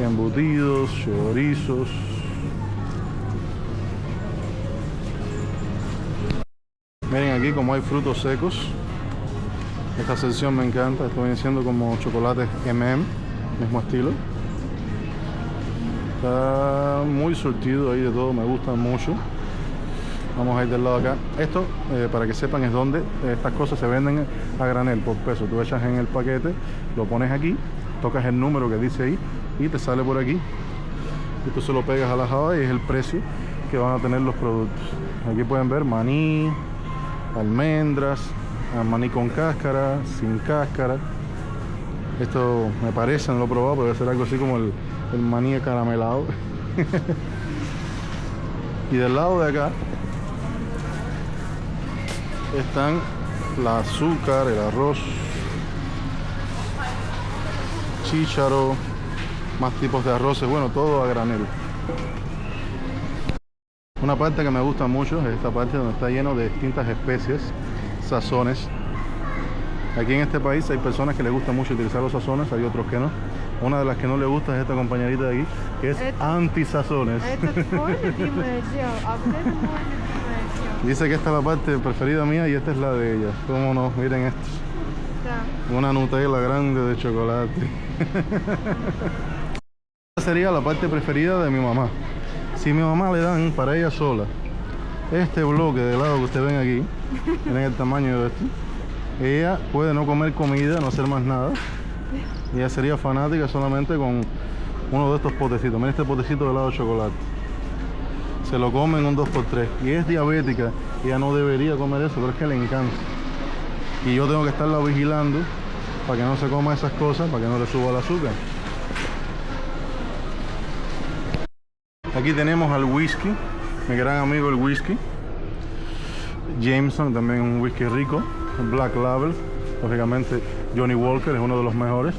embutidos, chorizos. Miren aquí como hay frutos secos. Esta sección me encanta, esto viene siendo como chocolates M&M. Mismo estilo. Está muy surtido ahí de todo, me gusta mucho. Vamos a ir del lado acá. Esto, para que sepan, es donde estas cosas se venden a granel por peso. Tú echas en el paquete, lo pones aquí, tocas el número que dice ahí y te sale por aquí. Y tú se lo pegas a la java y es el precio que van a tener los productos. Aquí pueden ver maní, almendras, maní con cáscara, sin cáscara. Esto me parece, no lo he probado, pero debe ser algo así como el maní caramelado. Y del lado de acá están el azúcar, el arroz, chícharo, más tipos de arroces, bueno, todo a granel. Una parte que me gusta mucho es esta parte donde está lleno de distintas especies, sazones. Aquí en este país hay personas que les gusta mucho utilizar los sazones, hay otros que no. Una de las que no le gusta es esta compañerita de aquí, que es anti-sazones. Это твой любимое дело, а вот это мой любимое дело. Dice que esta es la parte preferida mía y esta es la de ella. ¿Cómo no? Miren esto. Да. Una Nutella grande de chocolate. Esta sería la parte preferida de mi mamá. Si mi mamá le dan para ella sola este bloque de helado que ustedes ven aquí, miren el tamaño de esto, ella puede no comer comida, no hacer más nada. Ella sería fanática solamente con uno de estos potecitos. Miren este potecito de helado de chocolate. Se lo come en un 2x3. Y es diabética. Ella no debería comer eso, pero es que le encanta. Y yo tengo que estarla vigilando para que no se coma esas cosas, para que no le suba el azúcar. Aquí tenemos al whisky, mi gran amigo el whisky. Jameson, también un whisky rico. Black Label, lógicamente Johnny Walker es uno de los mejores.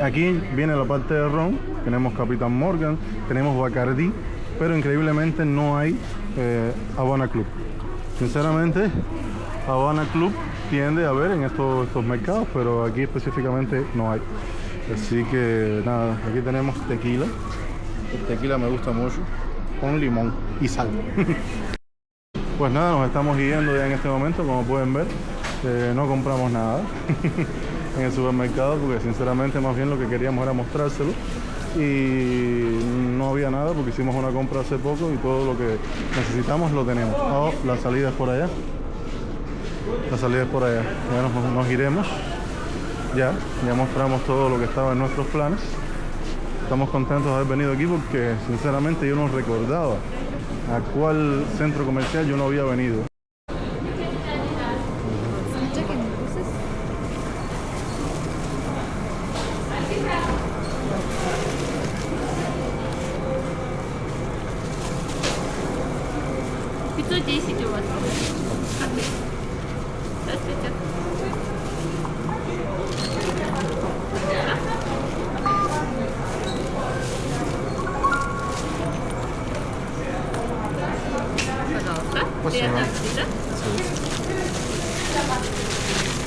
Aquí viene la parte de ron. Tenemos Capitán Morgan, tenemos Bacardi, pero increíblemente no hay Havana Club. Sinceramente, Havana Club tiende a haber en estos mercados, pero aquí específicamente no hay. Así que nada, aquí tenemos tequila. El tequila me gusta mucho, con limón y sal. Pues nada, nos estamos guiando ya en este momento, como pueden ver. No compramos nada en el supermercado porque sinceramente más bien lo que queríamos era mostrárselo. Y no había nada porque hicimos una compra hace poco y todo lo que necesitamos lo tenemos. Oh, la salida es por allá. La salida es por allá. Ya nos iremos. Ya mostramos todo lo que estaba en nuestros planes. Estamos contentos de haber venido aquí porque sinceramente yo no recordaba a cuál centro comercial yo no había venido.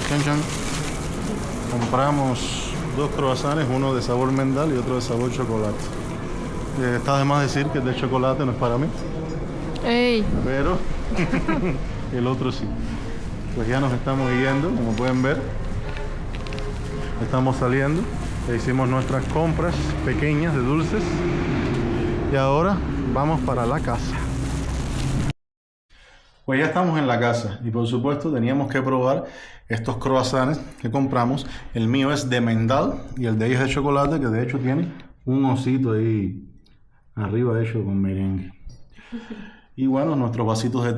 Chan, chan. Compramos dos croissants, uno de sabor mendal y otro de sabor chocolate. Está de más decir que el de chocolate no es para mí. Ey. Pero el otro sí. Pues ya nos estamos yendo, como pueden ver. Estamos saliendo. Hicimos nuestras compras pequeñas de dulces. Y ahora vamos para la casa. Pues ya estamos en la casa y por supuesto teníamos que probar estos croissants que compramos. El mío es de mendal y el de ella es de chocolate, que de hecho tiene un osito ahí arriba hecho con merengue. Y bueno, nuestros vasitos de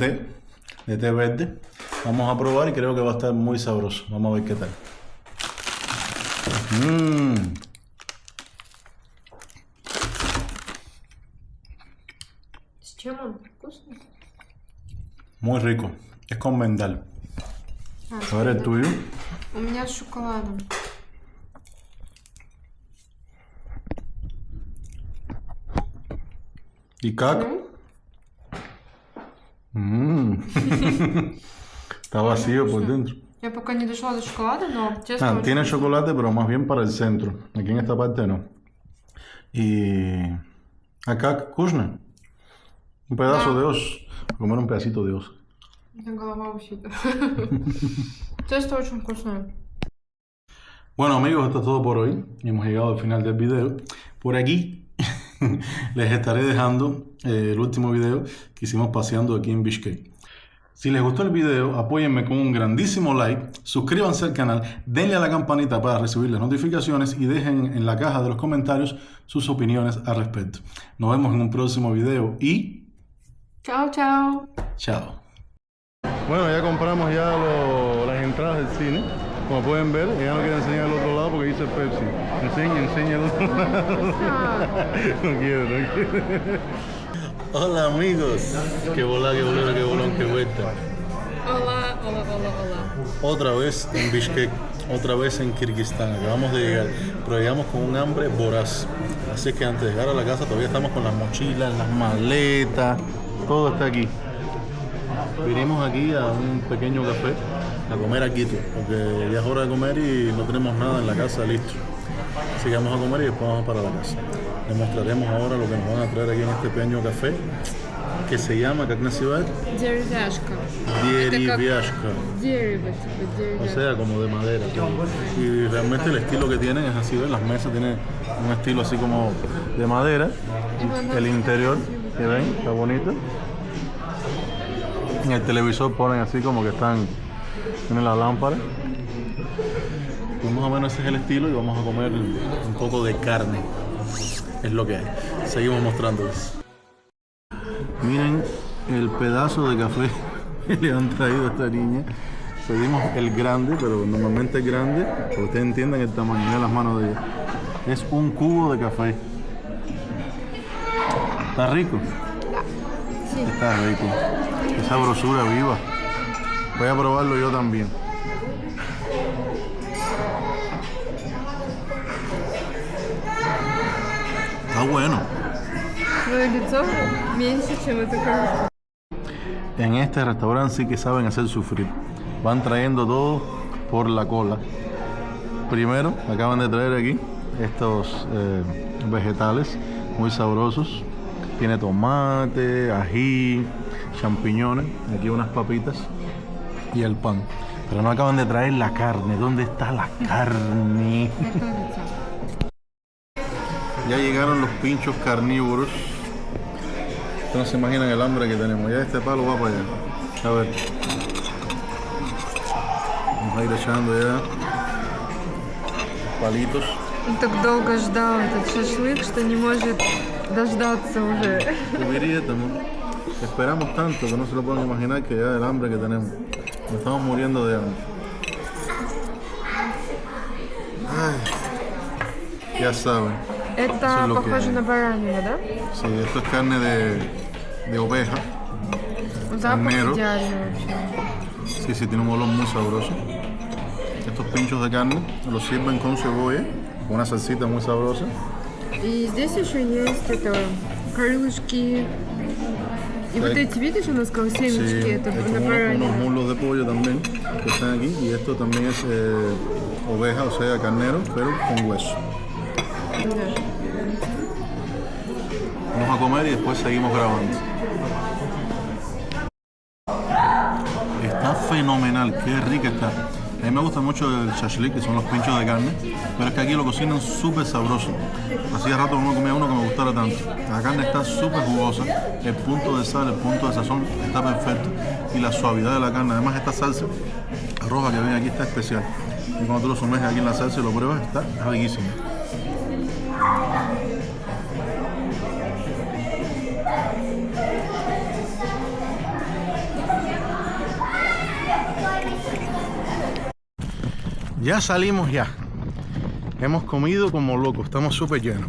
té verde. Vamos a probar y creo que va a estar muy sabroso. Vamos a ver qué tal. С чем он? Вкусно? Muy rico. Es con mendal. A ver el tuyo. У меня с шоколадом. ¿Y cac? Está vacío por dentro. Я пока не дошла до шоколада, но честно. Tiene chocolate, pero más bien para el centro. Aquí en esta parte no. Y acá, вкусно. Un pedazo de os. Comer un pedacito de os. У меня голова усита. Тесто очень вкусное. Bueno amigos, esto es todo por hoy. Hemos llegado al final del video. Por aquí les estaré dejando el último video que hicimos paseando aquí en Bishkek. Si les gustó el video, apóyenme con un grandísimo like, suscríbanse al canal, denle a la campanita para recibir las notificaciones y dejen en la caja de los comentarios sus opiniones al respecto. Nos vemos en un próximo video y... Chao, chao. Chao. Bueno, ya compramos ya las entradas del cine. Como pueden ver, ella no quiere enseñar el otro lado porque dice Pepsi. Enseña el otro lado. No quiere. Hola amigos. Qué bola, qué bolero, qué bolón, qué vuelta. Hola. Otra vez en Bishkek, otra vez en Kirguistán. Acabamos de llegar, pero llegamos con un hambre voraz. Así que antes de llegar a la casa todavía estamos con las mochilas, las maletas, todo está aquí. Vinimos aquí a un pequeño café a comer aquí, porque ya es hora de comer y no tenemos nada en la casa listo. Así que vamos a comer y después vamos para la casa. Les mostraremos ahora lo que nos van a traer aquí en este pequeño café que se llama, как называют? Деревяшка. Deriviashka. Дерево, типа O деревяшка. sea, como de madera. Y realmente el estilo que tienen es así, ¿ven? Las mesas tienen un estilo así como de madera. El interior, que ven, está bonito. En el televisor ponen así como que tienen la lámpara. Pues más o menos ese es el estilo y vamos a comer un poco de carne. Es lo que hay. Seguimos mostrándoles. Miren el pedazo de café que le han traído a esta niña. Pedimos el grande, pero normalmente el grande, para que ustedes entiendan el tamaño de las manos de ella. Es un cubo de café. ¿Está rico? Sí. Está rico. Esa sabrosura viva. Voy a probarlo yo también. Está bueno. Твое лицо меньше, чем это кажется. En este restaurante sí que saben hacer sufrir. Van trayendo todo por la cola. Primero acaban de traer aquí estos vegetales muy sabrosos. Tiene tomate, ají, champiñones, aquí unas papitas y el pan. Pero no acaban de traer la carne. ¿Dónde está la carne? Готовится. Ya llegaron los pinchos carnívoros. Ustedes no se imaginan el hambre que tenemos. Ya este palo va para allá. A ver. Vamos a ir echando ya palitos. Он так долго ждал этот шашлык, что не может дождаться уже. Esperamos tanto que no se lo pueden imaginar que ya el hambre que tenemos. Nos estamos muriendo de hambre. Ay, ya saben. Eso Это es lo похоже que- на баранину, да? Sí, esto es carne de oveja. Запах Carnero. идеальный вообще. Sí, sí, tiene un olor muy sabroso. Estos pinchos de carne los sirven con cebolla, con una salsita muy sabrosa. И здесь еще есть это крылышки. И вот эти, видишь, он сказал Sí, семечки, это hay на como unos баранину. muslos de pollo también que están aquí. Y esto también es oveja, o sea, carnero, pero con hueso. Да. Vamos a comer y después seguimos grabando. Está fenomenal, qué rica está. A mí me gusta mucho el shashlik, que son los pinchos de carne, pero es que aquí lo cocinan súper sabroso. Hacía rato que no comía uno que me gustara tanto. La carne está súper jugosa, el punto de sal, el punto de sazón está perfecto y la suavidad de la carne. Además esta salsa roja que ven aquí está especial. Y cuando tú lo sumerges aquí en la salsa y lo pruebas, está riquísimo. Ya salimos ya. Hemos comido como locos, estamos súper llenos.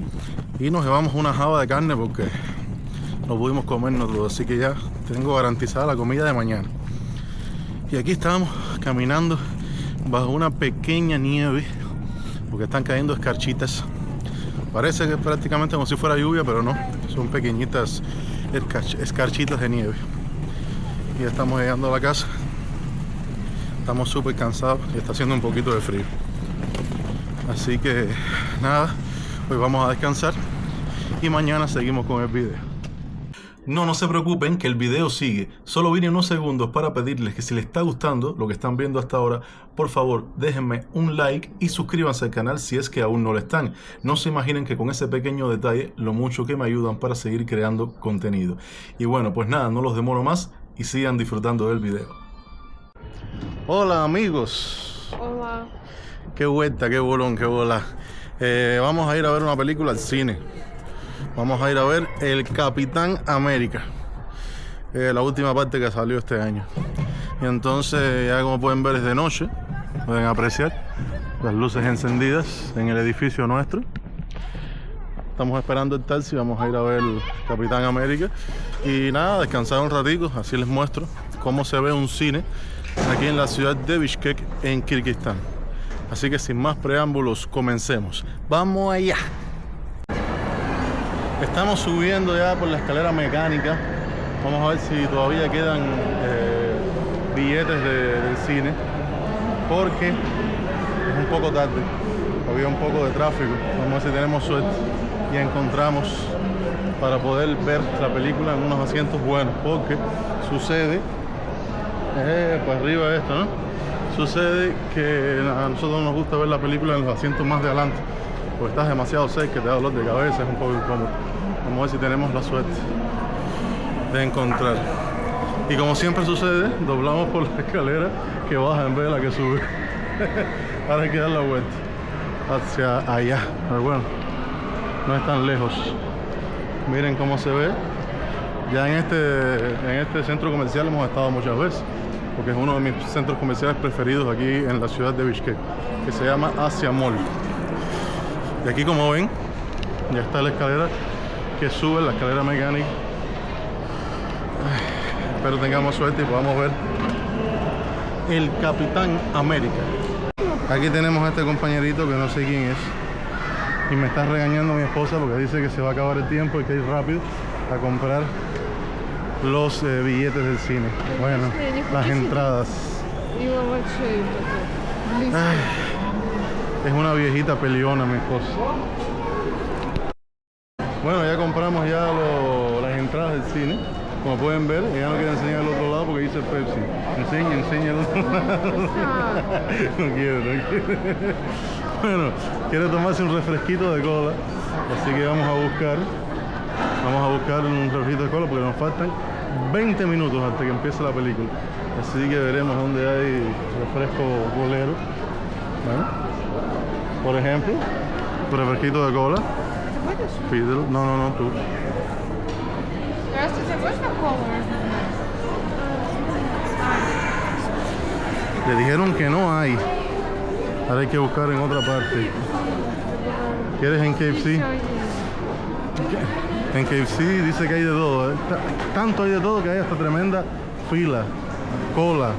Y nos llevamos una java de carne porque no pudimos comernos todo. Así que ya tengo garantizada la comida de mañana. Y aquí estamos caminando bajo una pequeña nieve porque están cayendo escarchitas. Parece que es prácticamente como si fuera lluvia, pero no. Son pequeñitas escarchitas de nieve. Y ya estamos llegando a la casa. Estamos súper cansados y está haciendo un poquito de frío. Así que nada, hoy vamos a descansar y mañana seguimos con el video. No se preocupen que el video sigue. Solo vine unos segundos para pedirles que si les está gustando lo que están viendo hasta ahora, por favor déjenme un like y suscríbanse al canal si es que aún no lo están. No se imaginen que con ese pequeño detalle lo mucho que me ayudan para seguir creando contenido. Y bueno, pues nada, no los demoro más y sigan disfrutando del video. Hola amigos. Hola. Qué vuelta, qué bolón, qué bola. Vamos a ir a ver una película al cine. Vamos a ir a ver El Capitán América. La última parte que salió este año. Y entonces ya como pueden ver es de noche. Pueden apreciar las luces encendidas en el edificio nuestro. Estamos esperando el taxi, vamos a ir a ver El Capitán América. Y nada, descansar un ratico, así les muestro cómo se ve un cine aquí en la ciudad de Bishkek, en Kirguistán. Así que sin más preámbulos, comencemos. ¡Vamos allá! Estamos subiendo ya por la escalera mecánica. Vamos a ver si todavía quedan billetes del cine, porque es un poco tarde. había un poco de tráfico. Vamos a ver si tenemos suerte y encontramos para poder ver la película en unos asientos buenos, porque sucede, para arriba esto, ¿no? Sucede que a nosotros nos gusta ver la película en los asientos más de adelante, porque estás demasiado cerca, te da dolor de cabeza, es un poco incómodo. Vamos a ver si tenemos la suerte de encontrar. Y como siempre sucede, doblamos por la escalera que baja en vez de la que sube. Ahora hay que dar la vuelta hacia allá, pero bueno, no es tan lejos. Miren cómo se ve. Ya en este centro comercial hemos estado muchas veces, porque es uno de mis centros comerciales preferidos aquí en la ciudad de Bishkek, que se llama Asia Mall. Y aquí, como ven, ya está la escalera que sube, la escalera mecánica. Espero tengamos suerte y podamos ver el Capitán América. Aquí tenemos a este compañerito que no sé quién es, y me está regañando mi esposa porque dice que se va a acabar el tiempo y que ir rápido a comprar los billetes del cine. Bueno, las entradas. Ay, es una viejita peleona mi esposa. Bueno, ya compramos ya las entradas del cine. Como pueden ver, ella no quiere enseñar el otro lado porque dice Pepsi. Enseña el otro lado. No quiere. Bueno, quiere tomarse un refresquito de cola, así que vamos a buscar un refresquito de cola porque nos faltan 20 minutos hasta que empiece la película. Así que veremos dónde hay refresco bolero. Bueno, por ejemplo, refresquito de cola. Pídelo. No, tú. Le dijeron que no hay. Ahora hay que buscar en otra parte. ¿Quieres en KFC? En KFC dice que hay de todo. Tanto hay de todo que hay hasta tremenda fila, cola.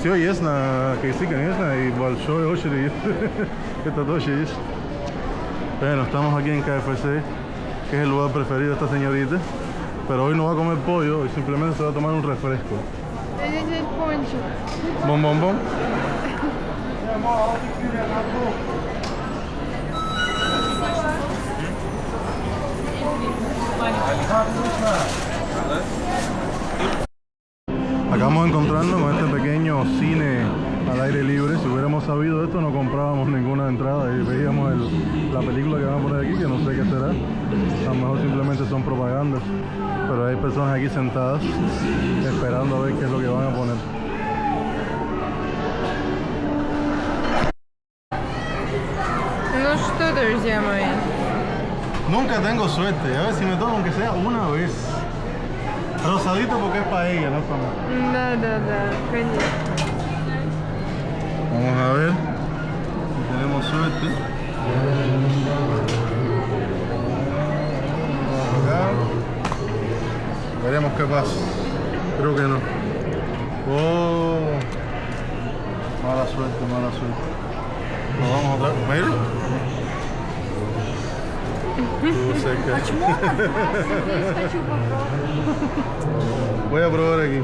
Sí, есть на KFC, конечно, и большой очередь. Это тоже есть. Bueno, estamos aquí en KFC, que es el lugar preferido de esta señorita. Pero hoy no va a comer pollo y simplemente se va a tomar un refresco. Ese es el poncho. Bom. Acabamos de encontrarnos con este pequeño cine al aire libre. Si hubiéramos sabido esto, no comprábamos ninguna entrada y veíamos la película que van a poner aquí, que no sé qué será. A lo mejor simplemente son propagandas, pero hay personas aquí sentadas esperando a ver qué es lo que van a poner. Ну что, друзья мои? Nunca tengo suerte, a ver si me toca aunque sea una vez. Rosadito porque es para ella, no es para mí. Да, конечно. Vamos a ver si tenemos suerte. Veremos qué pasa. Creo que no. Oh, mala suerte. Nos vamos otra vez. Mira. Voy a probar aquí.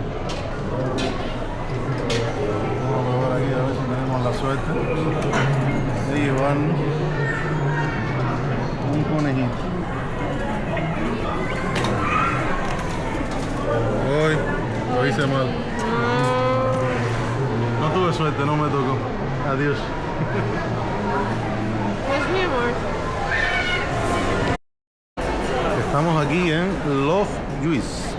Vamos a probar aquí a ver si tenemos la suerte de llevar un conejito. Hoy lo hice mal. No tuve suerte, no me tocó. Adiós. Pues mi amor. Estamos aquí en Love Juice.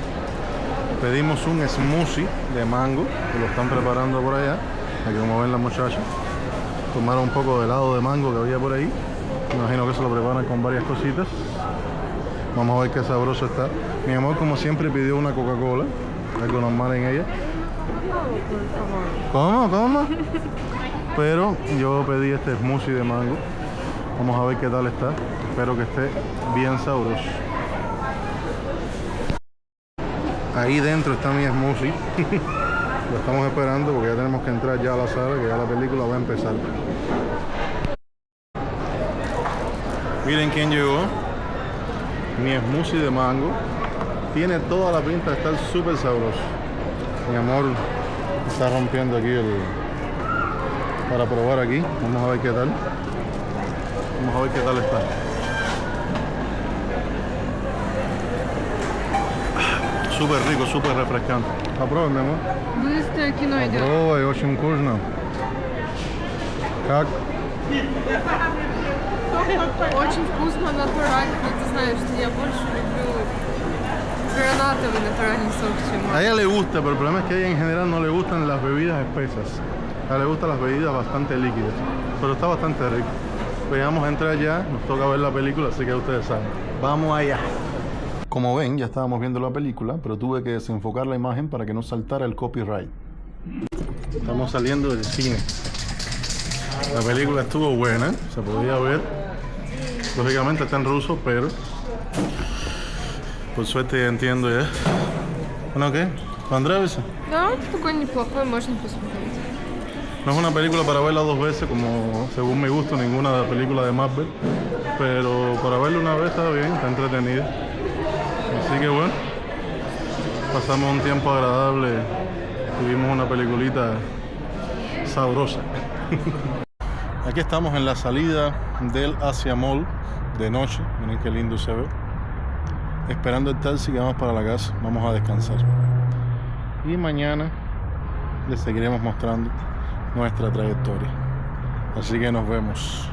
Pedimos un smoothie de mango que lo están preparando por allá. Aquí, como ven, las muchachas tomaron un poco de helado de mango que había por ahí. Me imagino que se lo preparan con varias cositas. Vamos a ver qué sabroso está. Mi amor, como siempre, pidió una Coca-Cola, algo normal en ella. ¿Cómo? Pero yo pedí este smoothie de mango. Vamos a ver qué tal está. Espero que esté bien sabroso. Ahí dentro está mi smoothie. Lo estamos esperando porque ya tenemos que entrar ya a la sala, que ya la película va a empezar. Miren quién llegó. Mi smoothie de mango. Tiene toda la pinta de estar súper sabroso. Mi amor está rompiendo aquí para probar aquí. Vamos a ver qué tal. Vamos a ver qué tal está. Súper rico, súper refrescante. Попробуй, mi amor. Быстрое кино идет. Попробуй, очень вкусно. Как? Очень вкусно, натурально. Ты знаешь, что я больше люблю гранатовый натуральный сок, чем... A ella le gusta, pero el problema es que a ella en general no le gustan las bebidas espesas. A ella le gustan las bebidas bastante líquidas. Pero está bastante rico. Pues vamos a entrar ya, nos toca ver la película, así que ustedes saben. Vamos allá. Como ven, ya estábamos viendo la película, pero tuve que desenfocar la imagen para que no saltara el copyright. Estamos saliendo del cine. La película estuvo buena, se podía ver. Lógicamente está en ruso, pero por suerte ya entiendo ya. Bueno, ¿qué? ¿Понравился? Да, такой неплохой, можно посмотреть. No es una película para verla dos veces, como según mi gusto, ninguna película de Marvel. Pero para verla una vez está bien, está entretenida. Así que bueno, pasamos un tiempo agradable y vimos una peliculita sabrosa. Aquí estamos en la salida del Asia Mall de noche. Miren qué lindo se ve. Esperando el taxi que vamos para la casa. Vamos a descansar. Y mañana les seguiremos mostrando nuestra trayectoria. Así que nos vemos.